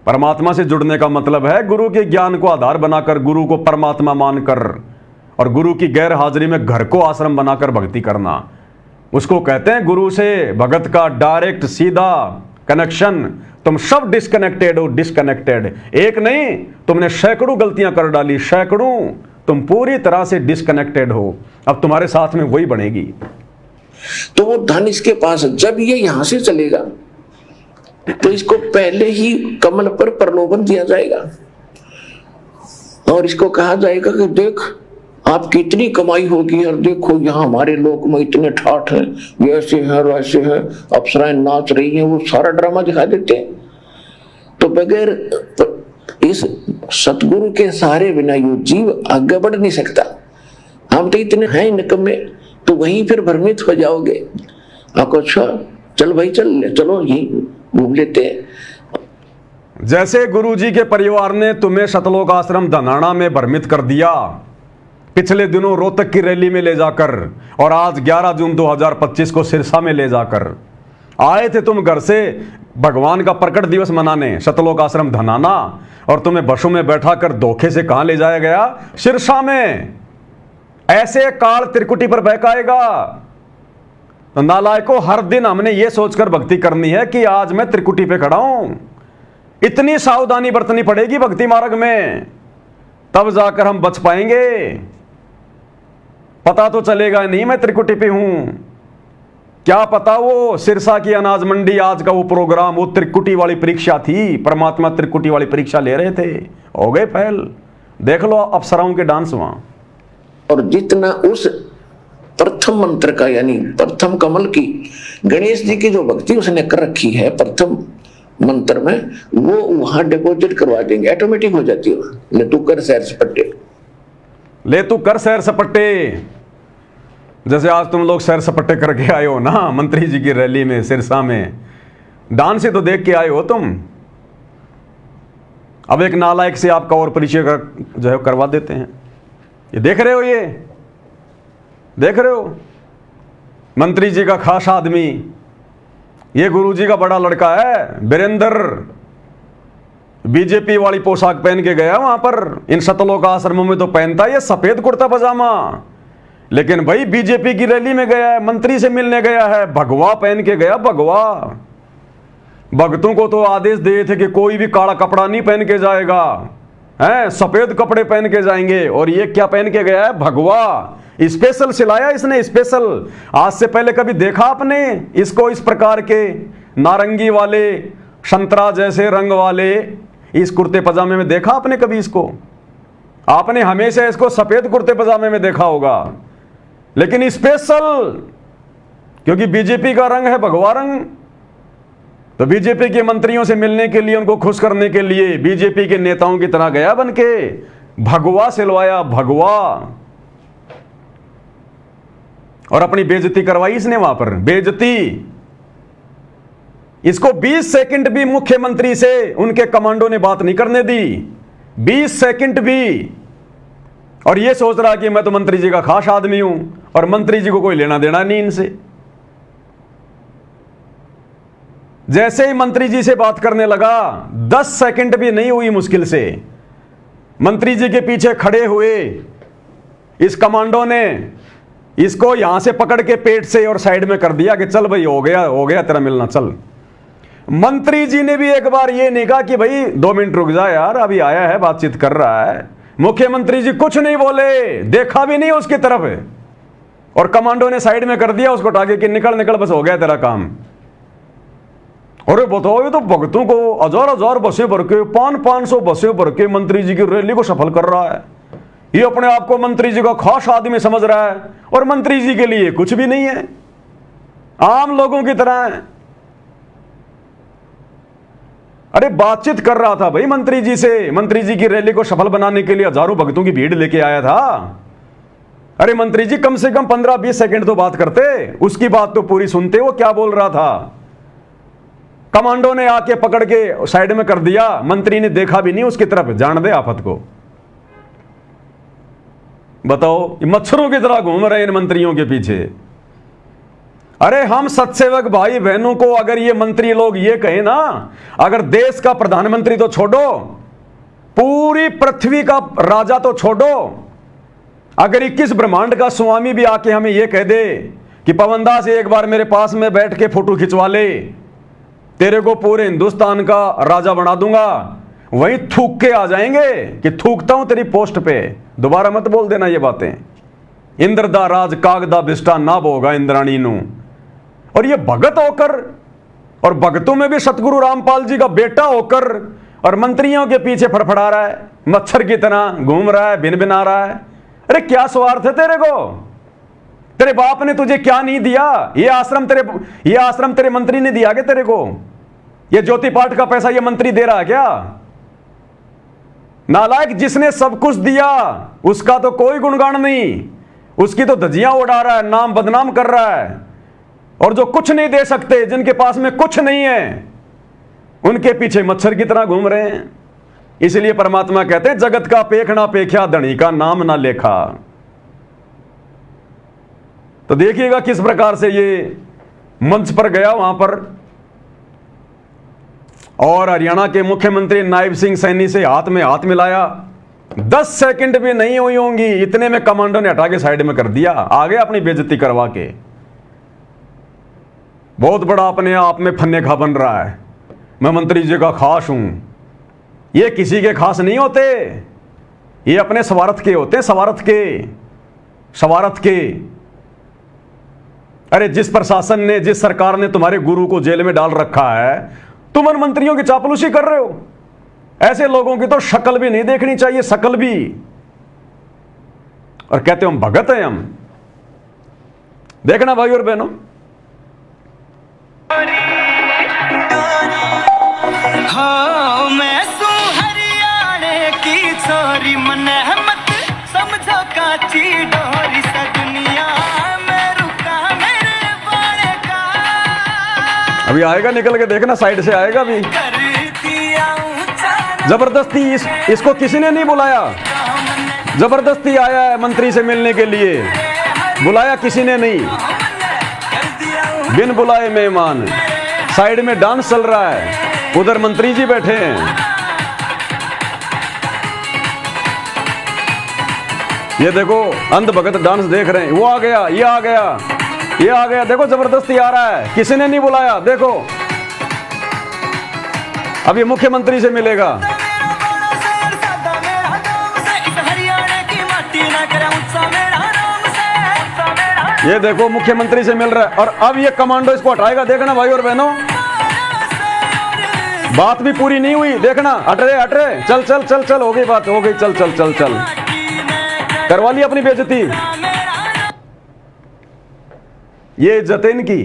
परमात्मा से जुड़ने का मतलब है गुरु के ज्ञान को आधार बनाकर, गुरु को परमात्मा मानकर, और गुरु की गैर हाजिरी में घर को आश्रम बनाकर भक्ति करना। उसको कहते हैं गुरु से भगत का डायरेक्ट सीधा कनेक्शन। तुम सब डिस्कनेक्टेड हो, डिस्कनेक्टेड। एक नहीं, तुमने सैकड़ों गलतियां कर डाली, सैकड़ों। तुम पूरी तरह से डिस्कनेक्टेड हो। अब तुम्हारे साथ में वही बनेगी। तो वो धन इसके पास है। जब ये यहां से चलेगा तो इसको पहले ही कमल पर प्रलोभन दिया जाएगा और इसको कहा जाएगा कि देख आपकी इतनी कमाई होगी, और देखो यहाँ हमारे लोग में इतने ठाठ हैं, ये ऐसे हैं वैसे हैं, अप्सराएं नाच रही हैं, वो सारा ड्रामा दिखा देते हैं। तो बगैर इस सतगुरु के सहारे बिना ये जीव आगे बढ़ नहीं सकता। हम तो इतने हैं निकम्मे, तो वहीं फिर भ्रमित हो जाओगे। आपको अच्छा चल भाई चलो यही घूम लेते हैं। जैसे गुरुजी के परिवार ने तुम्हें सतलोक आश्रम धनाना में भ्रमित कर दिया पिछले दिनों रोहतक की रैली में ले जाकर, और आज 11 जून 2025 को सिरसा में ले जाकर आए थे तुम घर से भगवान का प्रकट दिवस मनाने सतलोक आश्रम धनाना, और तुम्हें बसों में बैठा कर धोखे से कहां ले जाया गया? सिरसा में। ऐसे काल त्रिकुटी पर बहकाएगा। तो नालायकों, हर दिन हमने ये सोचकर भक्ति करनी है कि आज मैं त्रिकुटी पे खड़ा हूं। इतनी सावधानी बरतनी पड़ेगी भक्ति मार्ग में, तब जाकर हम बच पाएंगे। पता तो चलेगा नहीं मैं त्रिकुटी पे हूं। क्या पता वो सिरसा की अनाज मंडी आज का वो प्रोग्राम वो त्रिकुटी वाली परीक्षा थी, परमात्मा त्रिकुटी वाली परीक्षा ले रहे थे, हो गए फेल। देख लो अप्सराओं के डांस वहां। और जितना उस प्रथम मंत्र का यानी प्रथम कमल की गणेश जी की जो भक्ति उसने कर रखी है प्रथम मंत्र में, वो वहां डिपॉजिट करवा देंगे, ऑटोमेटिक हो जाती है। ले तू कर सैर सपट्टे, ले तू कर सैर सपट्टे। जैसे आज तुम लोग सैर सपट्टे करके आए हो ना मंत्री जी की रैली में सिरसा में, डांस से तो देख के आए हो तुम। अब एक नालायक से आपका और परिचय जो है करवा देते हैं। ये देख रहे हो, ये देख रहे हो, मंत्री जी का खास आदमी, ये गुरु जी का बड़ा लड़का है वीरेंद्र, बीजेपी वाली पोशाक पहन के गया वहां पर। इन सतलोक आश्रमों में तो पहनता है ये सफेद कुर्ता पजामा, लेकिन भाई बीजेपी की रैली में गया है, मंत्री से मिलने गया है, भगवा पहन के गया, भगवा। भक्तों को तो आदेश दिए थे कि कोई भी काला कपड़ा नहीं पहन के जाएगा, हैं सफेद कपड़े पहन के जाएंगे, और ये क्या पहन के गया है, भगवा। स्पेशल सिलाया इसने, स्पेशल। आज से पहले कभी देखा आपने इसको इस प्रकार के नारंगी वाले संतरा जैसे रंग वाले इस कुर्ते पजामे में देखा आपने कभी इसको? आपने हमेशा इसको सफेद कुर्ते पजामे में देखा होगा, लेकिन स्पेशल, क्योंकि बीजेपी का रंग है भगवा रंग, तो बीजेपी के मंत्रियों से मिलने के लिए, उनको खुश करने के लिए बीजेपी के नेताओं की तरह गया बनके, भगवा सिलवाया, भगवा, और अपनी बेइज्जती करवाई इसने वहां पर, बेइज्जती। इसको 20 सेकंड भी मुख्यमंत्री से उनके कमांडो ने बात नहीं करने दी, 20 सेकंड भी। और ये सोच रहा कि मैं तो मंत्री जी का खास आदमी हूं और मंत्री जी को कोई लेना देना नहीं इनसे। जैसे ही मंत्री जी से बात करने लगा, 10 सेकंड भी नहीं हुई मुश्किल से, मंत्री जी के पीछे खड़े हुए इस कमांडो ने इसको यहां से पकड़ के पेट से और साइड में कर दिया कि चल भाई, हो गया तेरा मिलना, चल। मंत्री जी ने भी एक बार ये नहीं कहा कि भाई 2 मिनट रुक जा यार, अभी आया है, बातचीत कर रहा है। मुख्यमंत्री जी कुछ नहीं बोले, देखा भी नहीं उसकी तरफ, और कमांडो ने साइड में कर दिया उसको टाके कि निकल निकल, बस हो गया तेरा काम। अरे बताओ, ये तो भक्तों को हजार बसें भर के, 500 बसें भर के मंत्री जी की रैली को सफल कर रहा है। ये अपने आप को मंत्री जी का खास आदमी समझ रहा है, और मंत्री जी के लिए कुछ भी नहीं है, आम लोगों की तरह है। अरे बातचीत कर रहा था भाई मंत्री जी से, मंत्री जी की रैली को सफल बनाने के लिए हजारों भक्तों की भीड़ लेके आया था। अरे मंत्री जी कम से कम 15-20 सेकंड तो बात करते, उसकी बात तो पूरी सुनते, वो क्या बोल रहा था। कमांडो ने आके पकड़ के साइड में कर दिया, मंत्री ने देखा भी नहीं उसकी तरफ, जान दे आफत को। बताओ, मच्छरों की तरह घूम रहे हैं इन मंत्रियों के पीछे। अरे हम सत्सेवक भाई बहनों को अगर ये मंत्री लोग ये कहें ना, अगर देश का प्रधानमंत्री तो छोड़ो, पूरी पृथ्वी का राजा तो छोड़ो, अगर 21 ब्रह्मांड का स्वामी भी आके हमें ये कह दे कि पवनदास एक बार मेरे पास में बैठ के फोटो खिंचवा ले, तेरे को पूरे हिंदुस्तान का राजा बना दूंगा, वहीं थूक के आ जाएंगे कि थूकता हूं तेरी पोस्ट पे, दोबारा मत बोल देना ये बातें। इंद्र दा राज कागदा बिस्टा ना बोगा इंद्राणी नू। और ये भगत होकर, और भगतों में भी सतगुरु रामपाल जी का बेटा होकर, और मंत्रियों के पीछे फड़फड़ा रहा है, मच्छर की तरह घूम रहा है, भिन भिना रहा है। अरे क्या स्वार्थ है तेरे को? तेरे बाप ने तुझे क्या नहीं दिया? ये आश्रम तेरे मंत्री ने दिया क्या तेरे को? ये ज्योति पाठ का पैसा ये मंत्री दे रहा है क्या? नालायक, जिसने सब कुछ दिया उसका तो कोई गुणगान नहीं, उसकी तो धज्जियां उड़ा रहा है, नाम बदनाम कर रहा है। और जो कुछ नहीं दे सकते, जिनके पास में कुछ नहीं है, उनके पीछे मच्छर की तरह घूम रहे हैं। इसलिए परमात्मा कहते हैं, जगत का पेख ना पेख्या, धनी का नाम ना लेखा। तो देखिएगा किस प्रकार से ये मंच पर गया वहां पर, और हरियाणा के मुख्यमंत्री नायब सिंह सैनी से हाथ में हाथ मिलाया। 10 सेकंड भी नहीं हुई होंगी, इतने में कमांडो ने हटा के साइड में कर दिया, आगे अपनी बेइज्जती करवा के। बहुत बड़ा अपने आप में फन्ने खा बन रहा है, मैं मंत्री जी का खास हूं। ये किसी के खास नहीं होते, ये अपने स्वार्थ के होते हैं, स्वार्थ के। अरे जिस प्रशासन ने, जिस सरकार ने तुम्हारे गुरु को जेल में डाल रखा है, तुम उन मंत्रियों की चापलूसी कर रहे हो। ऐसे लोगों की तो शक्ल भी नहीं देखनी चाहिए, शक्ल भी। और कहते हो हम भगत हैं हम। देखना भाई और बहनों, हो मैं सू हरियाणे की छोरी मन मत समझो काची डोरी सा दुनिया में रुका मेरे बाड़े का। अभी आएगा निकल के, देखना साइड से आएगा अभी। कर दिया ऊंचा जबरदस्ती इसको किसी ने नहीं बुलाया, जबरदस्ती आया है मंत्री से मिलने के लिए, बुलाया किसी ने नहीं, बिन बुलाए मेहमान। साइड में डांस चल रहा है, उधर मंत्री जी बैठे हैं। ये देखो अंध भगत डांस देख रहे हैं, वो आ गया, ये आ गया, ये आ गया, देखो जबरदस्ती आ रहा है, किसी ने नहीं बुलाया। देखो अब ये मुख्यमंत्री से मिलेगा। ये देखो मुख्यमंत्री से मिल रहा है, और अब ये कमांडो इसको हटाएगा। देखना भाई और बहनों, बात भी पूरी नहीं हुई, देखना। हट रहे, चल चल चल चल, हो गई बात, हो गई, चल चल चल चल, करवा ली अपनी बेइज्जती। ये इज्जत है इनकी।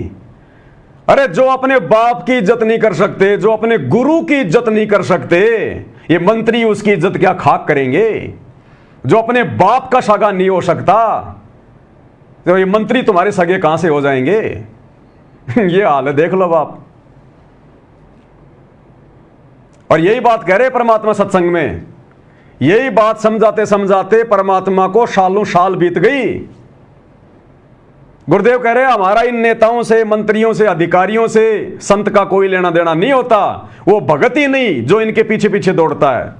अरे जो अपने बाप की इज्जत नहीं कर सकते, जो अपने गुरु की इज्जत नहीं कर सकते, ये मंत्री उसकी इज्जत क्या खाक करेंगे। जो अपने बाप का सगा नहीं हो सकता, तो ये मंत्री तुम्हारे सगे कहां से हो जाएंगे। ये हाल है, देख लो बाप। और यही बात कह रहे परमात्मा सत्संग में, यही बात समझाते समझाते परमात्मा को सालों साल बीत गई। गुरुदेव कह रहे हैं हमारा इन नेताओं से, मंत्रियों से, अधिकारियों से, संत का कोई लेना देना नहीं होता। वो भगत ही नहीं जो इनके पीछे पीछे दौड़ता है।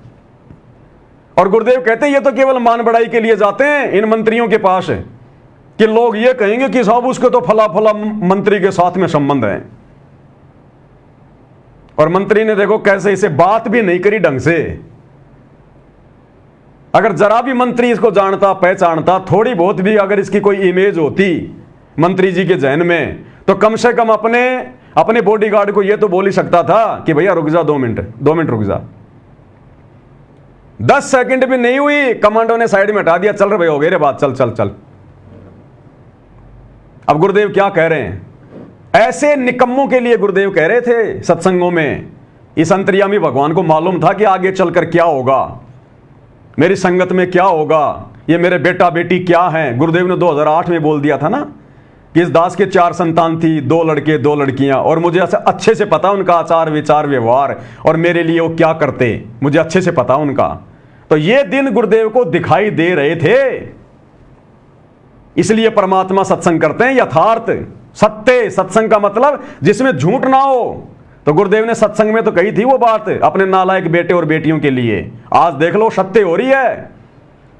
और गुरुदेव कहते हैं ये तो केवल मान बढ़ाई के लिए जाते हैं इन मंत्रियों के पास, कि लोग ये कहेंगे कि साहब उसके तो फला फला मंत्री के साथ में संबंध है। और मंत्री ने देखो कैसे इसे बात भी नहीं करी ढंग से। अगर जरा भी मंत्री इसको जानता, पहचानता, थोड़ी बहुत भी अगर इसकी कोई इमेज होती मंत्री जी के जहन में, तो कम से कम अपने बॉडीगार्ड को यह तो बोल ही सकता था कि भैया रुक जा, 2 मिनट रुक जा। 10 सेकंड भी नहीं हुई, कमांडो ने साइड में हटा दिया, चल रहे भाई, हो गई रे बात, चल चल चल। अब गुरुदेव क्या कह रहे हैं, ऐसे निकम्मों के लिए गुरुदेव कह रहे थे सत्संगों में। इस अंतर्यामी भगवान को मालूम था कि आगे चलकर क्या होगा, मेरी संगत में क्या होगा, ये मेरे बेटा बेटी क्या हैं। गुरुदेव ने 2008 में बोल दिया था ना कि इस दास के 4 संतान थी, 2 लड़के 2 लड़कियां, और मुझे अच्छे से पता उनका आचार विचार व्यवहार, और मेरे लिए वो क्या करते मुझे अच्छे से पता उनका। तो ये दिन गुरुदेव को दिखाई दे रहे थे। इसलिए परमात्मा सत्संग करते हैं, यथार्थ सत्य सत्संग का मतलब जिसमें झूठ ना हो। तो गुरुदेव ने सत्संग में तो कही थी वो बात अपने नालायक बेटे और बेटियों के लिए। आज देख लो सत्य हो रही है।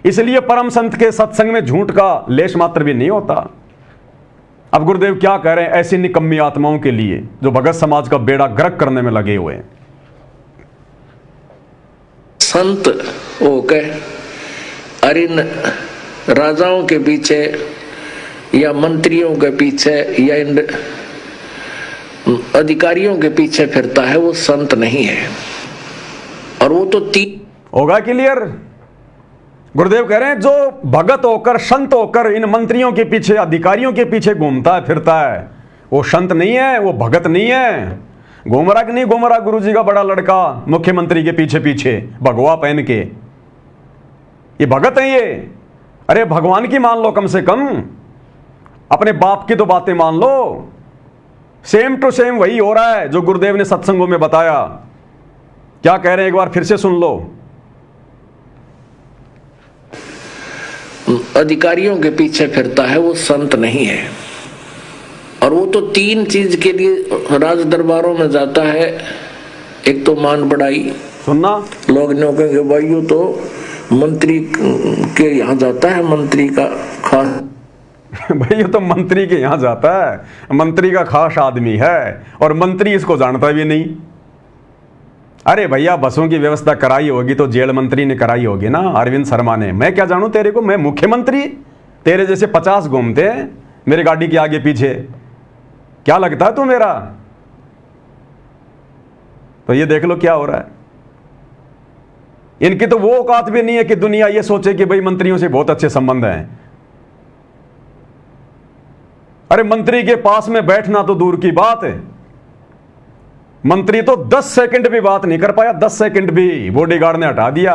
इसलिए परम संत के सत्संग में झूठ का लेश मात्र भी नहीं होता। अब गुरुदेव क्या कह रहे हैं ऐसी निकम्मी आत्माओं के लिए जो भगत समाज का बेड़ा गर्क करने में लगे हुए हैं। संत होकर और इन राजाओं के पीछे या मंत्रियों के पीछे या इन अधिकारियों के पीछे फिरता है, वो संत नहीं है। और वो तो होगा क्लियर। गुरुदेव कह रहे हैं जो भगत होकर, संत होकर इन मंत्रियों के पीछे, अधिकारियों के पीछे घूमता है फिरता है, वो संत नहीं है, वो भगत नहीं है। घूमरा कि नहीं घूमरा गुरु जी का बड़ा लड़का मुख्यमंत्री के पीछे पीछे भगवा पहन के, ये भगत है ये। अरे भगवान की मान लो, कम से कम अपने बाप की तो बातें मान लो। सेम टू सेम वही हो रहा है जो गुरुदेव ने सत्संगों में बताया। क्या कह रहे हैं एक बार फिर से सुन लो। अधिकारियों के पीछे फिरता है, वो संत नहीं है। और वो तो 3 चीज के लिए राज दरबारों में जाता है। एक तो मान बढ़ाई, सुनना, लोग नो कहेंगे भाई ये तो मंत्री के यहाँ जाता है, मंत्री का खास भाई ये तो मंत्री के यहां जाता है, मंत्री का खास आदमी है, और मंत्री इसको जानता भी नहीं। अरे भैया बसों की व्यवस्था कराई होगी तो जेल मंत्री ने कराई होगी ना, अरविंद शर्मा ने। मैं क्या जानूं तेरे को, मैं मुख्यमंत्री? तेरे जैसे 50 घूमते हैं मेरे गाड़ी के आगे पीछे, क्या लगता है तू मेरा? तो ये देख लो क्या हो रहा है। इनकी तो वो औकात भी नहीं है कि दुनिया ये सोचे कि भाई मंत्रियों से बहुत अच्छे संबंध हैं। अरे मंत्री के पास में बैठना तो दूर की बात है, मंत्री तो 10 सेकंड भी बात नहीं कर पाया, 10 सेकंड भी बॉडीगार्ड ने हटा दिया।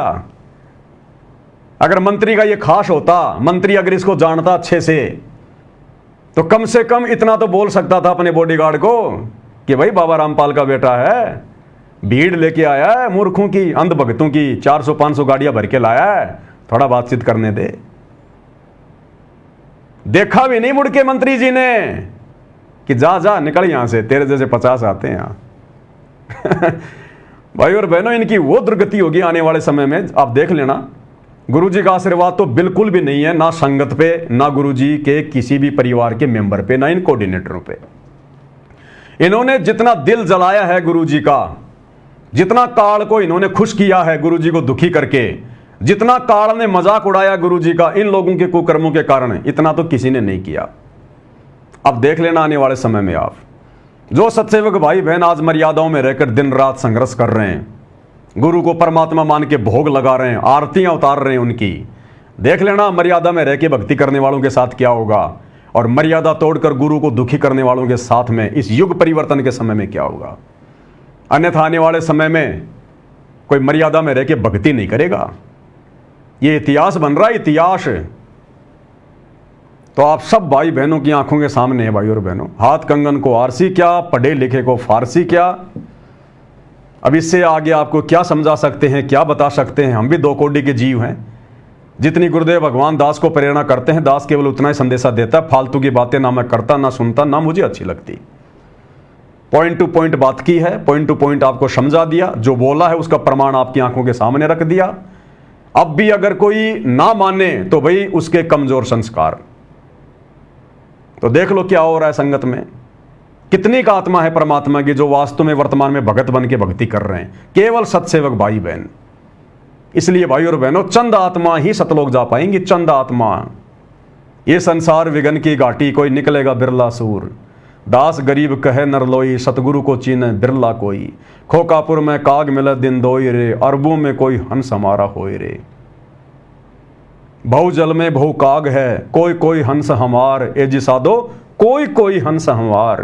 अगर मंत्री का ये खास होता, मंत्री अगर इसको जानता अच्छे से, तो कम से कम इतना तो बोल सकता था अपने बॉडीगार्ड को कि भाई बाबा रामपाल का बेटा है, भीड़ लेके आया है मूर्खों की, अंधभक्तों की, 400-500 गाड़ियां भर के लाया है, थोड़ा बातचीत करने दे। देखा भी नहीं मुड़ के मंत्री जी ने कि जा जा निकल यहां से, तेरे जैसे 50 आते हैं यहां। भाई और बहनों, इनकी वो दुर्गति होगी आने वाले समय में, आप देख लेना। गुरुजी का आशीर्वाद तो बिल्कुल भी नहीं है, ना संगत पे, ना गुरुजी के किसी भी परिवार के मेंबर पे, ना इन कोऑर्डिनेटरों पे। इन्होंने जितना दिल जलाया है गुरुजी का, जितना काल को इन्होंने खुश किया है गुरुजी को दुखी करके, जितना काल ने मजाक उड़ाया गुरुजी का इन लोगों के कुकर्मों के कारण, इतना तो किसी ने नहीं किया। अब देख लेना आने वाले समय में आप, जो सत्सेवक भाई बहन आज मर्यादाओं में रहकर दिन रात संघर्ष कर रहे हैं, गुरु को परमात्मा मान के भोग लगा रहे हैं, आरतियां उतार रहे हैं उनकी, देख लेना मर्यादा में रह के भक्ति करने वालों के साथ क्या होगा, और मर्यादा तोड़कर गुरु को दुखी करने वालों के साथ में इस युग परिवर्तन के समय में क्या होगा। अन्यथा आने वाले समय में कोई मर्यादा में रह के भक्ति नहीं करेगा। ये इतिहास बन रहा है, इतिहास। तो आप सब भाई बहनों की आंखों के सामने है भाई और बहनों, हाथ कंगन को आरसी क्या, पढ़े लिखे को फारसी क्या। अब इससे आगे आपको क्या समझा सकते हैं, क्या बता सकते हैं। हम भी 2 कोटि के जीव हैं। जितनी गुरुदेव भगवान दास को प्रेरणा करते हैं, दास केवल उतना ही संदेशा देता है, फालतू की बातें ना मैं करता, ना सुनता, ना मुझे अच्छी लगती। पॉइंट टू पॉइंट बात की है, पॉइंट टू पॉइंट आपको समझा दिया, जो बोला है उसका प्रमाण आपकी आंखों के सामने रख दिया। अब भी अगर कोई ना माने तो भाई उसके कमजोर संस्कार। तो देख लो क्या हो रहा है संगत में, कितनी का आत्मा है परमात्मा की जो वास्तव में वर्तमान में भगत बन के भक्ति कर रहे हैं, केवल सत्सेवक भाई बहन। इसलिए भाई और बहनों, चंद आत्मा ही सतलोक जा पाएंगी, चंद आत्मा। ये संसार विघन की घाटी, कोई निकलेगा बिरला सूर। दास गरीब कहे नरलोई, सतगुरु को चीने बिरला कोई। खोकापुर में काग मिले दिन दोई रे, अरबों में कोई हंस हमारा होए रे। बहु जल में बहु काग है, कोई कोई हंस हमार। ए जी साधो कोई कोई हंस हमार।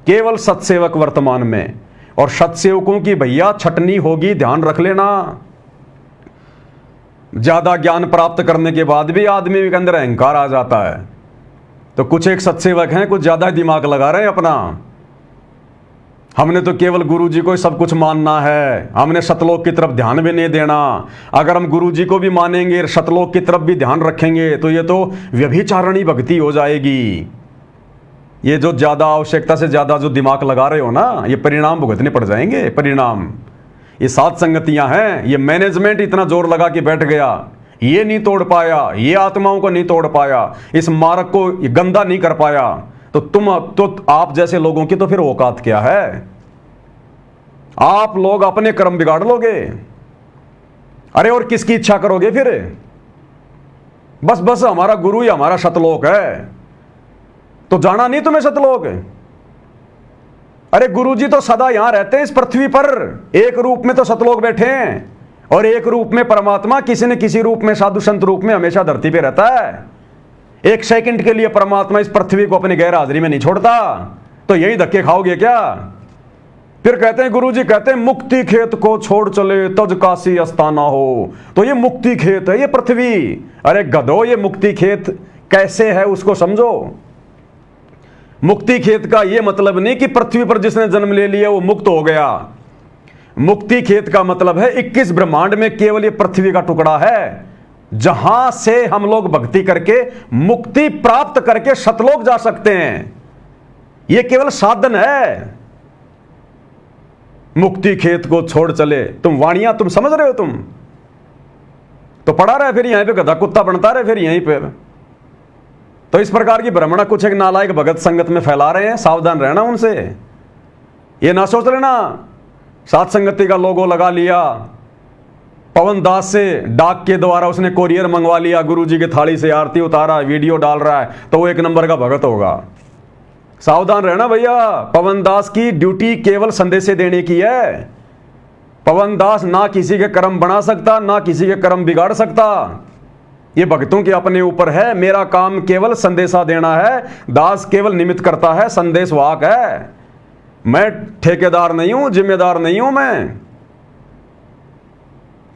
केवल सत्सेवक वर्तमान में, और सत्सेवकों की भैया छटनी होगी, ध्यान रख लेना। ज्यादा ज्ञान प्राप्त करने के बाद भी आदमी के अंदर अहंकार आ जाता है। तो कुछ एक सत्सेवक हैं, कुछ ज्यादा दिमाग लगा रहे हैं अपना। हमने तो केवल गुरुजी को ही सब कुछ मानना है, हमने सतलोक की तरफ ध्यान भी नहीं देना। अगर हम गुरुजी को भी मानेंगे, सतलोक की तरफ भी ध्यान रखेंगे, तो ये तो व्यभिचारणी भक्ति हो जाएगी। ये जो ज्यादा आवश्यकता से ज्यादा जो दिमाग लगा रहे हो ना, ये परिणाम भुगतने पड़ जाएंगे। परिणाम ये 7 संगतियां हैं, ये मैनेजमेंट इतना जोर लगा के बैठ गया, ये नहीं तोड़ पाया, ये आत्माओं को नहीं तोड़ पाया, इस मार्ग को गंदा नहीं कर पाया, तो आप जैसे लोगों की तो फिर औकात क्या है। आप लोग अपने कर्म बिगाड़ लोगे। अरे और किसकी इच्छा करोगे फिर। बस हमारा गुरु ही हमारा सतलोक है, तो जाना नहीं तुम्हें सतलोक। अरे गुरुजी तो सदा यहां रहते हैं इस पृथ्वी पर, एक रूप में तो सतलोक बैठे हैं, और एक रूप में परमात्मा किसी न किसी रूप में, साधु संत रूप में हमेशा धरती पे रहता है। एक सेकंड के लिए परमात्मा इस पृथ्वी को अपनी गैर हाजिरी में नहीं छोड़ता। तो यही धक्के खाओगे क्या। फिर कहते हैं गुरुजी कहते हैं, मुक्ति खेत को छोड़ चले तज काशी अस्ताना हो। तो ये मुक्ति खेत है, ये पृथ्वी। अरे गधो, ये मुक्ति खेत कैसे है उसको समझो। मुक्ति खेत का ये मतलब नहीं कि पृथ्वी पर जिसने जन्म ले लिया वो मुक्त हो गया। मुक्ति खेत का मतलब है 21 ब्रह्मांड में केवल ये पृथ्वी का टुकड़ा है, जहां से हम लोग भक्ति करके मुक्ति प्राप्त करके सतलोक जा सकते हैं। ये केवल साधन है। मुक्ति खेत को छोड़ चले, तुम वाणियां तुम समझ रहे हो, तुम तो पढ़ा रहे फिर यहीं पे गधा कुत्ता बनता रहे फिर यहीं पे। तो इस प्रकार की भ्रमणा कुछ एक नालायक भगत संगत में फैला रहे हैं, सावधान रहना उनसे। ये ना सोच लेना सात संगति का लोगो लगा लिया, पवन दास से डाक के द्वारा उसने कोरियर मंगवा लिया, गुरुजी की थाली से आरती उतारा, वीडियो डाल रहा है, तो वो 1 नंबर का भगत होगा। सावधान रहना भैया, पवन दास की ड्यूटी केवल संदेश देने की है। पवन दास ना किसी के कर्म बना सकता, ना किसी के कर्म बिगाड़ सकता। ये भक्तों के अपने ऊपर है। मेरा काम केवल संदेशा देना है, दास केवल निमित्त करता है, संदेश वाहक है। मैं ठेकेदार नहीं हूं, जिम्मेदार नहीं हूं मैं।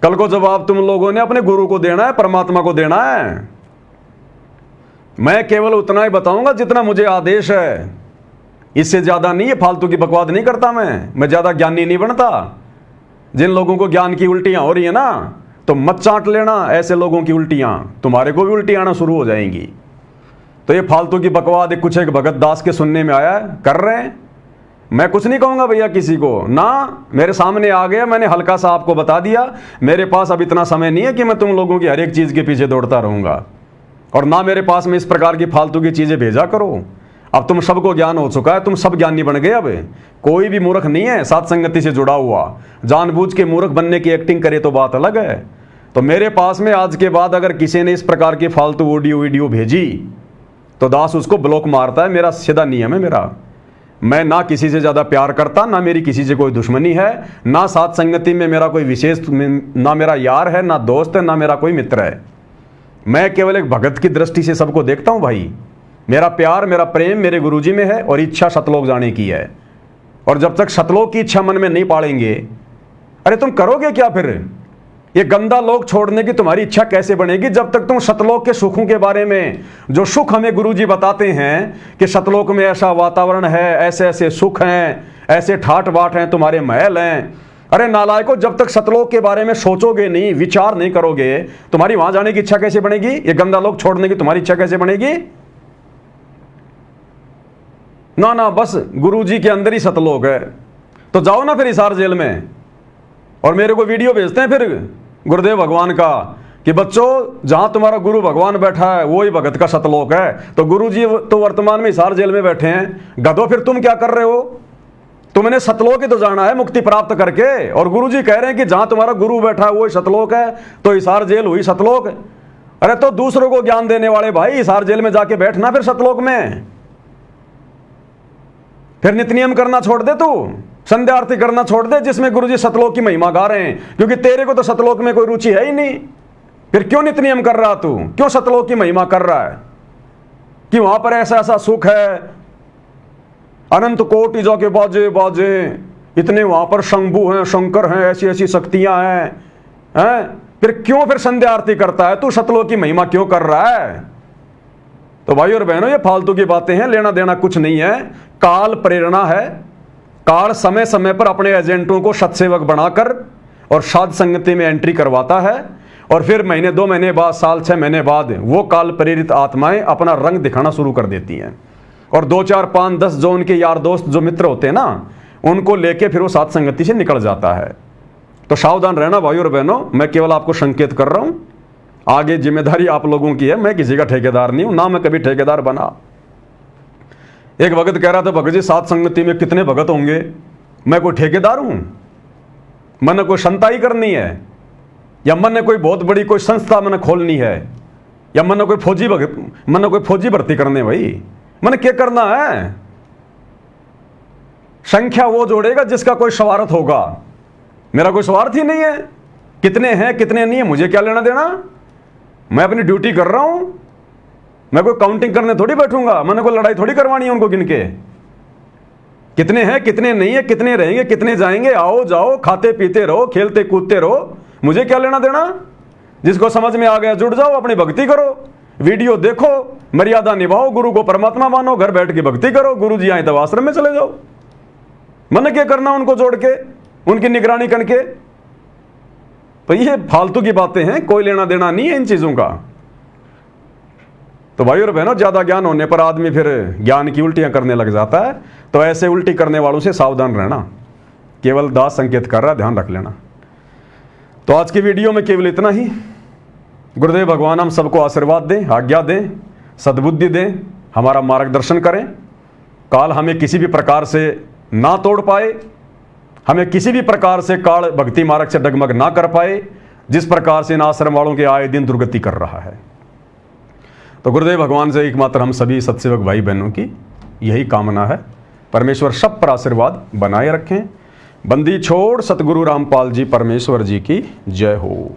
कल को जवाब तुम लोगों ने अपने गुरु को देना है, परमात्मा को देना है। मैं केवल उतना ही बताऊंगा जितना मुझे आदेश है, इससे ज्यादा नहीं। है फालतू की बकवाद नहीं करता मैं ज्यादा ज्ञानी नहीं बनता। जिन लोगों को ज्ञान की उल्टियां हो रही है ना, तो मत चाट लेना ऐसे लोगों की उल्टियां, तुम्हारे को भी उल्टी आना शुरू हो जाएंगी। तो ये फालतू की बकवाद कुछ एक भगत दास के सुनने में आया, कर रहे हैं। मैं कुछ नहीं कहूंगा भैया किसी को ना, मेरे सामने आ गया, मैंने हल्का सा आपको बता दिया। मेरे पास अब इतना समय नहीं है कि मैं तुम लोगों की हर एक चीज के पीछे दौड़ता रहूंगा, और ना मेरे पास में इस प्रकार की फालतू की चीजें भेजा करो। अब तुम सबको ज्ञान हो चुका है, तुम सब ज्ञानी बन गए। अब कोई भी मूर्ख नहीं है साथ संगति से जुड़ा हुआ। जानबूझ के मूर्ख बनने की एक्टिंग करे तो बात अलग है। तो मेरे पास में आज के बाद अगर किसी ने इस प्रकार की फालतू ऑडियो वीडियो भेजी तो दास उसको ब्लॉक मारता है। मेरा सीधा नियम है मेरा। मैं ना किसी से ज्यादा प्यार करता, ना मेरी किसी से कोई दुश्मनी है, ना साथ संगति में मेरा कोई विशेष, ना मेरा यार है, ना दोस्त है, ना मेरा कोई मित्र है। मैं केवल एक भगत की दृष्टि से सबको देखता हूं भाई। मेरा प्यार, मेरा प्रेम मेरे गुरुजी में है और इच्छा सतलोक जाने की है। और जब तक सतलोक की इच्छा मन में नहीं पालेंगे, अरे तुम करोगे क्या फिर? ये गंदा लोक छोड़ने की तुम्हारी इच्छा कैसे बनेगी जब तक तुम सतलोक के सुखों के बारे में, जो सुख हमें गुरुजी बताते हैं कि सतलोक में ऐसा वातावरण है, ऐसे ऐसे सुख हैं, ऐसे ठाट बाट हैं, तुम्हारे महल हैं। अरे नालायकों, जब तक सतलोक के बारे में सोचोगे नहीं, विचार नहीं करोगे, तुम्हारी वहां जाने की इच्छा कैसे बनेगी? ये गंदा लोक छोड़ने की तुम्हारी इच्छा कैसे बनेगी? ना ना, बस गुरुजी के अंदर ही सतलोक है। तो जाओ ना फिर हिसार जेल में, और मेरे को वीडियो भेजते हैं फिर गुरुदेव भगवान का कि बच्चों जहां तुम्हारा गुरु भगवान बैठा है वो ही भगत का सतलोक है। तो गुरुजी तो वर्तमान में हिसार जेल में बैठे हैं। गधो, फिर तुम क्या कर रहे हो? तुमने सतलोक ही तो जाना है मुक्ति प्राप्त करके, और गुरुजी कह रहे हैं कि जहां तुम्हारा गुरु बैठा है वो ही सतलोक है। तो हिसार जेल हुई सतलोक। अरे तो दूसरों को ज्ञान देने वाले भाई हिसार जेल में जाके बैठना फिर सतलोक में। फिर नित्य नियम करना छोड़ दे, तू संध्या आरती करना छोड़ दे जिसमें गुरुजी सतलोक की महिमा गा रहे हैं, क्योंकि तेरे को तो सतलोक में कोई रुचि है ही नहीं। फिर क्यों नित्य नियम कर रहा तू? क्यों सतलोक की महिमा कर रहा है कि वहां पर ऐसा ऐसा सुख है, अनंत कोटि जाके बाजे बाजे, इतने वहां पर शंभु हैं, शंकर हैं, ऐसी ऐसी शक्तियां हैं? फिर क्यों फिर संध्या आरती करता है तू? सतलोक की महिमा क्यों कर रहा है? तो भाई और बहनों, ये फालतू की बातें हैं, लेना देना कुछ नहीं है। काल प्रेरणा है। काल समय समय पर अपने एजेंटों को सत्सेवक बनाकर और साध संगति में एंट्री करवाता है, और फिर महीने 2 महीने बाद, साल 6 महीने बाद वो काल प्रेरित आत्माएं अपना रंग दिखाना शुरू कर देती हैं, और 2 4 5 10 जो उनके यार दोस्त, जो मित्र होते हैं ना, उनको लेके फिर वो साध संगति से निकल जाता है। तो सावधान रहना भाई और बहनों। मैं केवल आपको संकेत कर रहा हूं, आगे जिम्मेदारी आप लोगों की है। मैं किसी का ठेकेदार नहीं हूं, ना मैं कभी ठेकेदार बना। एक भगत कह रहा था, भगत जी साध संगति में कितने भगत होंगे? मैं कोई ठेकेदार हूं? मैंने कोई संताई करनी है, या मैंने कोई बहुत बड़ी कोई संस्था मैंने खोलनी है, या मैंने कोई फौजी भर्ती करने? भाई मैंने क्या करना है? संख्या वो जोड़ेगा जिसका कोई स्वार्थ होगा। मेरा कोई स्वार्थ ही नहीं है। कितने हैं कितने नहीं है मुझे क्या लेना देना? मैं अपनी ड्यूटी कर रहा हूं। मैं कोई काउंटिंग करने थोड़ी बैठूंगा, मैंने कोई लड़ाई थोड़ी करवानी है उनको गिन के। कितने हैं कितने नहीं है, कितने रहेंगे कितने जाएंगे, आओ जाओ, खाते पीते रहो, खेलते कूदते रहो, मुझे क्या लेना देना? जिसको समझ में आ गया जुड़ जाओ, अपनी भक्ति करो, वीडियो देखो, मर्यादा निभाओ, गुरु को परमात्मा मानो, घर बैठ के भक्ति करो। गुरु जी आए तब आश्रम में चले जाओ। मैंने क्या करना उनको जोड़ के, उनकी निगरानी करके? तो ये फालतू की बातें हैं, कोई लेना देना नहीं है इन चीजों का। तो भाई और बहनों, ज्यादा ज्ञान होने पर आदमी फिर ज्ञान की उल्टियां करने लग जाता है। तो ऐसे उल्टी करने वालों से सावधान रहना। केवल दास संकेत कर रहा है, ध्यान रख लेना। तो आज की वीडियो में केवल इतना ही। गुरुदेव भगवान हम सबको आशीर्वाद दें, आज्ञा दें, सद्बुद्धि दें, हमारा मार्गदर्शन करें। काल हमें किसी भी प्रकार से ना तोड़ पाए, हमें किसी भी प्रकार से काल भक्ति मार्ग से डगमग ना कर पाए, जिस प्रकार से इन आश्रम वालों के आए दिन दुर्गति कर रहा है। तो गुरुदेव भगवान से एकमात्र हम सभी सत्सेवक भाई बहनों की यही कामना है। परमेश्वर सब पर आशीर्वाद बनाए रखें। बंदी छोड़ सतगुरु रामपाल जी परमेश्वर जी की जय हो।